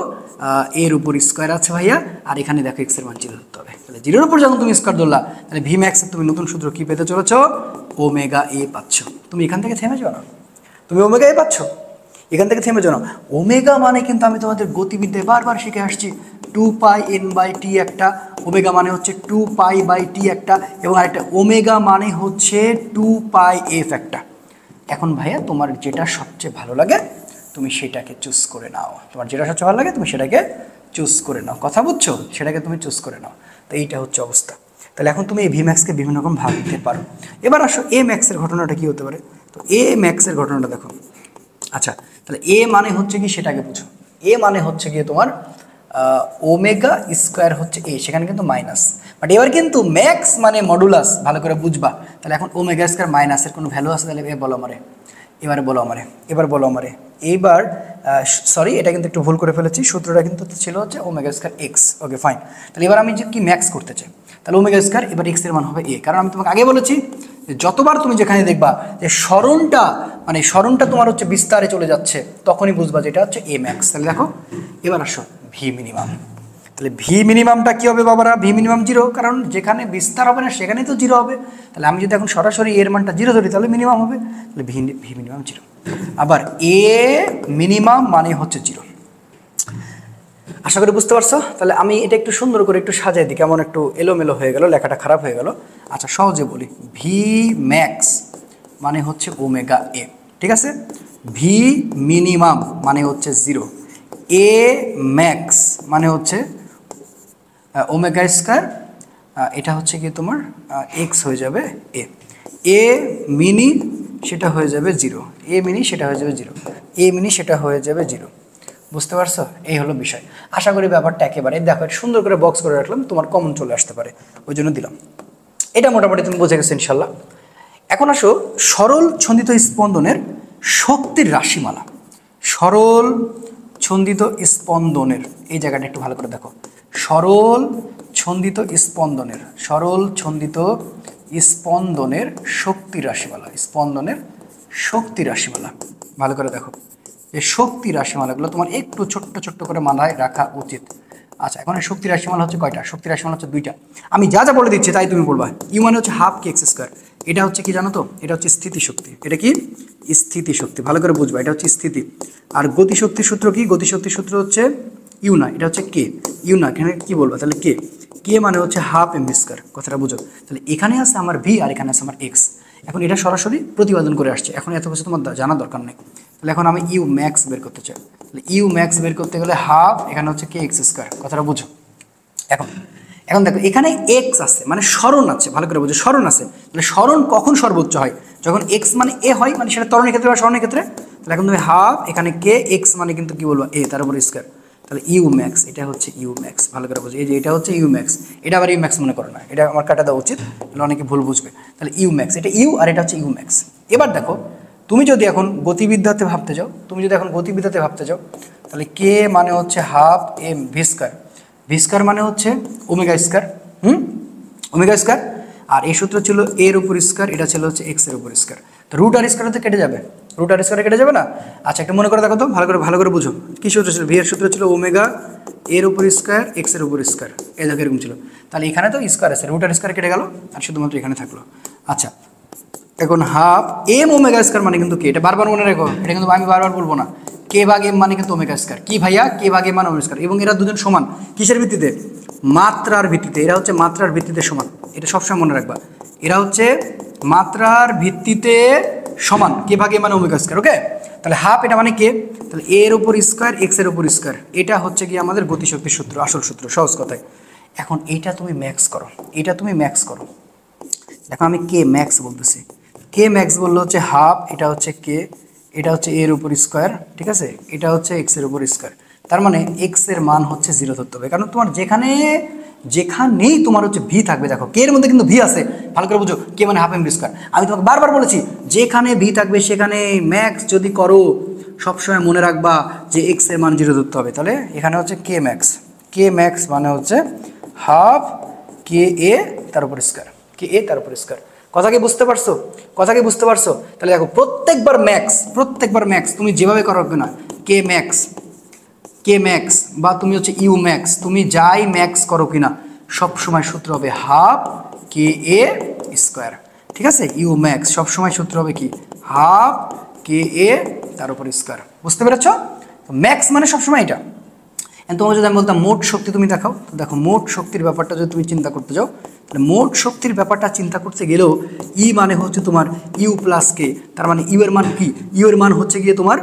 এর উপর স্কোয়ার আছে ভাইয়া, আর এখানে দেখো এক্স এর মান 0 ধরতে হবে। তাহলে 0-এর উপর যখন তুমি স্কোয়ার ধরলা তাহলে ভি ম্যাক্সের তুমি নতুন সূত্র কি পেতে চলেছ? ওমেগা এ পাচ্ছ। তুমি এখান থেকে থেমে যাও না, তুমি ওমেগা এ পাচ্ছ, এখান থেকে থেমে যাও না। ওমেগা মানে কিন্তু আমি তোমাদের গতিবিদ্যায় বারবার শিখে আসছি 2πn/t একটা, ওমেগা মানে হচ্ছে 2π/t একটা, এবং আরেকটা ওমেগা মানে হচ্ছে 2πf একটা। এখন ভাইয়া তোমার যেটা সবচেয়ে ভালো লাগে তুমি সেটাকে চুজ করে নাও, তোমার যেটা সবচেয়ে ভালো লাগে তুমি সেটাকে চুজ করে নাও, কথা বুঝছো? সেটাকে তুমি চুজ করে নাও। তো এইটা হচ্ছে অবস্থা। তাহলে এখন তুমি এই ভি ম্যাক্সকে বিভিন্ন রকম ভাগ দিতে পারো। এবার আসো এ ম্যাক্সের ঘটনাটা কী হতে পারে। তো এ ম্যাক্সের ঘটনাটা দেখো। আচ্ছা, তাহলে এ মানে হচ্ছে কি সেটাকে বুঝো। এ মানে হচ্ছে গিয়ে তোমার ওমেগা স্কোয়ার হচ্ছে এ, সেখানে কিন্তু মাইনাস, বাট এবার কিন্তু ম্যাক্স মানে মডুলাস, ভালো করে বুঝবা। তাহলে এখন ওমেগা স্কোয়ার মাইনাসের কোনো ভ্যালু আছে? তাহলে এ বলো আমারে এবারে বলো আমারে, এইবার সরি, এটা কিন্তু একটু ভুল করে ফেলেছি, সূত্রটা কিন্তু ছিল হচ্ছে omega square x. Okay fine, তাহলে এবার আমি যে কি ম্যাক্স করতে চাই, তাহলে ওমেগা স্কয়ার এবার এক্স এর মান হবে এ, কারণ আমি তোমাকে আগে বলেছি যে যতবার তুমি যেখানে দেখবা যে সরণটা তোমার হচ্ছে বিস্তারে চলে যাচ্ছে, তখনই বুঝবা যে এটা হচ্ছে এ ম্যাক্স। তাহলে দেখো এবার আসো ভি মিনিমাম, তাহলে ভি মিনিমামটা কী হবে বাবারা? ভি মিনিমাম 0, কারণ যেখানে বিস্তার হবে না সেখানেই তো 0 হবে। তাহলে আমি যদি এখন সরাসরি এর মানটা 0 ধরি তাহলে মিনিমাম হবে, তাহলে ভি মিনিমাম 0। আবার এ মিনিমাম মানে হচ্ছে 0। আশা করি বুঝতে পারছো। তাহলে আমি এটা একটু সুন্দর করে একটু সাজাই দিই, কেমন একটু এলোমেলো হয়ে গেল, লেখাটা খারাপ হয়ে গেল। আচ্ছা সহজে বলি, ভি ম্যাক্স মানে হচ্ছে ওমেগা এ, ঠিক আছে? ভি মিনিমাম মানে হচ্ছে 0, এ ম্যাক্স মানে হচ্ছে ওমেগা স্কয়ার, এটা হচ্ছে কি তোমার এক্স হয়ে যাবে এ, এ মিনি সেটা হয়ে যাবে 0, এ মিনি সেটা হয়ে যাবে 0, এ মিনি সেটা হয়ে যাবে 0। বুঝতে পারছো? এই হলো বিষয়। আশা করি ব্যাপারটা একেবারে দেখো সুন্দর করে বক্স করে রাখলাম, তোমার কমন চলে আসতে পারে ওই জন্য দিলাম। এটা মোটামুটি তুমি বুঝে গেছো ইনশাল্লাহ। এখন আসো সরল ছন্দিত স্পন্দনের শক্তির রাশিমালা। সরল ছন্দিত স্পন্দনের এই জায়গাটা একটু ভালো করে দেখো, সরল ছন্দিত স্পন্দনের শক্তি রাশিমালা, স্পন্দনের শক্তি রাশিমালা ভালো করে দেখো। এই শক্তি রাশিমালাগুলো তোমার একটু ছোট্ট ছোট্ট করে মাথায় রাখা উচিত। আচ্ছা এখন এই শক্তি রাশিমালা হচ্ছে কয়টা? শক্তি রাশিমালা হচ্ছে 2টা। আমি যা যা বলে দিচ্ছি তাই তুমি বলবা। ইউ মানে হচ্ছে হাফ কে এক্স স্কয়ার, এটা হচ্ছে কি জানো তো? এটা হচ্ছে স্থিতিশক্তি। এটা কি? স্থিতিশক্তি, ভালো করে বুঝবা, এটা হচ্ছে স্থিতি। আর গতিশক্তির সূত্র কি? গতিশক্তির সূত্র হচ্ছে ইউ না, এটা হচ্ছে কে। ইউ না, এখানে কি বলবা তাহলে? কে। কে মানে হচ্ছে হাফ এম স্কয়ার, কথাটা বুঝো। তাহলে এখানে আছে আমার ভি আর এখানে আছে আমার এক্স। এখন এটা সরাসরি প্রতিপাদন করে আসছে, এখন এত কিছু তোমার জানা দরকার নেই। তাহলে এখন আমি ইউ ম্যাক্স বের করতে চাই, তাহলে ইউ ম্যাক্স বের করতে গেলে হাফ, এখানে হচ্ছে কে এক্স স্কয়ার, কথাটা বুঝো। এখন দেখো এখানে এক্স আছে মানে স্মরণ আছে, ভালো করে বুঝো, স্মরণ আছে। তাহলে স্মরণ কখন সর্বোচ্চ হয়? যখন এক্স মানে এ হয়, মানে সেটা ত্বরণের ক্ষেত্রে বা স্মরণের ক্ষেত্রে। তাহলে এখন তুমি হাফ, এখানে কে এক্স মানে কিন্তু কি বলবো? এ, তার উপর স্কয়ার। তাহলে ইউ ম্যাক্স, এটা হচ্ছে ইউ ম্যাক্স, ভালো করে বুঝো। এই যে এটা হচ্ছে ইউ ম্যাক্স, এটা আবার ইউ ম্যাক্স মনে করো না, এটা আমার কাটা দেওয়া উচিত, তাহলে অনেকে ভুল বুঝবে। তাহলে ইউ ম্যাক্স, এটা ইউ আর এটা হচ্ছে ইউ ম্যাক্স। এবার দেখো তুমি যদি এখন গতিবিদ্যাতে ভাবতে যাও, তাহলে কে মানে হচ্ছে half M V square, V square মানে হচ্ছে ওমেগা স্কয়ার, ওমেগা স্কয়ার। আর এই সূত্র ছিল এর উপর স্কয়ার, এটা ছিল হচ্ছে এক্স এর উপর স্কয়ার। তো রুট আর স্কয়ার তো কেটে যাবে, রুট আর স্কয়ার কেটে যাবে না? আচ্ছা একটা মনে করে দেখো তো, ভালো করে বুঝো। কি সূত্র ছিল? ভি এর সূত্র ছিল ওমেগা এর উপর স্কয়ার এক্স এর উপর স্কয়ার, এই দেখো এরকম ছিল। তাহলে এখানে তো স্কয়ার আছে, রুট আর স্কয়ার কেটে গেল আর শুধুমাত্র এখানে থাকলো। আচ্ছা এখন হাফ এম ওমেগা স্কয়ার মানে কিন্তু কি? এটা বারবার মনে রেখো, এটা কিন্তু আমি বারবার বলবো না। কে ভাগ এম মানে কিন্তু ওমেগা স্কয়ার। কি ভাইয়া? কে ভাগ এম মানে ওমেগা স্কয়ার। এবং এরা দুজন সমান কিসের ভিত্তিতে? মাত্রার ভিত্তিতে। এরা হচ্ছে মাত্রার ভিত্তিতে সমান, এটা সবসময় মনে রাখবা। এরা হচ্ছে মাত্রার ভিত্তিতে সমান, কে ভাগ এম মানে ওমেগা স্কয়ার। ওকে, তাহলে হাফ এটা মানে কে? তাহলে এর উপর স্কয়ার এক্স এর উপর স্কয়ার, এটা হচ্ছে কি আমাদের গতিশক্তির সূত্র, আসল সূত্র, সহজ কথায়। এখন এইটা তুমি ম্যাক্স করো, দেখো আমি কে ম্যাক্স বলতেছি। কে ম্যাক্স বললো হচ্ছে হাফ, এটা হচ্ছে কে, এটা হচ্ছে এর উপর স্কয়ার, ঠিক আছে, এটা হচ্ছে এক্স এর উপর স্কয়ার। তার মানে এক্স এর মান হচ্ছে 0 ধরতে হবে, কারণ তোমার যেখানেই তোমার হচ্ছে ভি থাকবে, দেখো কে এর মধ্যে কিন্তু ভি আছে, ভালো করে বুঝো। কে মানে হাফ এম ভি স্কয়ার। আমি তোমাকে বারবার বলেছি যেখানে ভি থাকবে সেখানে ম্যাক্স যদি করো সবসময় মনে রাখবা যে এক্স এর মান 0 ধরতে হবে। তাহলে এখানে হচ্ছে কে ম্যাক্স মানে হচ্ছে হাফ কে এ তার উপর স্কয়ার, কে এ তার উপর স্কয়ার। কথা কি বুঝতে পারছো? তাহলে দেখো প্রত্যেকবার ম্যাক্স তুমি যেভাবে করো না, কে ম্যাক্স বা তুমি হচ্ছে ইউ ম্যাক্স, তুমি যাই ম্যাক্স করো কিনা সবসময় সূত্র হবে হাফ কে এ স্কয়ার, ঠিক আছে। ইউ ম্যাক্স সবসময় সূত্র হবে কি? হাফ কে এ তার উপর স্কয়ার। বুঝতে পেরেছ? ম্যাক্স মানে সবসময় এটা। তোমাকে যদি আমি বলতাম মোট শক্তি তুমি দেখাও, তো দেখো মোট শক্তির ব্যাপারটা যদি তুমি চিন্তা করতে যাও, তাহলে মোট শক্তির ব্যাপারটা চিন্তা করতে গেলেও ই মানে হচ্ছে তোমার ইউ প্লাস কে, তার মানে ইউ এর মান কি? ইউ এর মান হচ্ছে গিয়ে তোমার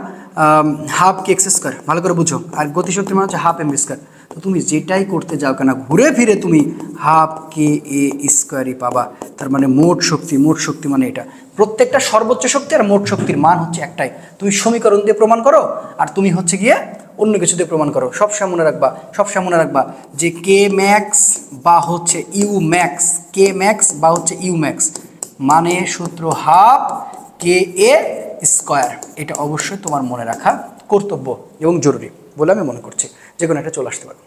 হাফ কে এক্স স্কয়ার, ভালো করে বুঝো। আর গতিশক্তির মান হচ্ছে হাফ এম স্কয়ার। তো তুমি যেটাই করতে যাও কেন ঘুরে ফিরে তুমি হাফ কে এ স্কয়ারই পাবা। তার মানে মোট শক্তি মানে এটা। প্রত্যেকটা সর্বোচ্চ শক্তি আর মোট শক্তির মান হচ্ছে একটাই। তুমি সমীকরণ দিয়ে প্রমাণ করো আর তুমি হচ্ছে গিয়ে অন্য কিছু দিয়ে প্রমাণ করো, সবসময় মনে রাখবা যে কে ম্যাক্স বা হচ্ছে ইউ ম্যাক্স মানে সূত্র হাফ কে এ স্কোয়ার। এটা অবশ্যই তোমার মনে রাখা কর্তব্য এবং জরুরি বলে আমি মনে করছি, যে কোনো একটা চলে আসতে পারে।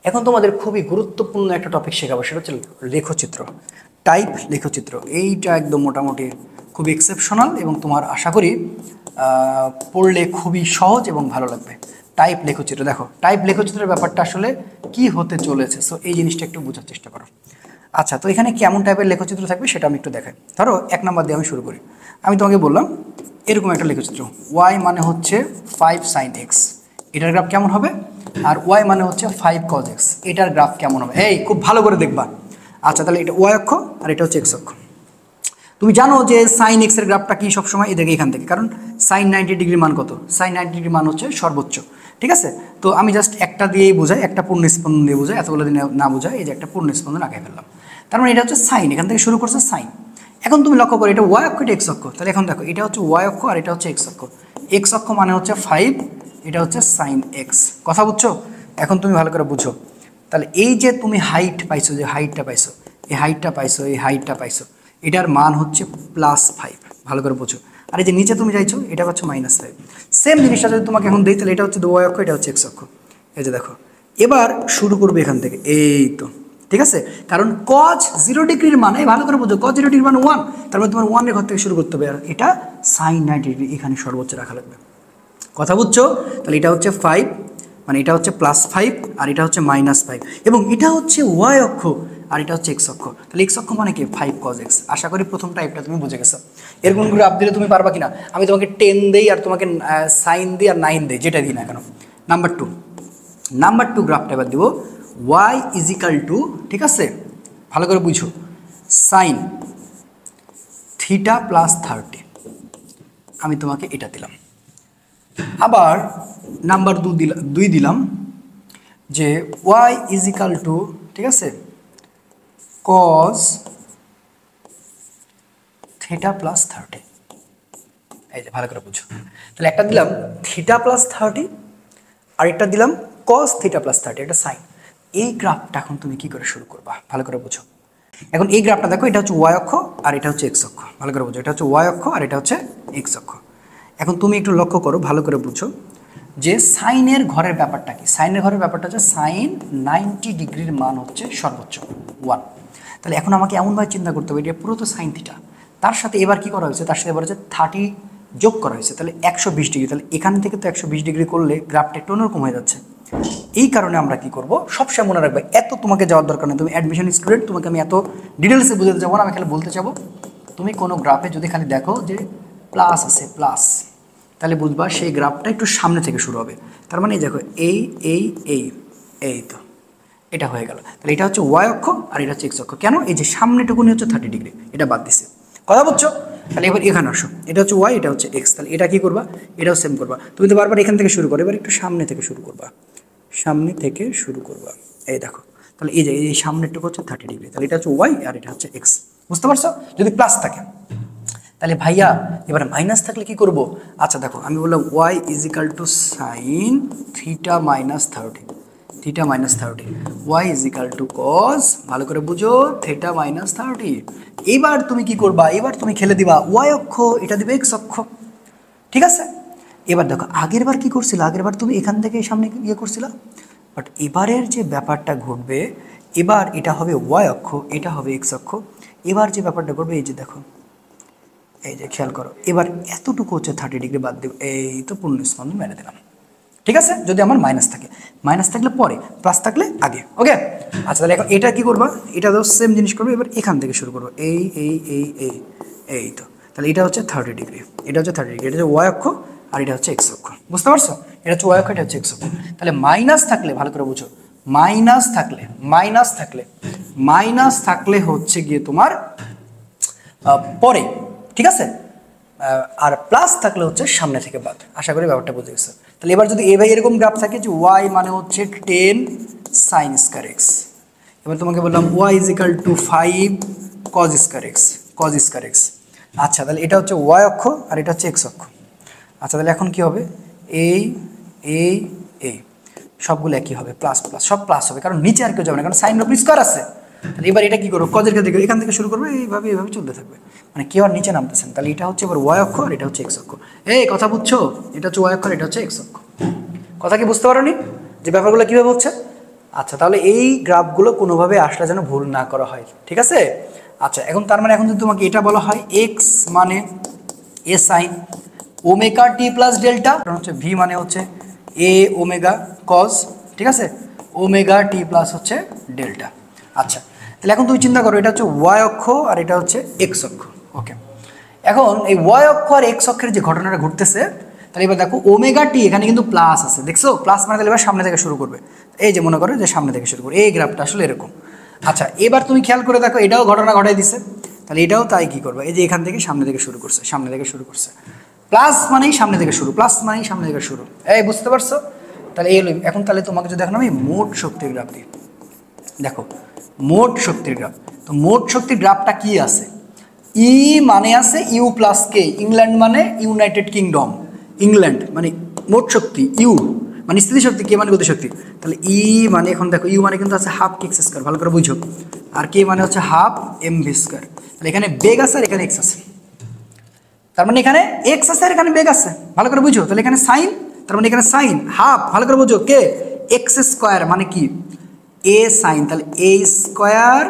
এখন তোমাদের খুবই গুরুত্বপূর্ণ একটা টপিক শেখাবো, সেটা হচ্ছে লেখচিত্র, টাইপ লেখচিত্র। এইটা একদম মোটামুটি খুবই এক্সেপশনাল এবং তোমার আশা করি পড়লে খুবই সহজ এবং ভালো লাগবে। টাইপ লেখচিত্র, দেখো টাইপ লেখচিত্রের ব্যাপারটা আসলে কি হতে চলেছে, সো এই জিনিসটা একটু বোঝার চেষ্টা করো। আচ্ছা, তো এখানে কেমন টাইপের লেখচিত্র থাকবে সেটা আমি একটু দেখাই। ধরো 1 নাম্বার দিয়ে আমি শুরু করি। আমি তোমাকে বললাম এরকম একটা লেখচিত্র, y মানে হচ্ছে 5 sin x, এটার গ্রাফ কেমন হবে? আর y মানে হচ্ছে 5 cos x, এটার গ্রাফ কেমন হবে? এই খুব ভালো করে দেখবা। আচ্ছা, তাহলে এটা y অক্ষ আর এটা হচ্ছে x অক্ষ। তুমি জানো যে সাইন এক্স এর গ্রাফটা কি সবসময় এদিকে এখান থেকে, কারণ সাইন 90 ডিগ্রি মান কত? সাইন 90 ডিগ্রি মান হচ্ছে সর্বোচ্চ। ঠিক আছে, তো আমি জাস্ট একটা দিয়েই বোঝাই, একটা পূর্ণ স্পন্দন দিয়ে বোঝাই, এতগুলো দিনে না বোঝাই। এই যে একটা পূর্ণ স্পন্দন আঁকে ফেললাম, তার মানে এটা হচ্ছে সাইন, এখান থেকে শুরু করছে সাইন। এখন তুমি লক্ষ্য করো এটা ওয়াই অক্ষ, এটা এক্স অক্ষ। তাহলে এখন দেখো এটা হচ্ছে ওয়াই অক্ষ আর এটা হচ্ছে এক্স অক্ষ। এক্স অক্ষ মানে হচ্ছে 5, এটা হচ্ছে সাইন এক্স। কথা বুঝছো? এখন তুমি ভালো করে বুঝো। তাহলে এই যে তুমি হাইট পাইছো, যে হাইটটা পাইছো, এই হাইটটা পাইছো, এই হাইটটা পাইছো, এটার মান হচ্ছে +5, ভালো করে বোঝো। আর এই যে নিচে তুমি চাইছো এটা হচ্ছে -5। সেম জিনিসটা যদি তোমাকে এখন দিই, তাহলে এটা হচ্ছে ওয়াই অক্ষ, এটা হচ্ছে এক্স অক্ষ। এই যে দেখো, এবার শুরু করবে এখান থেকে, এই তো ঠিক আছে। কারণ cos 0 ডিগ্রির মান, এই ভালো করে বোঝো, cos 0 ডিগ্রির মান 1, তার মানে তোমার 1 এর ঘর থেকে শুরু করতে হবে। আর এটা sin 90 ডিগ্রি এখানে সর্বোচ্চ রাখা লাগবে। কথা বুঝছো? তাহলে এটা হচ্ছে 5, মানে এটা হচ্ছে +5 আর এটা হচ্ছে -5, এবং এটা হচ্ছে ওয়াই অক্ষ আর এটা হচ্ছে এক্স অক্ষ। তাহলে এক্স অক্ষ মানে কি? 5 cos x। আশা করি প্রথম টাইপটা তুমি বুঝে গেছো। এরকম গ্রাফ দিলে তুমি পারবা কিনা? আমি তোমাকে 10 দেই আর তোমাকে সাইন দিই আর 9 দেই, যেটা দিই না কেন। নাম্বার 2 গ্রাফটা এবার দিব, y = ঠিক আছে, ভালো করে বুঝো, সাইন থিটা +30। আমি তোমাকে এটা দিলাম। আবার নাম্বার 2 দিলাম যে y = ঠিক আছে cos থিটা +30। এই যে ভালো করে বুঝো, তাহলে একটা দিলাম থিটা +30 আর একটা দিলাম cos থিটা +30, এটা সাইন। এই গ্রাফটা এখন তুমি কি করে শুরু করবা? ভালো করে বুঝো। এখন এই গ্রাফটা দেখো, এটা হচ্ছে ওয়াই অক্ষ আর এটা হচ্ছে এক্স অক্ষ। ভালো করে বুঝো, এটা হচ্ছে ওয়াই অক্ষ আর এটা হচ্ছে এক্স অক্ষ। এখন তুমি একটু লক্ষ্য করো, ভালো করে বুঝো যে সাইনের ঘরের ব্যাপারটা কি। সাইনের ঘরের ব্যাপারটা হচ্ছে সাইন 90 ডিগ্রির মান হচ্ছে সর্বোচ্চ 1। তাহলে এখন আমাকে এমনভাবে চিন্তা করতে হবে, এটা পুরো তো সাইন থিটা, তার সাথে এবার কি করা হয়েছে? তার সাথে এবার হচ্ছে 30 যোগ করা হয়েছে, তাহলে 120 ডিগ্রি। তাহলে এখান থেকে তো 120 ডিগ্রি করলে গ্রাফটা একটু অন্যরকম হয়ে যাচ্ছে। এই কারণে আমরা কি করব, সবসময় মনে রাখবে, এত তোমাকে যাওয়ার দরকার নেই। তুমি অ্যাডমিশন স্টুডেন্ট, তোমাকে আমি এত ডিটেলসে বুঝাতে যাবো না, আমি খালি বলতে চাবো, তুমি কোনো গ্রাফে যদি খালি দেখো যে প্লাস আছে, প্লাস, তাহলে বুঝবা সেই গ্রাফটা একটু সামনে থেকে শুরু হবে। তার মানে দেখো এই এই এই এই তো এটা হয়ে গেল। তাহলে এটা হচ্ছে ওয়াই অক্ষ আর এটা হচ্ছে এক্স অক্ষ। কেন? এই যে সামনেটুকুনি হচ্ছে 30 ডিগ্রি, এটা বাদ দিছে। কথা বুঝছো? তাহলে এবার এখানে আসো, এটা হচ্ছে ওয়াই, এটা হচ্ছে এক্স। তাহলে এটা কি করবা? এটাও সেম করবা। তুমি তো বারবার এখান থেকে শুরু করো, এবার একটু সামনে থেকে শুরু করবা, সামনে থেকে শুরু করবা। এই দেখো, তাহলে এই যে এই সামনেরটুকু হচ্ছে 30 ডিগ্রি, তাহলে এটা হচ্ছে ওয়াই আর এটা হচ্ছে এক্স। বুঝতে পারছো? যদি প্লাস থাকে, তাহলে ভাইয়া এবার মাইনাস থাকলে কি করব? আচ্ছা দেখো, আমি বললাম y = sine theta -30, theta -30, y = cos, ভালো করে বুঝো, থিটা -30। এবার তুমি কি করবা? এবার তুমি খেলে দিবা y অক্ষ, এটা দিবে x অক্ষ। ঠিক আছে, এবার দেখো আগের বার কি করছিল, আগের বার তুমি এখান থেকে সামনে ইয়ে করছিলা, বাট এবারের যে ব্যাপারটা ঘটবে, এবার এটা হবে y অক্ষ, এটা হবে x অক্ষ। এবার যে ব্যাপারটা ঘটবে, এই যে দেখো, এই যে খেয়াল করো, এবার এতটুকু হচ্ছে 30 ডিগ্রি বাদ দেব, এই তো পূর্ণ স্পন্দন মেরে দিলাম। ঠিক আছে, যদি আমার মাইনাস থাকে, মাইনাস থাকলে পরে, প্লাস থাকলে আগে। ওকে, আচ্ছা তাহলে এখন এটা কি করবা? এটা তো সেম জিনিস করবে, এবার এখান থেকে শুরু করবো, এই এই এই এই এই তো। তাহলে এটা হচ্ছে 30 ডিগ্রি, এটা হচ্ছে 30 ডিগ্রি, এটা হচ্ছে ওয়াই অক্ষ আর এটা হচ্ছে এক্স অক্ষ। বুঝতে পারছো? এটা হচ্ছে ওয়াই অক্ষ, এটা হচ্ছে এক্স অক্ষ। তাহলে মাইনাস থাকলে, ভালো করে বুঝো, মাইনাস থাকলে, মাইনাস থাকলে, মাইনাস থাকলে হচ্ছে গিয়ে তোমার পরে, ঠিক আছে, আর প্লাস থাকলে হচ্ছে সামনে থেকে বাদ। আশা করি ব্যাপারটা বুঝে গেছে। তাহলে এবার যদি এরকম গ্রাফ থাকে যে y মানে হচ্ছে 10 sin স্কয়ার x, এবার তোমাকে বললাম y = 5 cos square x, cos square x। আচ্ছা, তাহলে এটা হচ্ছে y অক্ষ আর এটা হচ্ছে x অক্ষ। আচ্ছা, তাহলে এখন কি হবে? এই এই এই সবগুলো একই হবে, প্লাস প্লাস, সব প্লাস হবে, কারণ নিচে আর কেউ যাবে না, কারণ সাইন উপর স্কয়ার আছে। তাহলে এবার এটা কি করবো, কজের ক্ষেত্রে এখান থেকে শুরু করবে, এইভাবে এইভাবে চলতে থাকবে, মানে কেউ আর নিচে নামতেছেন। তাহলে এটা হচ্ছে এবার ওয়াই অক্ষ আর এটা হচ্ছে এক্স অক্ষ। এই কথা বুঝছো, এটা হচ্ছে ওয়াই অক্ষ আর এটা হচ্ছে এক্স অক্ষ। কথা কি বুঝতে পারোনি যে ব্যাপারগুলো কীভাবে হচ্ছে? আচ্ছা, তাহলে এই গ্রাফগুলো কোনোভাবে আসলে যেন ভুল না করা হয়, ঠিক আছে? আচ্ছা, এখন তার মানে এখন যদি তোমাকে এটা বলা হয় এক্স মানে এ sine omega T plus delta, কারণ হচ্ছে ভি মানে হচ্ছে এ ওমেগা কজ, ঠিক আছে, ওমেগা টি প্লাস হচ্ছে ডেল্টা। আচ্ছা, তাহলে এখন তুমি চিন্তা করো, এটা হচ্ছে ওয়াই অক্ষ আর এটা হচ্ছে এক্স অক্ষ। ওকে, এখন এই ওয়াই অক্ষ আর এক্স অক্ষের যে ঘটনাটা ঘটতেছে, তাহলে এবার দেখো ওমেগা টি এখানে কিন্তু প্লাস আছে, দেখছো প্লাস মানে তাহলে এবার সামনে থেকে শুরু করবে। এই যে মনে করো যে সামনে থেকে শুরু করবে, এই গ্রাফটা আসলে এরকম। আচ্ছা, এবার তুমি খেয়াল করে দেখো, এটাও ঘটনা ঘটাই দিছে, তাহলে এটাও তাই কি করবে, এই যে এখান থেকে সামনে থেকে শুরু করছে, সামনে থেকে শুরু করছে, প্লাস মানেই সামনে থেকে শুরু, প্লাস মানেই সামনে থেকে শুরু। এই বুঝতে পারছো? তাহলে এই এখন তাহলে তোমাকে যদি এখন আমি মোট শক্তির গ্রাফ দিই, দেখো মোট শক্তির গ্রাফ, তো মোট শক্তির গ্রাফটা কি আছে, ই মানে আছে ইউ প্লাস কে, ইংল্যান্ড মানে ইউনাইটেড কিংডম, ইংল্যান্ড মানে মোট শক্তি, ইউ মানে স্থিতিশক্তি, কে মানে গতিশক্তি। তাহলে ই মানে এখন দেখো ইউ মানে কিন্তু আছে হাফ এক্স স্কোয়ার, ভালো করে বুঝো, আর কে মানে হচ্ছে হাফ এম ভি স্কোয়ার। তাহলে এখানে বেগ আছে আর এখানে এক্স আছে, তার মানে এখানে এক্স আছে আর এখানে বেগ আছে, ভালো করে বুঝো। তাহলে এখানে সাইন, তার মানে এখানে সাইন হাফ, ভালো করে বুঝো, কে এক্স স্কোয়ার মানে কি এ সাইন, তাহলে এ স্কোয়ার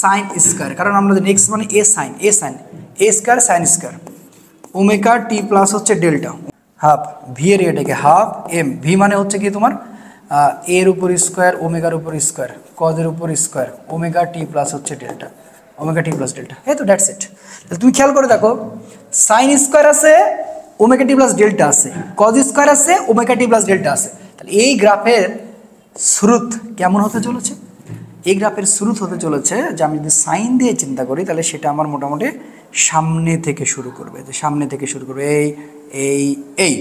সাইন স্কোয়ার, কারণ আমরা জানি এক্স মানে এ সাইন, এ সাইন এ square sine square omega T plus হচ্ছে ডেল্টা, হাফ ভি এর এটাকে হাফ এম, ভি মানে হচ্ছে কি তোমার এর উপর স্কোয়ার ওমেগার উপর স্কোয়ার কজের উপর স্কোয়ার ওমেগা টি প্লাস হচ্ছে delta, omega T plus delta. এই তো দ্যাটস ইট। তাহলে তুমি খেয়াল করে দেখো, সাইন স্কোয়ার আছে ওমেগা টি প্লাস ডেল্টা আছে, কজ স্কোয়ার আছে ওমেগা টি প্লাস ডেল্টা আছে। তাহলে এই গ্রাফের স্রোত কেমন হতে চলেছে? এই গ্রাফের স্রোত হতে চলেছে যে আমি যদি সাইন দিয়ে চিন্তা করি, তাহলে সেটা আমার মোটামুটি সামনে থেকে শুরু করবে, যে সামনে থেকে শুরু করবে এই এই এই,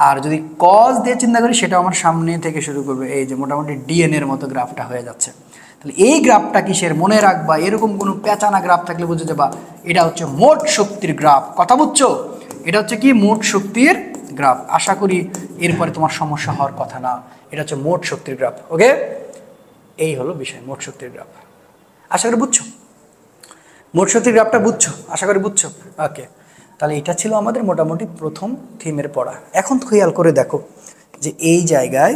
আর যদি কজ দিয়ে চিন্তা করি সেটা আমার সামনে থেকে শুরু করবে এই যে মোটামুটি ডিএনএর মতো গ্রাফটা হয়ে যাচ্ছে। তাহলে এই গ্রাফটা কিসের মনে রাখবা, এরকম কোনো পেঁচানা গ্রাফ থাকলে বুঝে যাবা এটা হচ্ছে মোট শক্তির গ্রাফ। কথা বুঝছো? এটা হচ্ছে কি মোট শক্তির গ্রাফ। আশা করি এরপরে তোমার সমস্যা হওয়ার কথা না, এটা হচ্ছে মোট শক্তির গ্রাফ। ওকে, এই হলো বিষয়, মোট শক্তির গ্রাফ। আশা করি বুঝছো, মোট শক্তির গ্রাফটা বুঝছো, আশা করি বুঝছো। ওকে, তাহলে এটা ছিল আমাদের মোটামুটি প্রথম থিমের পড়া। এখন খেয়াল করে দেখো যে এই জায়গায়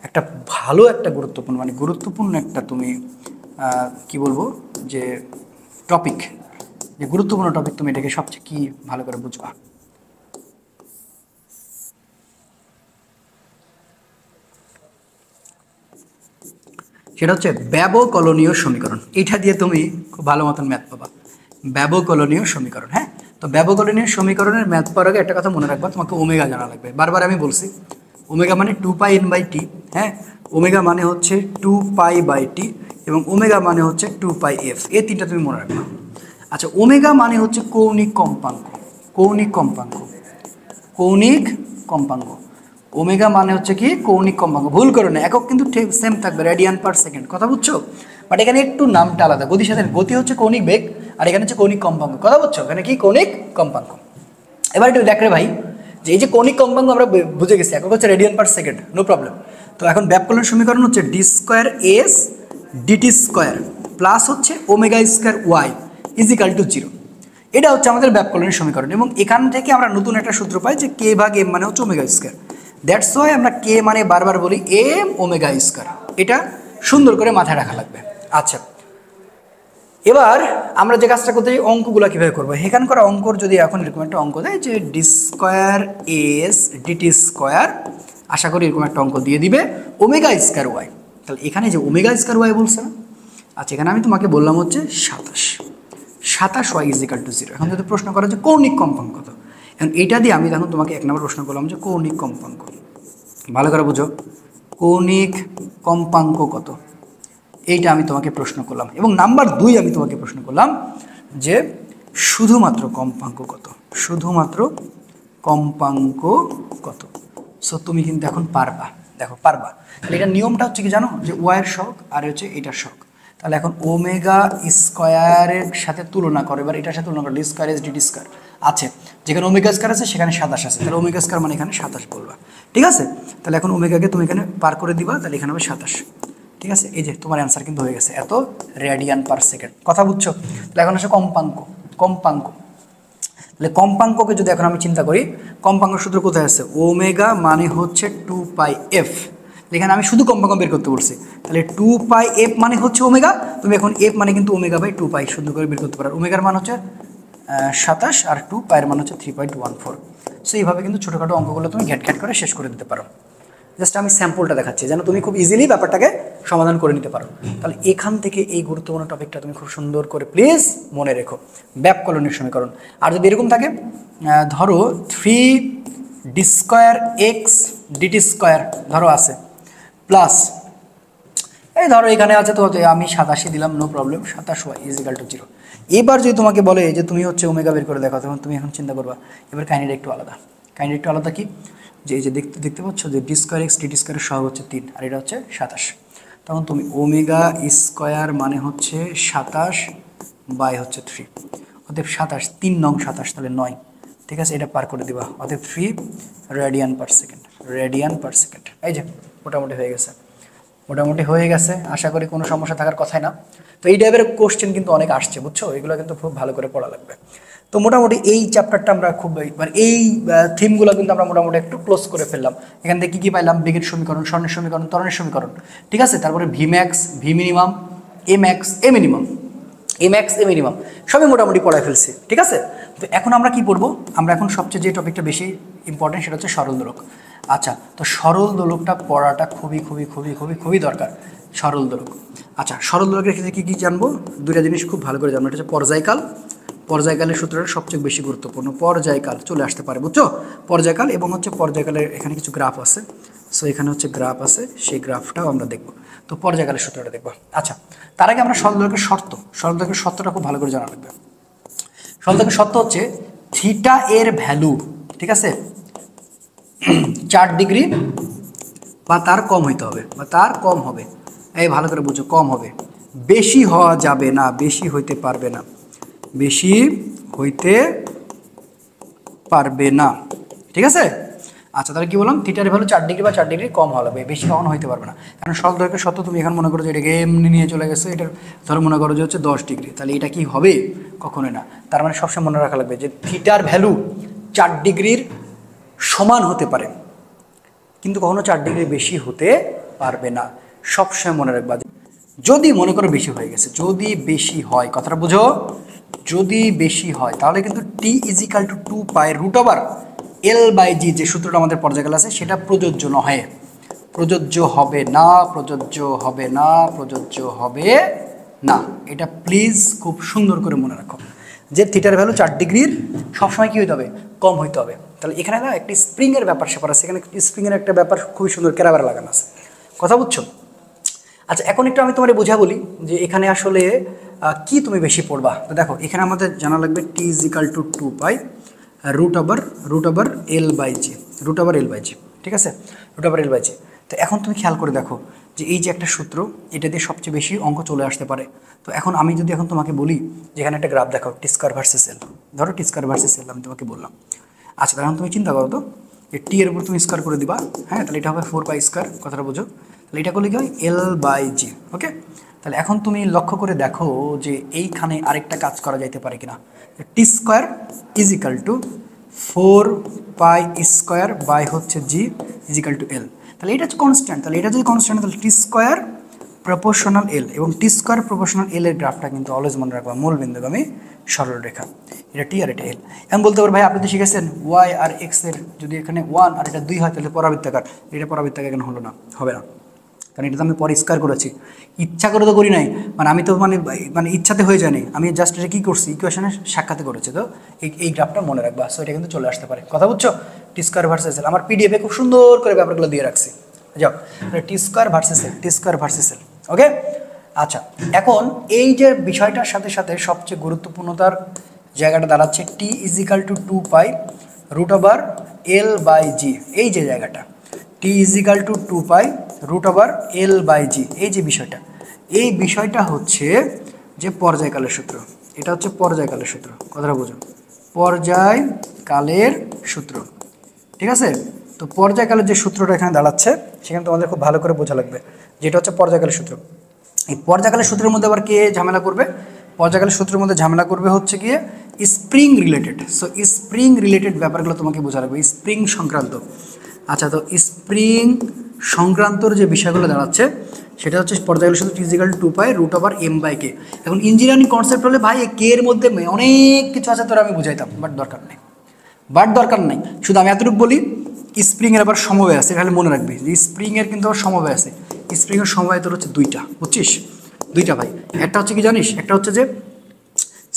একটা ভালো একটা গুরুত্বপূর্ণ মানে গুরুত্বপূর্ণ একটা তুমি কি বলবো যে টপিক, যে গুরুত্বপূর্ণ টপিক তুমি এটাকে সবচেয়ে কি ভালো করে বুঝবা। সেটা হচ্ছে ব্যবকলনীয় সমীকরণ। এটা দিয়ে তুমি খুব ভালো মতন ম্যাথ পাবা, ব্যবকলনীয় সমীকরণ। হ্যাঁ, তো ব্যবকলনীয় সমীকরণের ম্যাথ পাওয়ার আগে একটা কথা মনে রাখবা, তোমাকে ওমেগা জানা লাগবে। বারবার আমি বলছি ওমেগা মানে 2πn/t। হ্যাঁ, ওমেগা মানে হচ্ছে 2π/t এবং ওমেগা মানে হচ্ছে 2πf, এই তিনটা তুমি মনে রাখবা। আচ্ছা, ওমেগা মানে হচ্ছে কৌণিক কম্পাঙ্ক, কৌণিক কম্পাঙ্ক, কৌণিক কম্পাঙ্ক। ওমেগা মানে হচ্ছে কি কৌণিক কম্পাঙ্ক, ভুল করো না, একক কিন্তু ঠিক সেম থাকবে, রেডিয়ান পার সেকেন্ড। কথা বুঝছো? বাট এখানে একটু নামটা আলাদা, গতির সাথে গতি হচ্ছে কৌণিক বেগ আর এখানে হচ্ছে কৌণিক কম্পাঙ্ক। কথা বুঝছো? এখানে কি কৌণিক কম্পাঙ্ক। এবার একটু দেখ রে ভাই, যে এই যে কৌণিক কম্পাঙ্ক আমরা বুঝে গেছি, একক হচ্ছে radian per second, no problem. তো এখন ব্যবকলন সমীকরণ হচ্ছে d square S DT square plus হচ্ছে omega square y equal to 0। এটা হচ্ছে আমাদের ব্যবকলনের সমীকরণ এবং এখান থেকে আমরা নতুন একটা সূত্র পাই যে কে ভাগ এম মানে হচ্ছে ওমেগা স্কোয়ার। দ্যাটস ওয়াই আমরা কে মানে বারবার বলি এম ওমেগা স্কোয়ার, এটা সুন্দর করে মাথায় রাখা লাগবে। আচ্ছা, এবার আমরা যে কাজটা করতে চাই, অঙ্কগুলো কীভাবে করবো, এখানকার অঙ্কর যদি এখন এরকম একটা অঙ্ক দেয় যে d square S DT square, আশা করি এরকম একটা অঙ্ক দিয়ে দিবে ওমেগা স্কোয়ার ওয়াই। তাহলে এখানে যে ওমেগা স্কোয়ার ওয়াই বলছে না, আচ্ছা এখানে আমি তোমাকে বললাম হচ্ছে 27 ওয়াই ইজিক্যাল টু 0। এখন যদি প্রশ্ন করা যে কৌণিক কম্পাঙ্ক কত, এখন এইটা দিয়ে আমি এখন তোমাকে এক নম্বর প্রশ্ন করলাম যে কৌণিক কম্পাঙ্ক, ভালো করে বুঝো, কৌণিক কম্পাঙ্ক কত, এইটা আমি তোমাকে প্রশ্ন করলাম। এবং নাম্বার 2 আমি তোমাকে প্রশ্ন করলাম যে শুধুমাত্র কম্পাঙ্ক কত, শুধুমাত্র কম্পাঙ্ক কত। সো তুমি কিন্তু এখন পারবা, দেখো পারবা। তাহলে এটা নিয়মটা হচ্ছে কি জানো, যে ওয়াইয়ের শক আর হচ্ছে এটার শক। তাহলে এখন ওমেগা স্কোয়ারের সাথে তুলনা করো, এবার এটার সাথে তুলনা করো, D square S DT square আছে, যেখানে ওমেগা স্কোয়ার আছে সেখানে 27 আছে, তাহলে ওমেগা স্কোয়ার মানে এখানে 27 বলবা, ঠিক আছে। তাহলে এখন ওমেগাকে তুমি এখানে পার করে দিবা, তাহলে এখানে হবে 27। ঠিক আছে, এই যে তোমার অ্যান্সার কিন্তু হয়ে গেছে এত রেডিয়ান পার সেকেন্ড। কথা বুঝছো? তাহলে এখন আসে কম্পাঙ্ক। কম্পাঙ্ক তাহলে কম্পাঙ্ককে যদি এখন আমি চিন্তা করি, কম্পাঙ্ক সূত্র কোথায় আছে? ওমেগা মানে হচ্ছে 2πf। এখানে আমি শুধু কম্পাঙ্ক বের করতে বলছি, তাহলে 2πf মানে হচ্ছে ওমেগা। তুমি এখন এফ মানে কিন্তু ওমেগা বাই 2π শুদ্ধ করে বের করতে পারো। ওমেগার মান হচ্ছে 27 আর 2π এর মান হচ্ছে 3.14। সো এইভাবে কিন্তু ছোটোখাটো অঙ্কগুলো তুমি ঘ্যাট করে শেষ করে দিতে পারো। জাস্ট আমি স্যাম্পলটা দেখাচ্ছি যেন তুমি খুব ইজিলি ব্যাপারটাকে সমাধান করে নিতে পারো। তাহলে এখান থেকে এই গুরুত্বপূর্ণ টপিকটা তুমি খুব সুন্দর করে প্লিজ মনে রেখো, ব্যাপকলনের সমীকরণ। আর যদি এরকম থাকে, ধরো 3d² x dt² ধরো আছে, প্লাস এই ধরো এখানে আছে তো আমি 87 দিলাম, নো প্রবলেম, 27y = 0। এবার যদি তোমাকে বলে যে তুমি হচ্ছে ওমেগা বের করে দেখো, তখন তুমি এখন চিন্তা করবা এবার কাহিনীটা একটু আলাদা। কাহিনীটা একটু আলাদা কি, যে এই যে দেখতে পাচ্ছ যে d² x dt² এর সহগ হচ্ছে 3 আর এটা হচ্ছে 27। তখন তুমি ওমেগা স্কোয়ার মানে হচ্ছে 27 বাই হচ্ছে 3, অতএব 27 3 নং 27 তাহলে 9। ঠিক আছে, এটা পার করে দিবা, অতএব 3 radian per second. Radian per second, এই যে মোটামুটি হয়ে গেছে। মোটামুটি হয়ে গেছে, আশা করি কোনো সমস্যা থাকার কথাই না। তো এই টাইপের কোশ্চেন কিন্তু অনেক আসছে, বুঝছো? এগুলো কিন্তু খুব ভালো করে পড়া লাগবে। তো মোটামুটি এই চ্যাপ্টারটা আমরা খুব মানে এই থিমগুলো কিন্তু আমরা মোটামুটি একটু ক্লোজ করে ফেললাম। এখান থেকে কী কী পাইলাম? বেগের সমীকরণ, স্বর্ণের সমীকরণ, ত্বরণের সমীকরণ, ঠিক আছে, তারপরে ভি ম্যাক্স, ভি মিনিমাম, এ ম্যাক্স, এ মিনিমাম, এ ম্যাক্স, এ মিনিমাম সবই মোটামুটি পড়ায় ফেলছি। ঠিক আছে, তো এখন আমরা কি পড়বো? আমরা এখন সবচেয়ে যে টপিকটা বেশি ইম্পর্টেন্ট সেটা হচ্ছে সরল দোলক। আচ্ছা, তো সরল দোলকটা পড়াটা খুবই খুবই খুবই খুবই খুবই দরকার। সরল দোলক, আচ্ছা, সরল দোলকের ক্ষেত্রে কী কী জানবো? দুইটা জিনিস খুব ভালো করে জানবো, এটা হচ্ছে পর্যায়কাল। পর্যায়কালের সূত্রটা সবচেয়ে বেশি গুরুত্বপূর্ণ। পর্যায়কাল চলে আসতে পারে, বুঝছো? পর্যায়কাল এবং হচ্ছে পর্যায়কালের এখানে কিছু গ্রাফ আছে, সো এখানে হচ্ছে গ্রাফ আছে, সেই গ্রাফটাও আমরা দেখব। তো পর্যায়কালের সূত্রটা দেখবো। আচ্ছা, তার আগে আমরা সরল দোলকের শর্ত, সরল দোলকের শর্তটা খুব ভালো করে জানা লাগবে। সরল দোলকের শর্ত হচ্ছে থিটা এর ভ্যালু, ঠিক আছে, 4 ডিগ্রি বা তার কম হইতে হবে, বা তার কম হবে। এই ভালো করে বুঝো, কম হবে, বেশি হওয়া যাবে না, বেশি হইতে পারবে না, বেশি হইতে পারবে না। ঠিক আছে, আচ্ছা, তাহলে কি বললাম? থিটার ভ্যালু 4 ডিগ্রি বা 4 ডিগ্রি কম হওয়া লাগবে, বেশি কখনো হইতে পারবে না। কারণ সরল দৈর্ঘ্যের সত্য তুমি এখন মনে করো যে এটাকে এমনি নিয়ে চলে গেছে, এটার ধরো মনে করো যে হচ্ছে 10 ডিগ্রি, তাহলে এটা কি হবে? কখনোই না। তার মানে সবসময় মনে রাখা লাগবে যে থিটার ভ্যালু 4 ডিগ্রির সমান হতে পারে, কিন্তু কখনো 4 ডিগ্রি বেশি হতে পারবে না। সবসময় মনে রাখবা, যদি মনে করো বেশি হয়ে গেছে, যদি বেশি হয়, কথাটা বুঝো, যদি বেশি হয় তাহলে কিন্তু টি ইজিক্যাল টু 2π√L/g যে সূত্রটা আমাদের পর্যায়কাল আছে সেটা প্রযোজ্য নয়, প্রযোজ্য হবে না, প্রযোজ্য হবে না, প্রযোজ্য হবে না। এটা প্লিজ খুব সুন্দর করে মনে রাখো যে থিটার ভ্যালু 4 ডিগ্রির সবসময় কী হইতে হবে? কম হইতে হবে। তাহলে এখানে না একটি স্প্রিংয়ের ব্যাপার স্যাপার আছে, এখানে স্প্রিংয়ের একটা ব্যাপার খুবই সুন্দর কেরাবার লাগানো আছে, কথা বুঝছো? আচ্ছা, এখন একটু আমি তোমার বোঝা বলি যে এখানে আসলে কি তুমি বেশি পড়বা। তো দেখো, এখানে আমাদের জানা লাগবে টি ইজিক্যাল টু 2π√L/g, √L/g, ঠিক আছে, √L/g। তো এখন তুমি খেয়াল করে দেখো যে এই যে একটা সূত্র, এটা দিয়ে সবচেয়ে বেশি অঙ্ক চলে আসতে পারে। তো এখন আমি যদি এখন তোমাকে বলি যে এখানে একটা গ্রাফ দেখো, টি স্কয়ার ভার্সেস এল, ধরো টি স্কয়ার ভার্সেস এল আমি তোমাকে বললাম। আচ্ছা, তখন তুমি চিন্তা করো তো যে টি এর উপর তুমি স্কয়ার করে দিবা, হ্যাঁ, তাহলে এটা হবে 4π², কথাটা বুঝো। তাহলে এটা করলে কি হয়? L/g, ওকে। তাহলে এখন তুমি লক্ষ্য করে দেখো যে এইখানে আরেকটা কাজ করা যাইতে পারে কিনা। টি স্কোয়ার ইজিক্যাল টু 4π² বাই হচ্ছে জি ইজিক্যাল টু এল। তাহলে এটা হচ্ছে কনস্ট্যান্ট, তাহলে এটা যদি কনস্ট্যান্ট তাহলে টি স্কোয়ার প্রপোর্শনাল এল, এবং টি স্কোয়ার প্রপোর্শনাল এল এর গ্রাফটা কিন্তু অলওয়েজ মনে রাখবা মূল বিন্দুগামী সরল রেখা। এটা টি আর এটা এল। এখন বলতে পারো ভাই আপনি তো শিখেছেন ওয়াই আর এক্স এর যদি এখানে 1 আর এটা 2 হয় তাহলে পরাবৃত্তাকার, এটা পরাবৃত্তাকার কেন হলো না? হবে না, কারণ এটা তো আমি পরিষ্কার করেছি, ইচ্ছা করে তো করি নাই, মানে আমি তো মানে ইচ্ছাতে হয়ে যায়নি, আমি জাস্ট এটা কী করছি, ইকুয়েশনের সাক্ষাতে করেছি। তো এই গ্রাফটা মনে রাখবা, সো এটা কিন্তু চলে আসতে পারে, কথা বুঝছো? টি স্কোয়ার ভার্সেস এল আমার পিডিএফে খুব সুন্দর করে ব্যাপারগুলো দিয়ে রাখছি, যাও, টি স্কোয়ার ভার্সেস এল, টি স্কোয়ার ভার্সেস এল, ওকে। আচ্ছা, এখন এই যে বিষয়টার সাথে সাথে সবচেয়ে গুরুত্বপূর্ণতার জায়গাটা দাঁড়াচ্ছে টি ইজিক্যাল টু 2π√L/g, এই যে জায়গাটা টি ইজিক্যাল টু 2π√L/g, এই যে বিষয়টা, এই বিষয়টা হচ্ছে যে পর্যায়কালের সূত্র, এটা হচ্ছে পর্যায়কালের সূত্র, কথাটা বুঝো, পর্যায়কালের সূত্র, ঠিক আছে। তো পর্যায়কালের যে সূত্রটা এখানে দাঁড়াচ্ছে সেখানে তোমাদের খুব ভালো করে বোঝা লাগবে, যেটা হচ্ছে পর্যায়কালের সূত্র। এই পর্যায়কালের সূত্রের মধ্যে আবার কে ঝামেলা করবে? পর্যায়কালের সূত্রের মধ্যে ঝামেলা করবে হচ্ছে গিয়ে spring related. So spring related ব্যাপারগুলো তোমাকে বোঝা লাগবে, স্প্রিং সংক্রান্ত। আচ্ছা, তো স্প্রিং সংক্রান্তর যে বিষয়গুলো দাঁড়াচ্ছে সেটা হচ্ছে পর্যায়কালের সূত্র T=2π√m/k। এখন ইঞ্জিনিয়ারিং কনসেপ্ট হলে ভাই কে এর মধ্যে অনেক কিছু আছে, তোরা আমি বুঝাইতাম, বাট দরকার নাই। শুধু আমি এতটুকু বলি, স্প্রিংয়ের আবার সমবায় আছে, তাহলে মনে রাখবি যে স্প্রিংয়ের কিন্তু আবার সমবায় আছে। স্প্রিংয়ের সমবায় তোর হচ্ছে দুইটা, বুঝছিস? দুইটা ভাই, একটা হচ্ছে কি জানিস, একটা হচ্ছে যে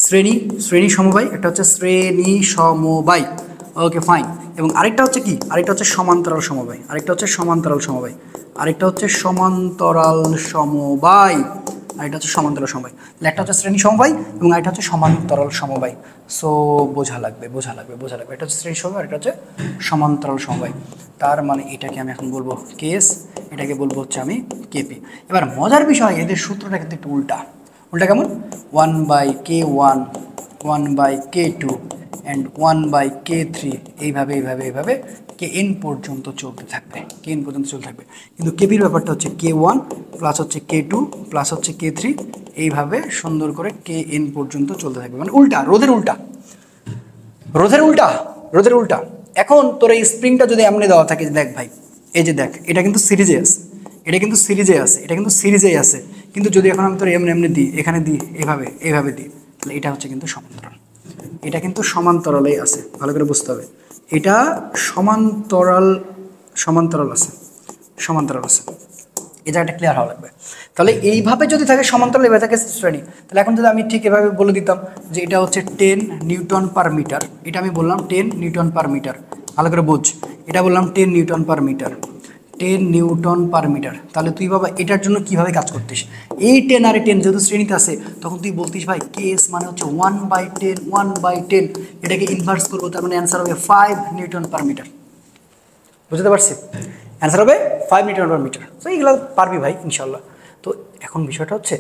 শ্রেণী সমবায়, একটা হচ্ছে শ্রেণী সমবায়। Okay fine. এবং আরেকটা হচ্ছে কি, আরেকটা হচ্ছে সমান্তরাল সমবায়, আরেকটা হচ্ছে সমান্তরাল সমবায়। একটা হচ্ছে সমান্তরাল সমবায়। একটা হচ্ছে শ্রেণী সমবায় এবং আরেকটা হচ্ছে সমান্তরাল সমবায়। সো বোঝা লাগবে। এটা হচ্ছে শ্রেণী সমবায়, আরেকটা হচ্ছে সমান্তরাল সমবায়। তার মানে এটাকে আমি এখন বলবো কেস, এটাকে বলবো হচ্ছে আমি কেপি। এবার মজার বিষয়, এদের সূত্রটা কিন্তু একটু উল্টা কেমন? 1/k1, 1/k2 অ্যান্ড 1/k3, এইভাবে kn পর্যন্ত চলতে থাকবে, কিন্তু কেপির ব্যাপারটা হচ্ছে k1 প্লাস হচ্ছে k2 প্লাস হচ্ছে k3, এইভাবে সুন্দর করে kn পর্যন্ত চলতে থাকবে। মানে উল্টা, রোধের উল্টা। এখন তোর এই স্প্রিংটা যদি এমনি দেওয়া থাকে, দেখ ভাই, এই যে দেখ, এটা কিন্তু সিরিজে আছে, কিন্তু যদি এখন আমি তোর এমনি দিই, এখানে দিই, এইভাবে দিই, তাহলে এটা হচ্ছে কিন্তু সমান্তরাল। এটা কিন্তু সমান্তরালেই আছে, ভালো করে বুঝতে হবে। এটা সমান্তরাল আছে। এই জায়গাটা ক্লিয়ার হওয়া লাগবে। তাহলে এইভাবে যদি থাকে সমান্তরাল, এভাবে থাকে শ্রেণী, তাহলে এখন যদি আমি ঠিক এভাবে বলে দিতাম যে এটা হচ্ছে 10 নিউটন পার মিটার, এটা আমি বললাম 10 নিউটন পার মিটার, ভালো করে বোঝ, এটা বললাম 10 নিউটন পার মিটার, তাহলে তুই বাবা এটার জন্য কিভাবে কাজ করতিস? এই 10 আর 10 যেহেতু শ্রেণীতে আছে, তখন তুই বলতিস ভাই কেএস মানে হচ্ছে 1/10, এটাকে ইনভার্স করবো, তার মানে অ্যান্সার হবে 5 নিউটন পার মিটার। বুঝতে পারছি? অ্যান্সার হবে 5 নিউটন পার মিটার। তো এইগুলো পারবি ভাই ইনশাল্লাহ। তো এখন বিষয়টা হচ্ছে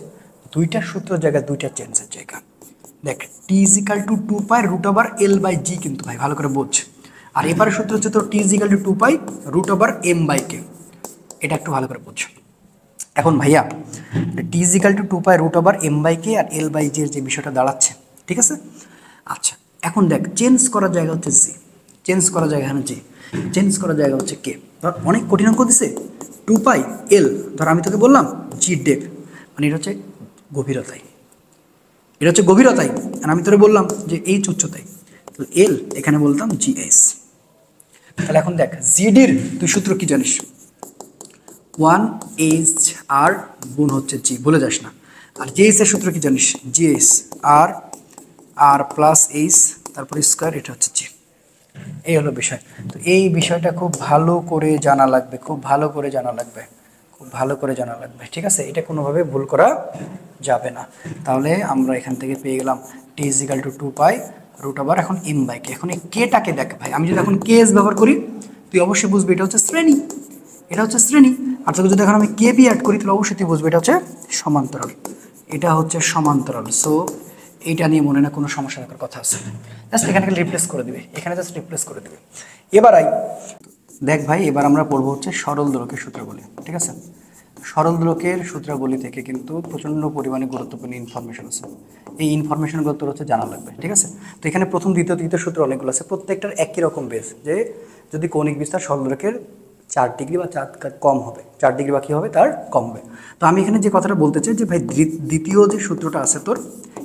দুইটা সূত্রের জায়গায় দুইটা চেঞ্জের জায়গা। দেখ, T=2π√L/g, কিন্তু ভাই ভালো করে বোঝ। আর এবারে সূত্র হচ্ছে তোর T=2π√m/k, এটা একটু ভালো করে বোঝ। এখন ভাইয়া T=2π√m/k আর L/g এর যে বিষয়টা দাঁড়াচ্ছে, ঠিক আছে? আচ্ছা, এখন দেখ, চেঞ্জ করার জায়গা হচ্ছে জি, চেঞ্জ করার জায়গা হচ্ছে কে। ধর অনেক কঠিন অঙ্ক দিছে, 2π/L, ধর আমি তোকে বললাম জি ডেপ, মানে এটা হচ্ছে গভীরতায়, আর আমি তোরে বললাম যে এইচ উচ্চতায়, তো এল এখানে বলতাম জিএস। তাহলে এখন দেখ, জিডির তুই সূত্র কি জানিস? 1HR গুণ হচ্ছে জি, বলে যাস না। আর জিএস এর সূত্র কি জানিস? জিএস আর প্লাস এইচ, তারপরে স্কোয়ার, এটা হচ্ছে জি। এই হলো বিষয়। তো এই বিষয়টা খুব ভালো করে জানা লাগবে, ঠিক আছে? এটা কোনোভাবে ভুল করা যাবে না। তাহলে আমরা এখান থেকে পেয়ে গেলাম T=2π√, এখন m/k। এখন এই কেটাকে দেখ ভাই, আমি যদি এখন কেএস ব্যবহার করি, তুই অবশ্যই বুঝবি এটা হচ্ছে শ্রেণী, আর তোকে যদি এখন আমি কেপি অ্যাড করি, তাহলে অবশ্যই তুই বুঝবি এটা হচ্ছে সমান্তরাল। সো এইটা নিয়ে মনে না কোনো সমস্যা রাখার কথা আছে, জাস্ট এখানে রিপ্লেস করে দিবে, এবার দেখ ভাই, এবার আমরা পড়বো হচ্ছে সরল দোলকের সূত্রাবলী, ঠিক আছে? সরল দোলকের সূত্রাবলী থেকে কিন্তু প্রচণ্ড পরিমাণে গুরুত্বপূর্ণ ইনফরমেশন আছে, এই ইনফরমেশনগুলো তোর হচ্ছে জানা লাগবে, ঠিক আছে? তো এখানে প্রথম, দ্বিতীয়, তৃতীয় সূত্র অনেকগুলো আছে, প্রত্যেকটার একই রকম বেস, যে যদি কৌণিক বিস্তার সরল দোলকের 4 ডিগ্রি বা 4 কম হবে, 4 ডিগ্রি বা কী হবে, তার কম হবে। তো আমি এখানে যে কথাটা বলতে চাই যে ভাই, দ্বিতীয় যে সূত্রটা আছে তোর,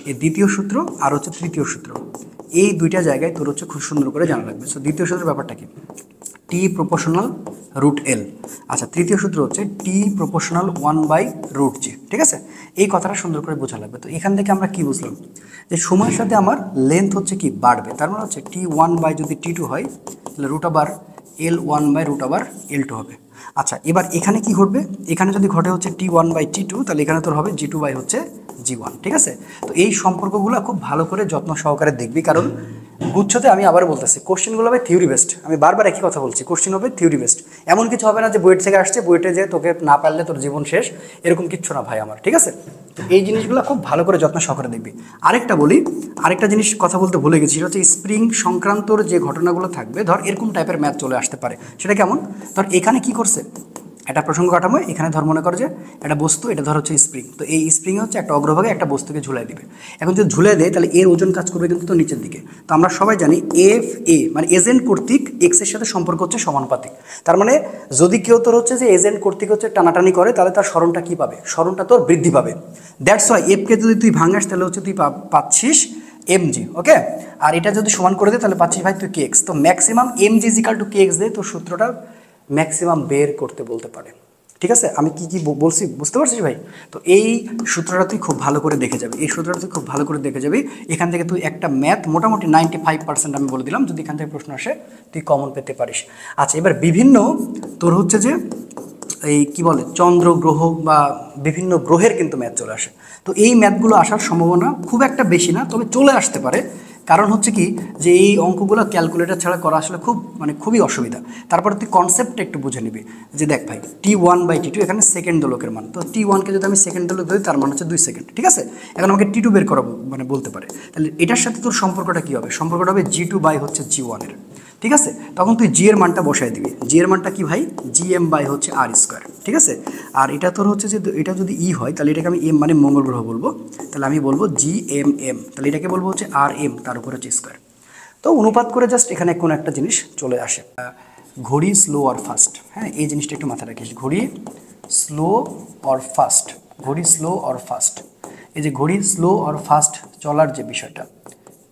এই দ্বিতীয় সূত্র আর হচ্ছে তৃতীয় সূত্র, এই দুইটা জায়গায় তোর হচ্ছে খুব সুন্দর করে জানা লাগবে। সো দ্বিতীয় সূত্রের ব্যাপারটা কি? T∝√L। আচ্ছা, তৃতীয় সূত্র হচ্ছে T∝1/√g, ঠিক আছে? এই কথাটা সুন্দর করে বোঝা লাগবে। তো এখান থেকে আমরা কি বুঝলাম, যে সময়ের সাথে আমার লেন্থ হচ্ছে কি বাড়বে, তার মানে হচ্ছে T1 যদি T2 হয়, তাহলে √L1/√L2 হবে। আচ্ছা, এবার এখানে কি ঘটবে? এখানে যদি ঘটে হচ্ছে T1/T2, তাহলে এখানে তোর হবে G2/G1, ঠিক আছে? তো এই সম্পর্কগুলো খুব ভালো করে যত্ন সহকারে দেখবি, কারণ গুচ্ছতে আমি আবার বলতেছি, কোশ্চেনগুলো হবে থিওরি বেসড। আমি বারবার একই কথা বলছি, কোশ্চেন হবে থিওরি বেসড। এমন কিছু হবে না যে বুয়েট থেকে আসছে, বুয়েটে যে তোকে না পারলে তোর জীবন শেষ, এরকম কিচ্ছু না ভাই আমার, ঠিক আছে? তো এই জিনিসগুলো খুব ভালো করে যত্ন সহকারে দেখবি। আরেকটা বলি, আরেকটা জিনিস কথা বলতে ভুলে গেছি, সেটা হচ্ছে স্প্রিং সংক্রান্তর যে ঘটনাগুলো থাকবে, ধর এরকম টাইপের ম্যাথ চলে আসতে পারে। সেটা কেমন? ধর এখানে কি করছে, একটা প্রসঙ্গ কাঠামো, এখানে ধর মনে করো যে একটা বস্তু, এটা ধর হচ্ছে স্প্রিং, তো এই স্প্রিং হচ্ছে একটা অগ্রভাগে একটা বস্তুকে ঝুলাই দিবে। এখন যদি ঝুলাই দেয় তাহলে এর ওজন কাজ করবে কিন্তু তো নিচের দিকে। তো আমরা সবাই জানি এফ এ মানে এজেন্ট কর্তৃক এক্স এর সাথে সম্পর্ক হচ্ছে সমানুপাতিক। তার মানে যদি কেউ তোর হচ্ছে যে এজেন্ট কর্তৃক হচ্ছে টানাটানি করে, তাহলে তার স্মরণটা কী পাবে? স্মরণটা তোর বৃদ্ধি পাবে। দ্যাটস ওয়াই এফকে যদি তুই ভাঙাস তাহলে হচ্ছে তুই পাচ্ছিস mg, ওকে? আর এটা যদি সমান করে দে তাহলে পাচ্ছিস ভাই তুই kx। তো maximum mg equal to kx দে, তোর সূত্রটা ম্যাক্সিমাম বের করতে বলতে পারে, ঠিক আছে? আমি কি কি বলছি বুঝতে পারছিস ভাই? তো এই সূত্রটা তুই খুব ভালো করে দেখে যাবি, এই সূত্রটা তুই খুব ভালো করে দেখে যাবি। এখান থেকে তুই একটা ম্যাথ মোটামুটি 95% আমি বলে দিলাম, যদি এখান থেকে প্রশ্ন আসে তুই কমন পেতে পারিস। আচ্ছা, এবার বিভিন্ন তোর হচ্ছে যে এই কি বলে চন্দ্র গ্রহ বা বিভিন্ন গ্রহের কিন্তু ম্যাথ চলে আসে। তো এই ম্যাথগুলো আসার সম্ভাবনা খুব একটা বেশি না, তবে চলে আসতে পারে। কারণ হচ্ছে কি, যে এই অঙ্কগুলো ক্যালকুলেটর ছাড়া করা আসলে খুবই অসুবিধা। তারপরে তুই কনসেপ্টটা একটু বুঝে নিবি যে দেখ ভাই T1/T2 এখানে সেকেন্ড দোলকের মান, তো T1কে যদি আমি সেকেন্ড দোলক ধরি তার মান হচ্ছে 2 সেকেন্ড, ঠিক আছে? এখন আমাকে T2 বের করাবো বলতে পারে, তাহলে এটার সাথে তোর সম্পর্কটা কী হবে? সম্পর্কটা হবে G2/G1 এর, ঠিক আছে? তখন তুই জি এর মানটা বসাই দিবি। জি এর মানটা কি ভাই? GM/R², ঠিক আছে? আর এটা তোর হচ্ছে যে এটা যদি ই হয় তাহলে এটাকে আমি এম মানে মঙ্গল গ্রহ বলবো, তাহলে আমি বলবো GMM, তাহলে এটাকে বলবো হচ্ছে RM, তার উপর হচ্ছে স্কোয়ার। তো অনুপাত করে জাস্ট এখানে কোনো একটা জিনিস চলে আসে, ঘড়ি স্লো অর ফাস্ট। হ্যাঁ, এই জিনিসটা একটু মাথায় রাখিস, ঘড়ি স্লো অর ফাস্ট, ঘড়ি স্লো অর ফাস্ট। এই যে ঘড়ি স্লো অর ফাস্ট চলার যে বিষয়টা,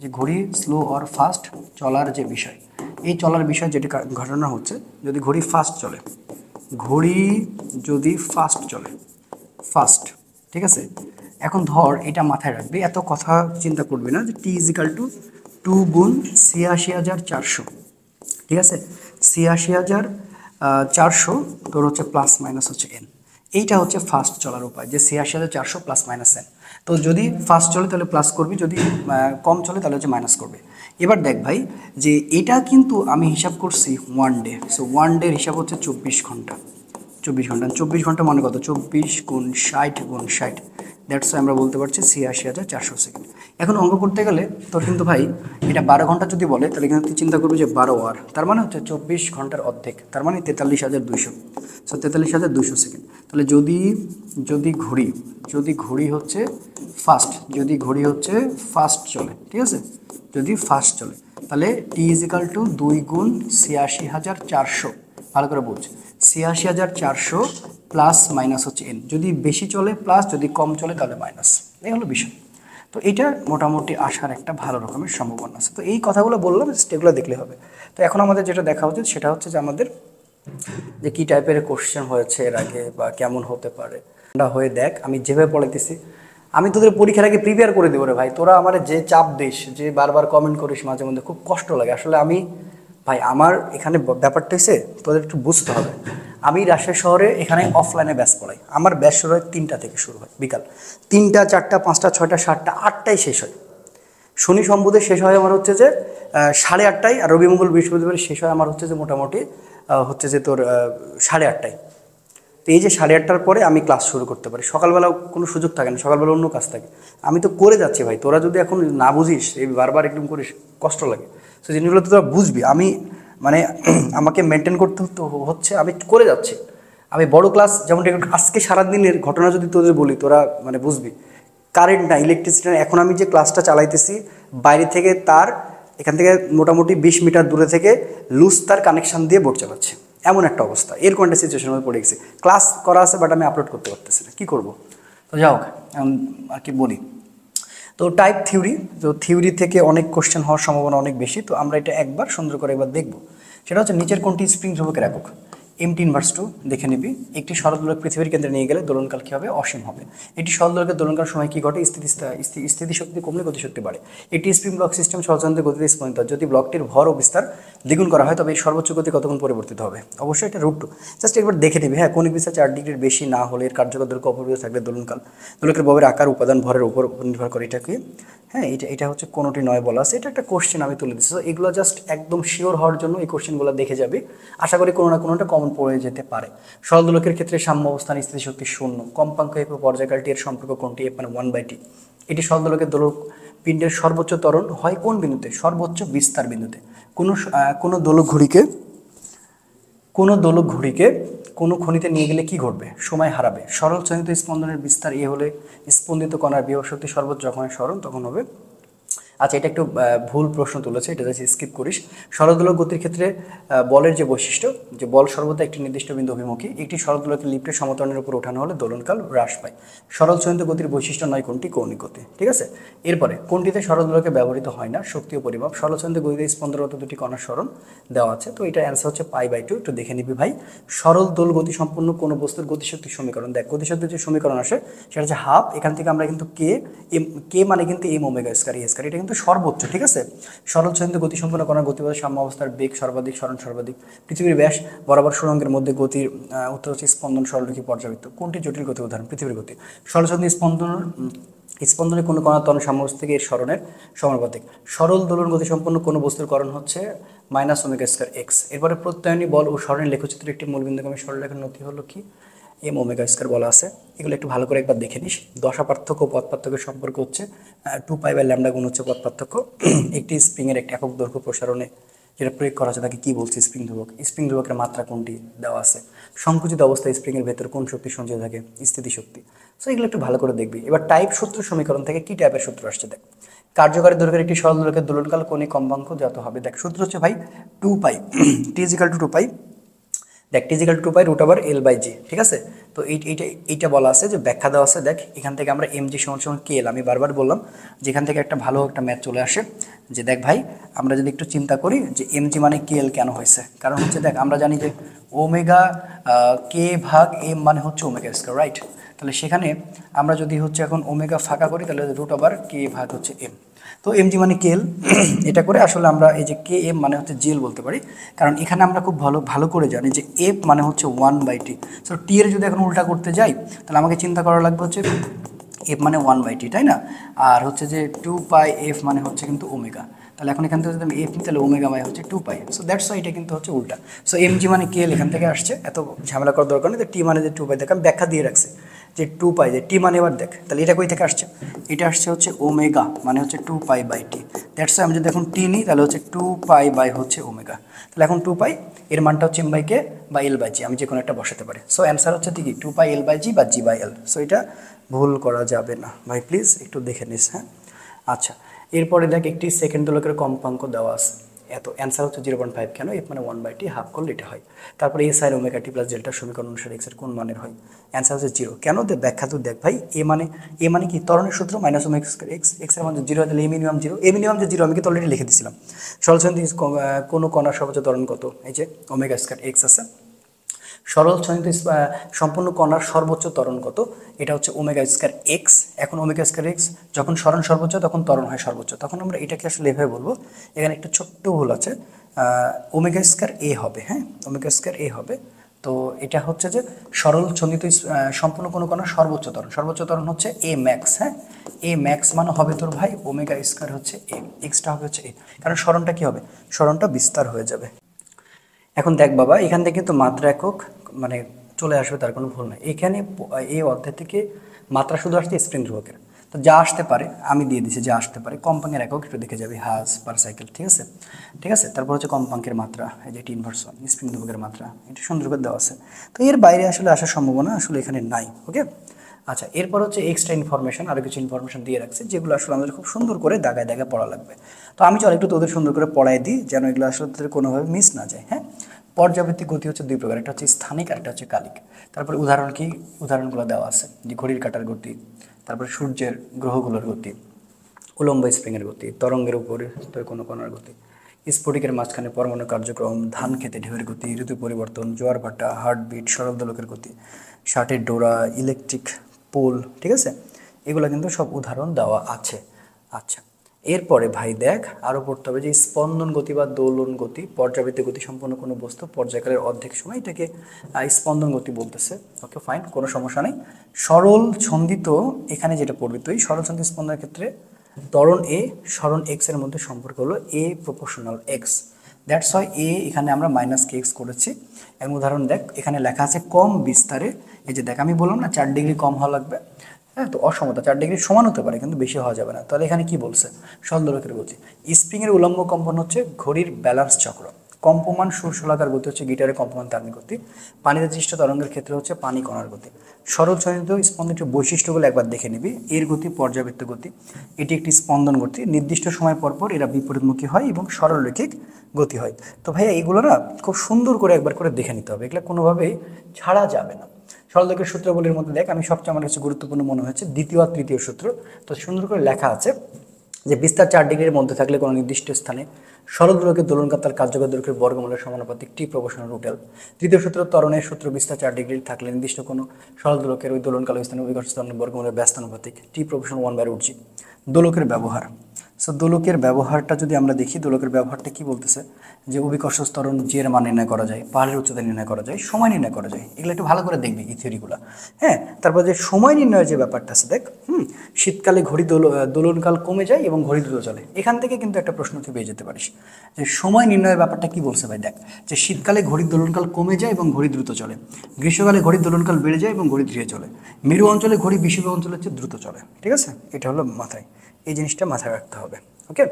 যে ঘড়ি স্লো অর ফাস্ট চলার যে বিষয়, এই চলার বিষয় যেটি ঘটনা হচ্ছে, যদি ঘড়ি ফাস্ট চলে, ঘড়ি যদি ফাস্ট চলে, ফাস্ট, ঠিক আছে? এখন ধর এটা মাথায় রাখবি, এত কথা চিন্তা করবি না, যে T ইজিক্যাল টু 2 গুণ ৮৬,৪০০, ঠিক আছে? ৮৬,৪০০ তোর হচ্ছে প্লাস মাইনাস হচ্ছে n, এইটা হচ্ছে ফাস্ট চলার উপায়, যে ৮৬,৪০০ প্লাস মাইনাস n। তো যদি ফাস্ট চলে তাহলে প্লাস করবি, যদি কম চলে তাহলে হচ্ছে মাইনাস করবে। এবার দেখ ভাই, যে এটা কিন্তু আমি হিসাব করছি ওয়ান ডে, সো ওয়ান ডের হিসাব হচ্ছে 24 ঘন্টা। 24 ঘন্টা মানে কত? 24 গুণ 60 গুণ 60, দ্যাটস আমরা বলতে পারছি ৮৬,৪০০ সেকেন্ড। এখন অঙ্ক করতে গেলে তোর কিন্তু ভাই এটা 12 ঘন্টা যদি বলে, তাহলে কিন্তু তুই চিন্তা করবি যে 12 আওয়ার, তার মানে হচ্ছে 24 ঘন্টার অর্ধেক, তার মানে 43,200, সো 43,200 সেকেন্ড। তাহলে যদি ঘড়ি হচ্ছে ফাস্ট, যদি ঘড়ি হচ্ছে ফাস্ট চলে, ঠিক আছে? যদি ফাস্ট চলে তাহলে T ইজিক্যাল টু 2 গুণ ৮৬,৪০০, ভালো করে বুঝ, ৮৬,৪০০ প্লাস মাইনাস হচ্ছে n, যদি বেশি চলে প্লাস, যদি কম চলে তাহলে মাইনাস, এই হলো বিষয়। তো এটা মোটামুটি আসার একটা ভালো রকমের সম্ভাবনা আছে। তো এই কথাগুলো বললাম, এগুলো দেখলে হবে। তো এখন আমাদের যেটা দেখা উচিত সেটা হচ্ছে যে আমাদের যে কী টাইপের কোশ্চেন হয়েছে এর আগে বা কেমন হতে পারে হয়ে দেখ। আমি যেভাবে পড়াইতেছি আমি তোদের পরীক্ষার আগে প্রিপেয়ার করে দেবো রে ভাই। তোরা আমার যে চাপ দিস, যে বারবার কমেন্ট করিস মাঝে মধ্যে, খুব কষ্ট লাগে আসলে। আমি ভাই আমার এখানে ব্যাপারটা হচ্ছে তোদের একটু বুঝতে হবে, আমি রাজশাহী শহরে এখানে অফলাইনে ব্যাচ পড়াই। আমার ব্যাচ শুরু হয় 3টা থেকে, শুরু হয় বিকাল 3টা, 4টা, 5টা, 6টা, 7টা, 8টায় শেষ হয়। শনি সম্বুধে শেষ হয় আমার হচ্ছে যে 8:30টায়, আর রবি মঙ্গল বৃহস্পতিবার শেষ হয় আমার হচ্ছে যে মোটামুটি হচ্ছে যে তোর 8:30টায়। তো এই যে 8:30টার পরে আমি ক্লাস শুরু করতে পারি। সকালবেলাও কোনো সুযোগ থাকে না, সকালবেলা অন্য কাজ থাকে। আমি তো করে যাচ্ছি ভাই, তোরা যদি এখন না বুঝিস, এই বারবার একদম করিস, কষ্ট লাগে। তো জিনিসগুলো তো তোরা বুঝবি, আমি মানে আমাকে মেনটেন করতে হচ্ছে, আমি করে যাচ্ছি। আমি বড় ক্লাস যেমন আজকে সারাদিনের ঘটনা যদি তোদের বলি, তোরা মানে বুঝবি। কারেন্ট না, ইলেকট্রিসিটি না, এখন আমি যে ক্লাসটা চালাইতেছি বাইরে থেকে তার, এখান থেকে মোটামুটি 20 মিটার দূরে থেকে লুজ তার কানেকশান দিয়ে বোর্ড চালাচ্ছে, এমন একটা অবস্থা। এরকম একটা সিচুয়েশনের মধ্যে পড়ে গেছি। ক্লাস করা আছে বাট আমি আপলোড করতে পারতেছি না, কী করবো? তো যাই হোক, আর কি বলি, তো টাইপ থিওরি, তো থিওরি থেকে অনেক কোশ্চেন হওয়ার সম্ভাবনা অনেক বেশি। তো আমরা এটা একবার সুন্দর করে একবার দেখব। সেটা হচ্ছে নিচের কোনটি স্প্রিং ধ্রুবকের একক? MT−2 দেখে নিবি। একটি সরলদোলক পৃথিবীর কেন্দ্রে নিয়ে গেলে দোলনকাল কী হবে? অসীম হবে। একটি সরলদোলকের দোলনকাল সময় কী ঘটে? স্থিতিশক্তি কমলে গতিশক্তি বাড়ে। একটি স্প্রিং ব্লক সিস্টেম সহজন্ত্রে গতিতে স্পন্দিত, যদি ব্লকটির ভর ও বিস্তার দ্বিগুণ করা হয় তবে এই সর্বোচ্চ গতি কতক্ষণ পরিবর্তিত হবে? অবশ্যই এটা √2। জাস্ট একবার দেখে নিবি। হ্যাঁ, কৌণিক বিস্তার 4 ডিগ্রির বেশি না হলে এর কার্যকর দৈর্ঘ্য অপরিবর্তিত থাকলে দোলনকাল। দোলকের ববের আকার উপাদান ভরের উপর নির্ভর করে। এটা কি? হ্যাঁ, এটা হচ্ছে কোনোটি নয় বলা আছে। এটা একটা কোশ্চেন আমি তুলে দিচ্ছি। তো এগুলো জাস্ট একদম শিওর হওয়ার জন্য এই কোশ্চেনগুলো দেখে যাবে। আশা করি কোনো না কোনোটা কমন পড়ে যেতে পারে। সরল দোলকের ক্ষেত্রে সাম্য অবস্থান স্থিতিশক্তি 0। কম্পাঙ্ক এফ ও পর্যায়কালটি এর সম্পর্ক কোনটি? এফ মানে 1/t। এটি সরল দোলকের দোলক পিণ্ডের সর্বোচ্চ ত্বরণ হয় কোন বিন্দুতে? সর্বোচ্চ বিস্তার বিন্দুতে। কোনো দোলক ঘড়িকে কোনো খনিতে নিয়ে গেলে কি ঘটবে? সময় হারাবে। সরল চালিত স্পন্দনের বিস্তার এ হলে স্পন্দিত কণার বিভব শক্তি সর্বোচ্চ যখন সরণ তখন হবে। আচ্ছা, এটা একটু ভুল প্রশ্ন তুলেছে, এটা জাস্ট স্কিপ করিস। সরলদোলক গতির ক্ষেত্রে বলের যে বৈশিষ্ট্য, যে বল সর্বদা একটি নির্দিষ্ট বিন্দু অভিমুখী। একটি সরলদোলকের লিফটের সমতলের উপর ওঠানো হলে দোলনকাল হ্রাস পায়। সরল চলিত গতির বৈশিষ্ট্য নয় কোনটি? কৌণিক গতি। ঠিক আছে, এরপরে কোনটিতে সরলদোলকে ব্যবহৃত হয় না? শক্তি ও পরিমাপ। সরল চলিত গতিতে স্পন্দনরত দুটি কণার সরণ দেওয়া আছে, তো এটা অ্যান্সার হচ্ছে π/2। একটু দেখে নিবি ভাই। সরল দোল গতি সম্পন্ন কোনো বস্তুর গতিশক্তির সমীকরণ। দেখ, গতিশক্তির যে সমীকরণ আসে সেটা হচ্ছে হাফ, এখান থেকে আমরা কিন্তু কে মানে কিন্তু এম ওমেগা স্কয়ার এ স্কয়ার, এটা কিন্তু সর্বোচ্চ। ঠিক আছে, সরল চলিত গতি সম্পন্ন কণার গতিপথের সাম্য অবস্থার বেগ সর্বাধিক, সরণ সর্বাধিক। পৃথিবীর ব্যাস বরাবর সুড়ঙ্গের মধ্যে গতির উত্তর হচ্ছে স্পন্দন সরলরেখী পর্যাবৃত্ত। কোনটি জটিল গতি উদাহরণ? পৃথিবীর গতি। সরল চলিত স্পন্দনে কোনো কণার ত্বরণ সাম্য থেকে এর সরণের সমানুপাতিক। সরল দোলন গতি সম্পন্ন কোনো বস্তুর করণ হচ্ছে -ω²x। এরপরে প্রত্যয়নী বল ও সরণের লেখচিত্রের একটি মূলবিন্দুগামী সরলরেখার নতি হলো কি? m ω² বলা আছে। এগুলো একটু ভালো করে একবার দেখে নিস। দশা পার্থক্য পথ পার্থক্যের সম্পর্ক হচ্ছে 2π/λ গুণ হচ্ছে পথ পার্থক্য। একটি স্প্রিংয়ের একটি একক দৈর্ঘ্য প্রসারণে যেটা প্রয়োগ করা আছে তাকে কি বলছে? স্প্রিং ধ্রুবক। স্প্রিং ধ্রুবকের মাত্রা কোনটি দেওয়া আছে? সংকুচিত অবস্থায় স্প্রিংয়ের ভেতর কোন শক্তি সঞ্চয় থাকে? স্থিতিশক্তি। সো এগুলো একটু ভালো করে দেখবি। এবার টাইপ সূত্র সমীকরণ থেকে কি টাইপের সূত্র আসছে দেখ। কার্যকারী দৈর্ঘ্যের একটি সরল দোলকের দোলনকাল কৌণিক কম্পাঙ্ক যত হবে। দেখ, সূত্র হচ্ছে ভাই 2π, t = 2π। দেখ, t = 2π √L/g। ঠিক আছে, তো এইটা বলা আছে যে ব্যাখ্যা দেওয়া আছে। দেখ, এখান থেকে আমরা mg = kl, আমি বারবার বললাম যেখান থেকে একটা ভালো একটা ম্যাথ চলে আসে। যে দেখ ভাই, আমরা যদি একটু চিন্তা করি যে mg মানে kl কেন হয়েছে, কারণ হচ্ছে দেখ আমরা জানি যে ওমেগা k/m মানে হচ্ছে ω², রাইট? তাহলে সেখানে আমরা যদি হচ্ছে এখন ওমেগা ফাঁকা করি তাহলে √k/m। তো mg মানে কেএল, এটা করে আসলে আমরা এই যে km মানে হচ্ছে জেল বলতে পারি, কারণ এখানে আমরা খুব ভালো করে জানি যে f মানে হচ্ছে 1/t। সো টি এর যদি এখন উল্টা করতে যাই তাহলে আমাকে চিন্তা করা লাগবে হচ্ছে f মানে 1/t, তাই না? আর হচ্ছে যে 2πf মানে হচ্ছে কিন্তু ওমেগা। তাহলে এখন এখান থেকে যদি আমি এফ নিই তাহলে ওমেগা বাই হচ্ছে 2π। সো দ্যাটস ওয়াই এটা কিন্তু হচ্ছে উল্টা। সো mg মানে কেএল এখান থেকে আসছে, এত ঝামেলা করার দরকার নেই। তো টি মানে যে 2π, দেখ আমি ব্যাখ্যা দিয়ে রাখছি যে 2π, যে টি মানে এবার দেখ তাহলে এটা কই থেকে আসছে? এটা আসছে হচ্ছে ওমেগা মানে হচ্ছে 2π/t। দ্যাটস আমি যদি এখন টি নিই তাহলে হচ্ছে 2π হচ্ছে ওমেগা। তাহলে এখন 2π এর মানটা হচ্ছে m/k বা l/g, আমি যে কোনো একটা বসাতে পারি। সো অ্যান্সার হচ্ছে কি 2π/L/g বা g/L। সো এটা ভুল করা যাবে না ভাই, প্লিজ একটু দেখে নিস। হ্যাঁ, আচ্ছা, এরপরে দেখ একটি সেকেন্ড দোলকের কম্পাঙ্ক দেওয়া আছে এত, অ্যান্সার হচ্ছে 0.5। কেন? f মানে 1/t, হাফ করলে এটা হয়। তারপরে a sin ω/t + ডেল্টা সমীকরণ অনুসারে x এর কোন মানের হয়? অ্যান্সার হচ্ছে 0। কেন? ব্যাখ্যা তো দেখ ভাই, a মানে কি ত্বরণের সূত্র -ω²x, x এর মান 0 তাহলে a মিনিমাম 0, a মিনিমাম যে 0 আমি কিন্তু অলরেডি লিখে দিয়েছিলাম। সরলচন্দ্র কোনো কণার সর্বোচ্চ ত্বরণ কত? এই যে ω²x আছে। সরল ছন্দ সম্পূর্ণ কণার সর্বোচ্চ ত্বরণ কত? এটা হচ্ছে ω²x। এখন ω²x যখন সরণ সর্বোচ্চ তখন ত্বরণ হয় সর্বোচ্চ, তখন আমরা এটাকে আসলে এভাবে বলবো। এখানে একটা ছোট্ট ভুল আছে, ω²a হবে। হ্যাঁ, ω²a হবে। তো এটা হচ্ছে যে সরল ছন্দিত সম্পূর্ণ কোনো কণার সর্বোচ্চ ত্বরণ হচ্ছে a max। হ্যাঁ, a max মানে হবে তোর ভাই ω² হচ্ছে a, এক্সটা হবে হচ্ছে a, কারণ সরণটা কি হবে? সরণটা বিস্তার হয়ে যাবে। এখন দেখ বাবা, এখান থেকে কিন্তু মাত্রা একক মানে চলে আসবে, তার কোনো ভুল নেই। এখানে এই অধ্যায় থেকে মাত্রা শুধু আসছে স্প্রিং ধ্রুবকের, তো যা আসতে পারে আমি দিয়ে দিচ্ছি, যা আসতে পারে কম্পাঙ্কের একক একটু দেখে যাবে, হাজ পার সাইকেল। ঠিক আছে, তারপর হচ্ছে কম্পাঙ্কের মাত্রা, এই যে টি/1 স্প্রিং ধ্রুবকের মাত্রা, এটা সুন্দর করে দেওয়া আছে। তো এর বাইরে আসলে আসার সম্ভাবনা আসলে এখানে নাই। ওকে, আচ্ছা, এরপর হচ্ছে এক্সট্রা ইনফরমেশন, আরও কিছু ইনফরমেশন দিয়ে রাখছে যেগুলো আসলে আমাদের খুব সুন্দর করে দাগায় দাগায় পড়া লাগবে। তো আমি চল একটু তোদের সুন্দর করে পড়াই দিই যেন এগুলো আসলে তোদের কোনোভাবে মিস না যায়। হ্যাঁ, পর্যাবৃত্তিক গতি হচ্ছে দুই প্রকার, একটা হচ্ছে স্থানিক আর একটা হচ্ছে কালিক। তারপরে উদাহরণ কি? উদাহরণগুলো দেওয়া আছে যে ঘড়ির কাঁটার গতি, তারপরে সূর্যের গ্রহগুলোর গতি, উলম্ব স্প্রিংয়ের গতি, তরঙ্গের উপরে কোনো কণার গতি, স্ফটিকের মাঝখানে পরমাণু কার্যক্রম, ধান খেতে ঢেউয়ের গতি, ঋতু পরিবর্তন, জোয়ার ভাটা, হার্টবিট, সরল দোলকের গতি, শার্টের ডোরা, ইলেকট্রিক পোল। ঠিক আছে, এগুলো কিন্তু সব উদাহরণ দেওয়া আছে। আচ্ছা, এরপরে ভাই দেখ আরও পড়তে হবে যে স্পন্দন গতি বা দোলন গতি, পর্যাবৃত্ত গতি সম্পন্ন কোনো বস্তু পর্যায়কালের অর্ধেক সময়, এটাকে স্পন্দন গতি বলতেছে। ওকে ফাইন, কোনো সমস্যা নেই। সরল ছন্দিত এখানে যেটা পড়বি তুই, সরল ছন্দিত স্পন্দনের ক্ষেত্রে ত্বরণ এ সরণ এক্স এর মধ্যে সম্পর্ক হলো এ proportional x, that's Y A এখানে আমরা মাইনাস কে এক্স করেছি। এবং উদাহরণ দেখ এখানে লেখা আছে কম বিস্তারে, এই যে দেখ আমি বললাম না 4 ডিগ্রি কম হওয়া লাগবে, হ্যাঁ, তো অসমতা 4 ডিগ্রি সমান হতে পারে কিন্তু বেশি হওয়া যাবে না। তাহলে এখানে কি বলছে, সরল দোলকের গতি, স্প্রিংয়ের উলম্ব কম্পন হচ্ছে ঘড়ির ব্যালেন্স চক্র, কম্পমান সুরশোলাকার গতি হচ্ছে গিটারের কম্পমান তার্মিক গতি, পানিতে সৃষ্ট তরঙ্গের ক্ষেত্রে হচ্ছে পানি কণার গতি। সরল ছন্দিত স্পন্দনটির বৈশিষ্ট্যগুলো একবার দেখে নিবি। এর গতি পর্যাবৃত্ত গতি, এটি একটি স্পন্দন গতি, নির্দিষ্ট সময় পরপর এরা বিপরীতমুখী হয় এবং সরলরৈখিক গতি হয়। তো ভাইয়া এগুলো না খুব সুন্দর করে একবার করে দেখে নিতে হবে, এগুলো কোনোভাবেই ছাড়া যাবে না। সরলরৈখিক সূত্রগুলির মধ্যে দেখ আমি সবচেয়ে আমার কাছে গুরুত্বপূর্ণ মনে হয়েছে দ্বিতীয় আর তৃতীয় সূত্র। তো সুন্দর করে লেখা আছে যে বিস্তার 4 ডিগ্রির মধ্যে থাকলে কোনো নির্দিষ্ট স্থানে সরল দোলকের দোলনকাল তার কার্যকর দৈর্ঘ্যের বর্গমূলের সমানুপাতিক টি প্রপোর্শনাল রুট এল। তৃতীয় সূত্র ত্বরণের সূত্র, বিস্তার 4 ডিগ্রি থাকলে নির্দিষ্ট কোনো সরল দোলকের ওই দোলনকাল স্থানে অভিকর্ষ ত্বরণের বর্গমূলের ব্যস্তানুপাতিক টি প্রপোর্শনাল 1/√g। দোলকের ব্যবহার, সো দোলকের ব্যবহারটা যদি আমরা দেখি, দোলকের ব্যবহারটা কি বলতেছে যে অভিকর্ষ ত্বরণ জি এর মান নির্ণয় করা যায়, পাহাড়ের উচ্চতা নির্ণয় করা যায়, সময় নির্ণয় করা যায়, এগুলো একটু ভালো করে দেখবি এই থিওরিগুলো। হ্যাঁ, তারপর যে সময় নির্ণয়ের যে ব্যাপারটা আছে দেখ, শীতকালে ঘড়ি দোলনকাল কমে যায় এবং ঘড়ি দ্রুত চলে, এখান থেকে কিন্তু একটা প্রশ্ন তুই পেয়ে যেতে পারিস যে সময় নির্ণয়ের ব্যাপারটা কি বলছে ভাই। দেখ যে শীতকালে ঘড়ির দোলনকাল কমে যায় এবং ঘড়ি দ্রুত চলে, গ্রীষ্মকালে ঘড়ির দোলনকাল বেড়ে যায় এবং ঘড়ি ধীরে চলে, মেরু অঞ্চলে ঘড়ি বিষুবীয় অঞ্চলের চেয়ে দ্রুত চলে। ঠিক আছে, এটা হলো মাথায়, এই জিনিসটা মাথায় রাখতে হবে। ওকে,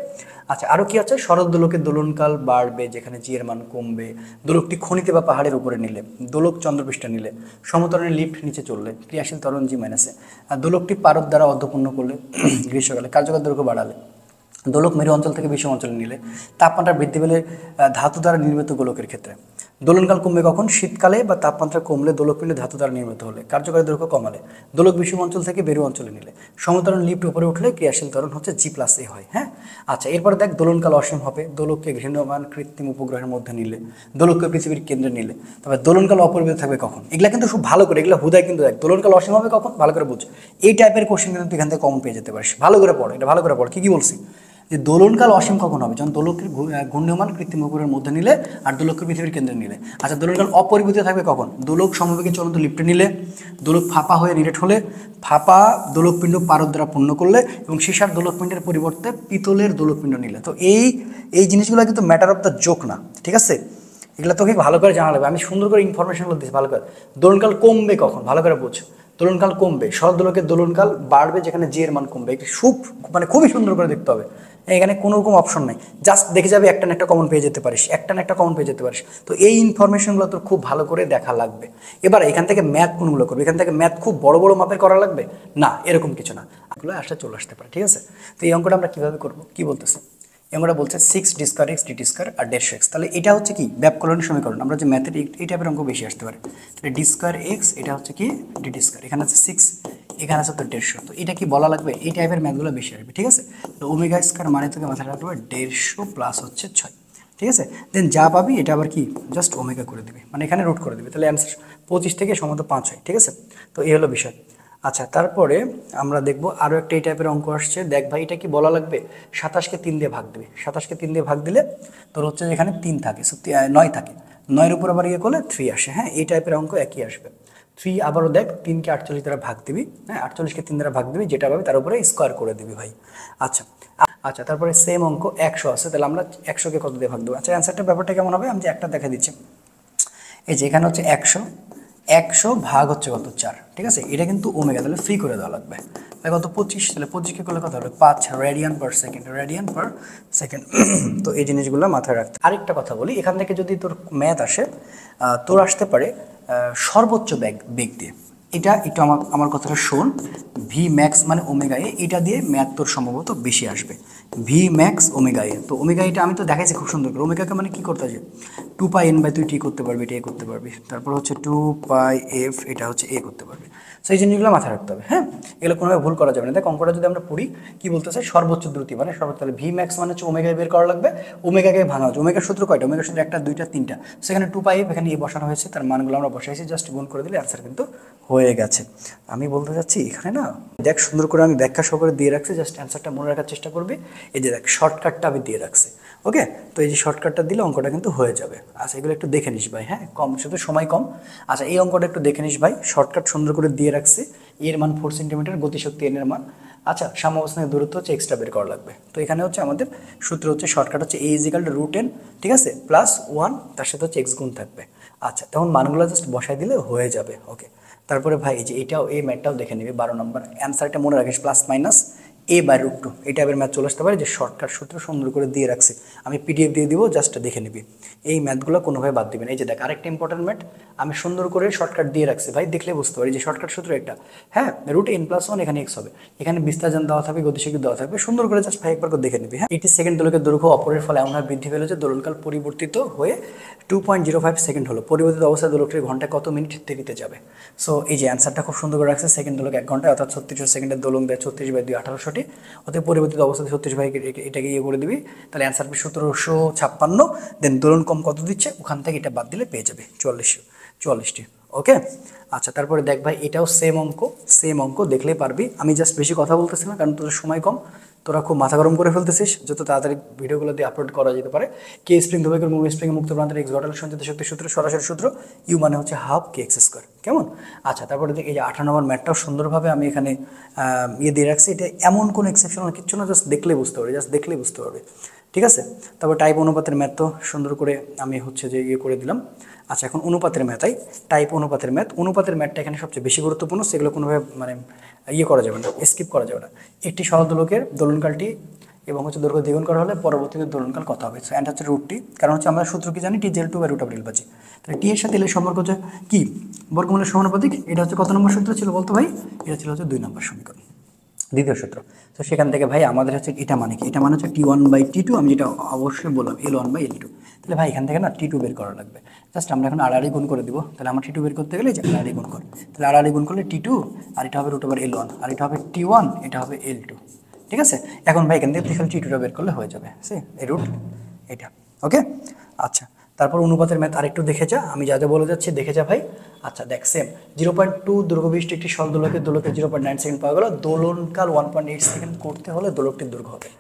আচ্ছা আরও কি আছে, শরৎ দোলকের দোলনকাল বাড়বে যেখানে জি এর মান কমবে, দোলকটি খনিতে বা পাহাড়ের উপরে নিলে, দোলক চন্দ্রপৃষ্ঠে নিলে, সমতরণের লিফট নিচে চললে, ক্রিয়াশীল ত্বরণ জি মাইনাসে, আর দোলকটি পারদ দ্বারা অর্ধপূর্ণ করলে, গ্রীষ্মকালে কার্যকর দৈর্ঘ্য বাড়ালে, দোলক মেরু অঞ্চল থেকে বিষম অঞ্চলে নিলে, তাপমাত্রা বৃদ্ধি পেলে ধাতু দ্বারা নির্মিত গোলকের ক্ষেত্রে, দোলনকাল কমবে কখন, শীতকালে বা তাপমাত্রা কমলে, দোলকপিণ্ড ধাতু দ্বারা নির্মিত হলে, কার্যকরী দৈর্ঘ্য কমালে, দোলক বিষম অঞ্চল থেকে মেরু অঞ্চলে নিলে, সমতরণ লিফট উপরে উঠলে ক্রিয়াশীল ত্বরণ হচ্ছে G+A হয়। হ্যাঁ, আচ্ছা এরপরে দেখ দোলনকাল অসীম হবে, দোলককে ঘৃণ্যমান কৃত্রিম উপগ্রহের মধ্যে নিলে, দোলককে পৃথিবীর কেন্দ্রে নিলে, তবে দোলনকাল অপরিবর্তিত থাকবে কখন, এগুলা কিন্তু খুব ভালো করে, এগুলো হুদায় কিন্তু দেখ দোলনকাল অসীম হবে কখন ভালো করে বুঝ। এই টাইপের কোশ্চেন কিন্তু তুই এখান থেকে কমন পেয়ে যেতে পারিস, ভালো করে পড়, এটা ভালো করে পড়। কি বলছি যে দোলনকাল অসীম কখন হবে, যখন দোলকের ঘূর্ণয়মান কৃত্রিম উপগ্রহের মধ্যে নিলে আর দোলককে পৃথিবীর কেন্দ্রে নিলে। আচ্ছা দোলনকাল অপরিবর্তিত থাকবে কখন, দোলক সমবেগে চলন্ত লিফটে নিলে, দোলক ফাঁপা হয়ে নিরেট হলে, ফাঁপা দোলকপিণ্ড পারদ দ্বারা পূর্ণ করলে এবং সীসার দোলকপিণ্ডের পরিবর্তে পিতলের দোলকপিণ্ড নিলে। তো এই জিনিসগুলো কিন্তু ম্যাটার অফ দ্য জোক না, ঠিক আছে, এগুলো তোকে ভালো করে জানা লাগবে। আমি সুন্দর করে ইনফরমেশনগুলো দিচ্ছি ভালো করে। দোলনকাল কমবে কখন ভালো করে বোঝ, দোলনকাল কমবে, শরৎ দোলকের দোলনকাল বাড়বে যেখানে জি এর মান কমবে, একটু মানে খুবই সুন্দর করে দেখতে হবে, এখানে কোনো রকম অপশন নাই, জাস্ট দেখে যাবে একটা না একটা কমন পেয়ে যেতে পারিস, একটা না একটা কমন পেয়ে যেতে পারিস। তো এই ইনফরমেশনগুলো তোর খুব ভালো করে দেখা লাগবে। এবার এখান থেকে ম্যাথ কোনগুলো করবে, এখান থেকে ম্যাথ খুব বড় বড় মাপের করা লাগবে না, এরকম কিছু না, এগুলো চলে আসতে পারে। ঠিক আছে, তো এই অঙ্কটা আমরা কীভাবে করবো, কি বলতেছে আমরা বলছে 6d² x dt² আর 150x, তাহলে এটা হচ্ছে কি ব্যাপকলনের সমীকরণ। আমরা যে ম্যাথের এই টাইপের অঙ্ক বেশি আসতে পারে, তাহলে d²x এটা হচ্ছে কি dt², এখানে আছে 6, এখানে আছে তো 150, তো এটা কি বলা লাগবে, এই টাইপের ম্যাথগুলো বেশি আসবে। ঠিক আছে, তো ওমেগা স্কয়ার মানে তোকে মাথায় রাখতে হবে 150 প্লাস হচ্ছে 6। ঠিক আছে, দেন যা পাবি এটা আবার কি জাস্ট ওমেগা করে দিবি, মানে এখানে রুট করে দিবি, তাহলে অ্যান্সার 25 থেকে সম্ভবত 5 হয়। ঠিক আছে, তো এই হলো বিষয়। আচ্ছা তারপরে আমরা দেখব আরও একটা এই টাইপের অঙ্ক আসছে, দেখ ভাই এটা কি বলা লাগবে, 27কে 3 দিয়ে ভাগ দিবি, 27কে 3 দিয়ে ভাগ দিলে তোর হচ্ছে এখানে 3 থাকে, 9 থাকে, 9-এর উপর আবার ইয়ে করলে 3 আসে। হ্যাঁ, এই টাইপের অঙ্ক একই আসবে। 3 আবারও দেখ 3কে 48 দ্বারা ভাগ দিবি, হ্যাঁ 48কে 3 দ্বারা ভাগ দিবি, যেটা পাবি তার উপরে স্কোয়ার করে দিবি ভাই। আচ্ছা আচ্ছা তারপরে সেম অঙ্ক 100 আছে, তাহলে আমরা 100কে কত দিয়ে ভাগ দেবো। আচ্ছা অ্যান্সারটা ব্যাপারটা কেমন হবে, আমি যে একটা দেখা দিচ্ছি, এই যে এখানে হচ্ছে 100 ভাগ হচ্ছে কত 4, ঠিক আছে, এটা কিন্তু ওমেগা, তাহলে ফ্রি করে দেওয়া লাগবে, তাহলে কত 25, তাহলে 25কে করলে কত হবে 5 রেডিয়ান পার সেকেন্ড। তো এই জিনিসগুলো মাথায় রাখতে। আরেকটা কথা বলি, এখান থেকে যদি তোর ম্যাথ আসে, তোর আসতে পারে সর্বোচ্চ বেগ দিয়ে, এটা একটু আমার কথাটা শোন, ভি ম্যাক্স মানে ওমেগা এ, এটা দিয়ে ম্যাথ তোর সম্ভবত বেশি আসবে, ভি ম্যাক্স ওমেগা এ। তো ওমেগা এটা আমি তো দেখাইছি খুব সুন্দর করে, ওমেগাকে মানে কী করতে আছে 2πn/, তুই টি করতে পারবি, এটা এ করতে পারবি, তারপর হচ্ছে 2πf, এটা হচ্ছে এ করতে পারবি। সো এই জিনিসগুলো মাথায় রাখতে হবে। হ্যাঁ, এগুলো কোনোভাবে ভুল করা যাবে না। দেখ অঙ্কটা যদি আমরা পড়ি কি বলতেছে, সর্বোচ্চ দ্রুতি মানে সর্বোচ্চ, তাহলে ভি ম্যাক্স মানে হচ্ছে ওমেগায় বের করা লাগবে, ওমেগাকে ভাঙা হচ্ছে, ওমেগার সূত্র কয়টা, ওমেগার সূত্র 1, 2, 3, সেখানে 2πf, এখানে এ বসানো হয়েছে, তার মানগুলো আমরা বসাইছি, জাস্ট গুণ করে দিলে অ্যান্সার কিন্তু হয়ে গেছে। আমি বলতে চাচ্ছি এখানে না দেখ সুন্দর করে আমি ব্যাখ্যা সহকারে দিয়ে রাখছি, জাস্ট অ্যান্সারটা মনে রাখার চেষ্টা করবি, এই যে দেখ শর্টকাটটা আমি দিয়ে রাখছি। ওকে, তো এই যে শর্টকাটটা দিলে অঙ্কটা কিন্তু হয়ে যাবে। আচ্ছা এগুলো একটু দেখে নিস ভাই, হ্যাঁ কম শুধু সময় কম। আচ্ছা এই অঙ্কটা একটু দেখে নিস ভাই, শর্টকাট সুন্দর করে দিয়ে রাখছি। এর মান 4 সেন্টিমিটার, গতিশক্তি এন এর মান। আচ্ছা সাম্যাবস্থানের দূরত্ব হচ্ছে এক্সট্রা বের করা লাগবে। তো এখানে হচ্ছে আমাদের সূত্র হচ্ছে শর্টকাট হচ্ছে a ইজিক্যাল টু √n, ঠিক আছে, প্লাস 1 তার সাথে হচ্ছে এক্স গুণ থাকবে। আচ্ছা তখন মানগুলো জাস্ট বসাই দিলে হয়ে যাবে। ওকে, তারপরে ভাই এই যে এটাও এই ম্যাথটাও দেখে নিবি 12 নম্বর অ্যান্সারটা মনে রাখিস প্লাস মাইনাস a/√2 এই টাইপের ম্যাথ চলে আসতে পারে, যে শর্টকাট সূত্র সুন্দর করে দিয়ে রাখছি আমি, পিডিএফ দিয়ে দিব, জাস্ট দেখে নিবি। এই ম্যাথগুলো কোনোভাবে বাদ দিবেন। এই যে দেখ আরেকটা ইম্পর্টেন্ট ম্যাথ আমি সুন্দর করে শর্টকাট দিয়ে রাখছি ভাই, দেখলে বুঝতে পারি যে শর্টকাট সূত্র একটা, হ্যাঁ √n+1 এখানে এক্স হবে, এখানে বিস্তারজন দেওয়া থাকবে, গতিশক্তি দেওয়া থাকবে, সুন্দর করে জাস্ট ভাই একবার করে দেখে নিবি। হ্যাঁ 80 সেকেন্ড দোলকের দৈর্ঘ্য অপরের ফলে এমনভাবে বৃদ্ধি পেল যে দোলনকাল পরিবর্তিত হয়ে 2.05 সেকেন্ড হলো, পরিবর্তিত অবস্থায় দোলকটির ঘন্টায় কত মিনিট দেরিতে যাবে। সো এই যে অ্যান্সারটা খুব সুন্দর করে রাখছে, সেকেন্ড দোলক 1 ঘন্টায়, অর্থাৎ 36 সেকেন্ডের দোলন দেয় 36/2 1800টি, অতএব পরিবর্তিত অবস্থায় 36 ভাই এটাকে ইয়ে করে দিবি, তাহলে অ্যান্সার হবে 1756। দেন দোলন কম কত দিচ্ছে ওখান থেকে এটা বাদ দিলে পেয়ে যাবে 44টি। ওকে, আচ্ছা তারপরে দেখ ভাই এটাও সেম অঙ্ক দেখলেই পারবি। আমি জাস্ট বেশি কথা বলতেছি না কারণ তোদের সময় কম, তোরা খুব মাথা গরম করে ফেলতেছিস, যত তাড়াতাড়ি ভিডিওগুলো দিয়ে আপলোড করা যেতে পারে। কে স্প্রিং ধ্রুবকের মুভ স্প্রিং মুক্ত প্রান্তের এক্স ঘটালে সঞ্চিত শক্তি সূত্র, সরাসরি সূত্র ইউ মানে হচ্ছে হাফ kx², কেমন। আচ্ছা তারপরে দেখ এই যে 18 নম্বর ম্যাথটাও সুন্দরভাবে আমি এখানে ইয়ে দিয়ে রাখছি, এটা এমন কোনো এক্সেপশনাল কিচ্ছু না, জাস্ট দেখলেই বুঝতে পারবে, ঠিক আছে। তারপর টাইপ অনুপাতের ম্যাথ তো সুন্দর করে আমি হচ্ছে যে ইয়ে করে দিলাম। আচ্ছা এখন অনুপাতের ম্যাথাই টাইপ অনুপাতের ম্যাথটা এখানে সবচেয়ে বেশি গুরুত্বপূর্ণ, সেগুলো কোনোভাবে মানে ইয়ে করা যাবে না, স্কিপ করা যাবে না। একটি সরল দোলকের দোলনকালটি এবং হচ্ছে দৈর্ঘ্য দ্বিগুণ করা হলে পরবর্তীতে দোলনকাল কত হবে। সো অ্যান্সার হচ্ছে √t, কারণ হচ্ছে আমরা সূত্র কি জানি T/√L/L, তাহলে টি এর সাথে এল এর সম্পর্ক হচ্ছে কি বর্গমূলের সমানুপাতিক। এটা হচ্ছে কত নম্বর সূত্র ছিল বলতো ভাই, এটা ছিল হচ্ছে 2 নম্বর সমীকরণ, দ্বিতীয় সূত্র। তো সেখান থেকে ভাই আমাদের হচ্ছে এটা মানে কি, এটা মানে হচ্ছে T1/T2, আমি যেটা অবশ্যই বললাম L1/L2। তাহলে ভাই এখান থেকে না T2 বের করা লাগবে, জাস্ট আমরা এখন আড়াআড়ি গুণ করে দিব। তাহলে আমার T2 বের করতে গেলে যে আড়াআড়ি গুণ কর, তাহলে আড়াআড়ি গুণ করলে T2 আর এটা হবে √L1 আর এটা হবে T1, এটা হবে L2, ঠিক আছে। এখন ভাই এখান থেকে তুই খালি T2টা বের করলে হয়ে যাবে, সে এই রুট এটা। ওকে, আচ্ছা তারপর অনুপাতের ম্যাথ আরেকটু দেখে যা, আমি যা যা বলে যাচ্ছি দেখে যা ভাই। আচ্ছা দেখ সেম 0.2 দৈর্ঘ্য বিশিষ্ট একটি সরল দোলকের 0.9 সেকেন্ড পাওয়া গেল, দোলনকাল 1.8 সেকেন্ড করতে হলে দোলকটির দৈর্ঘ্য হবে।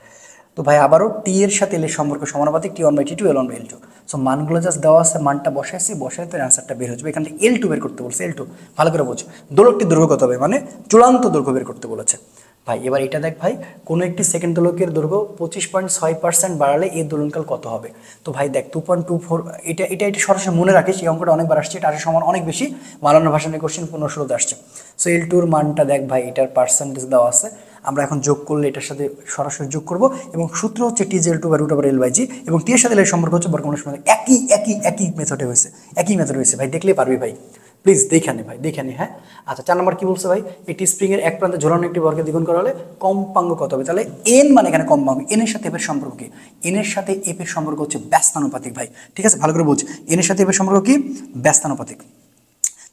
তো ভাই আবারও টি এর সাথে এল এর সম্পর্ক সমানুপাতিক T1/T2 L1/L2। সো মানগুলো জাস্ট দেওয়া আছে, মানটা বসাই তো অ্যান্সারটা বের হয়ে যাবে। এখান থেকে L2 বের করতে বলছে, L2 ভালো করে বোঝ, দোলকটির দৈর্ঘ্য কত হবে মানে চূড়ান্ত দৈর্ঘ্য বের করতে বলেছে ভাই। এবার এটা দেখ ভাই, কোনো একটি সেকেন্ড দোলকের দৈর্ঘ্য 25.6% বাড়ালে এই দোলনকাল কত হবে। তো ভাই দেখ 2.24, এটা সরাসরি মনে রাখিস, এই অঙ্কটা অনেকবার আসছে, এটা আসলে সমান অনেক বেশি, বানানো ভাষণের কোশ্চেন 15-16 আসছে। সো L2-র মানটা দেখ ভাই, এটার পার্সেন্টেজ দেওয়া আছে, আমরা এখন যোগ করলে এটার সাথে সরাসরি যোগ করব, এবং সূত্র হচ্ছে T/√L/G, এবং টি এর সাথে এর সম্পর্ক হচ্ছে বর্গমূলের সমানুপাতিক। একই মেথডে হয়েছে ভাই, দেখলেই পারবি ভাই, প্লিজ দেখে নে ভাই, দেখে নে। হ্যাঁ আচ্ছা 4 নম্বর কি বলছে ভাই, একটি স্প্রিংয়ের এক প্রান্তে ঝোলানো একটি বর্গের দ্বিগুণ করা হলে কম্পাঙ্ক কত হবে। তাহলে এন মানে এখানে কম্পাঙ্ক, এন এর সাথে এফ এর সম্পর্ক কি, এন এর সাথে এফ এর সম্পর্ক হচ্ছে ব্যস্তানুপাতিক ভাই, ঠিক আছে ভালো করে বুঝ, এন এর সাথে এফ এর সম্পর্ক কি ব্যস্তানুপাতিক।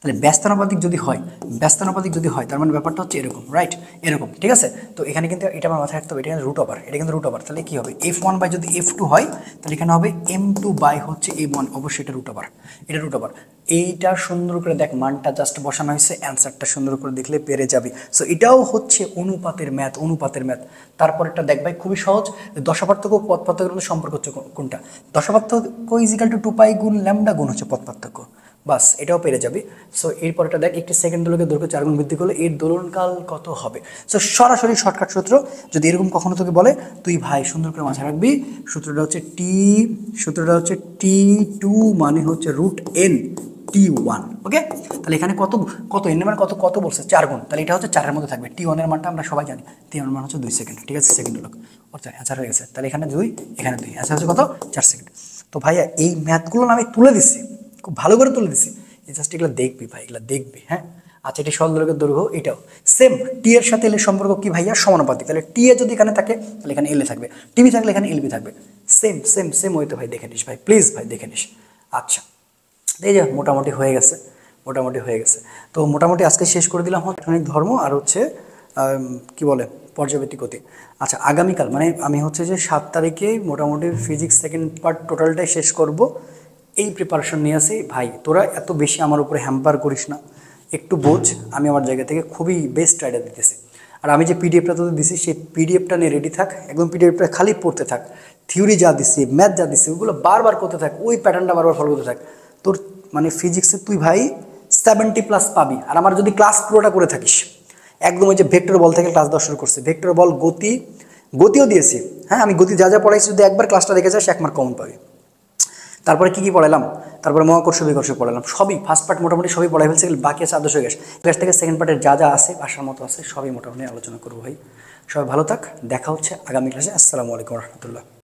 তাহলে ব্যস্তানুপাতিক যদি হয় তার মানে ব্যাপারটা হচ্ছে এরকম, রাইট, এরকম, ঠিক আছে। তো এখানে কিন্তু এটা আমার মাথায় রাখতে হবে, এটা কিন্তু √, তাহলে কি হবে F1 বাই যদি F2 হয় তাহলে এখানে হবে M2 বাই হচ্ছে M1, অবশ্যই এটা √, এইটা সুন্দর করে দেখ, মানটা জাস্ট বসানো হয়েছে, অ্যান্সারটা সুন্দর করে দেখলে পেরে যাবি। সো এটাও হচ্ছে অনুপাতের ম্যাথ। তারপর একটা দেখ ভাই খুবই সহজ, দশাপার্থক্য পথ পার্থক্যের সম্পর্ক হচ্ছে কোনটা, দশাপার্থক্য ইজিক্যাল টু 2π গুণ ল্যামডা গুণ হচ্ছে পথ পার্থক্য, বাস এটাও পেরে যাবি। সো এরপরটা দেখ, একটি সেকেন্ড দোলকের দৈর্ঘ্য 4 গুণ বৃদ্ধি করলে এর দোলনকাল কত হবে। সো সরাসরি শর্টকাট সূত্র, যদি এরকম কখনো তোকে বলে তুই ভাই সুন্দর করে মাথায় রাখবি, সূত্রটা হচ্ছে T2 মানে হচ্ছে √n T1। ওকে, তাহলে এখানে কত এন এর মান কত বলছে 4 গুণ, তাহলে এটা হচ্ছে 4-এর মধ্যে থাকবে। T1 এর মানটা আমরা সবাই জানি, T1 এর মান হচ্ছে 2 সেকেন্ড, ঠিক আছে, সেকেন্ড দোলক, অর্থাৎ অ্যান্সার হয়ে গেছে। তাহলে এখানে 2, এখানে 2, অ্যান্সার হচ্ছে কত 4 সেকেন্ড। তো ভাইয়া এই ম্যাথগুলো আমি তুলে দিচ্ছি, খুব ভালো করে তুলে দিচ্ছি, জাস্ট এগুলো দেখবি ভাই, এগুলো দেখবি। হ্যাঁ আচ্ছা, এটি সরল দৈর্ঘ্যের দৈর্ঘ্য, এটাও সেম, টি এর সাথে এল এর সম্পর্ক কি ভাইয়া সমানুপাতিক, তাহলে টি এ যদি এখানে থাকে তাহলে এখানে এল এ থাকবে, টিভি থাকলে এখানে এলবি থাকবে, সেম ওই তো ভাই দেখে নিস ভাই, প্লিজ ভাই দেখে নিস। আচ্ছা এই যে মোটামুটি হয়ে গেছে। তো মোটামুটি আজকে শেষ করে দিলাম রাসায়নিক ধর্ম আর হচ্ছে কি বলে পর্যাবৃত্তিক গতি। আচ্ছা আগামীকাল মানে আমি হচ্ছে যে 7 তারিখে মোটামুটি ফিজিক্স সেকেন্ড পার্ট টোটালটাই শেষ করব, এই প্রিপারেশন নিয়ে আসি ভাই। তোরা এত বেশি আমার উপরে হ্যাম্পার করিস না, একটু বোঝ, আমি আমার জায়গা থেকে খুবই বেস্ট আইডিয়া দিতেছি। আর আমি যে পিডিএফটা তোদের দিছি সেই পিডিএফটা নিয়ে রেডি থাক, একদম পিডিএফটা খালি পড়তে থাক, থিওরি যা দিচ্ছি ম্যাথ যা দিচ্ছি ওগুলো বারবার করতে থাক, ওই প্যাটার্নটা বারবার ফলো করতে থাক। তোর মানে ফিজিক্সে তুই ভাই 70+ পাবি। আর আমার যদি ক্লাস পুরোটা করে থাকিস একদম, ওই যে ভেক্টর বল থেকে ক্লাস 10 শুরু করছে, ভেক্টর বল, গতিও দিয়েছি। হ্যাঁ, আমি গতি যা যা পড়াইছি যদি একবার ক্লাসটা দেখে যাস 1 মার্ক কমন পাবি। তারপরে কি পড়ালাম, তারপরে মহাকর্ষ বিকর্ষ পড়ালাম, সবই ফার্স্ট পার্ট মোটামুটি সবই পড়াই ফেলছে, বাকি আছে আদর্শ গ্যাস। গ্যাস থেকে সেকেন্ড পার্টের যা যা আছে আসার মতো আছে সবই মোটামুটি আলোচনা করবো ভাই। সবাই ভালো থাক, দেখা হচ্ছে আগামী ক্লাসে। আসসালামু আলাইকুম রহমতুল্লাহ।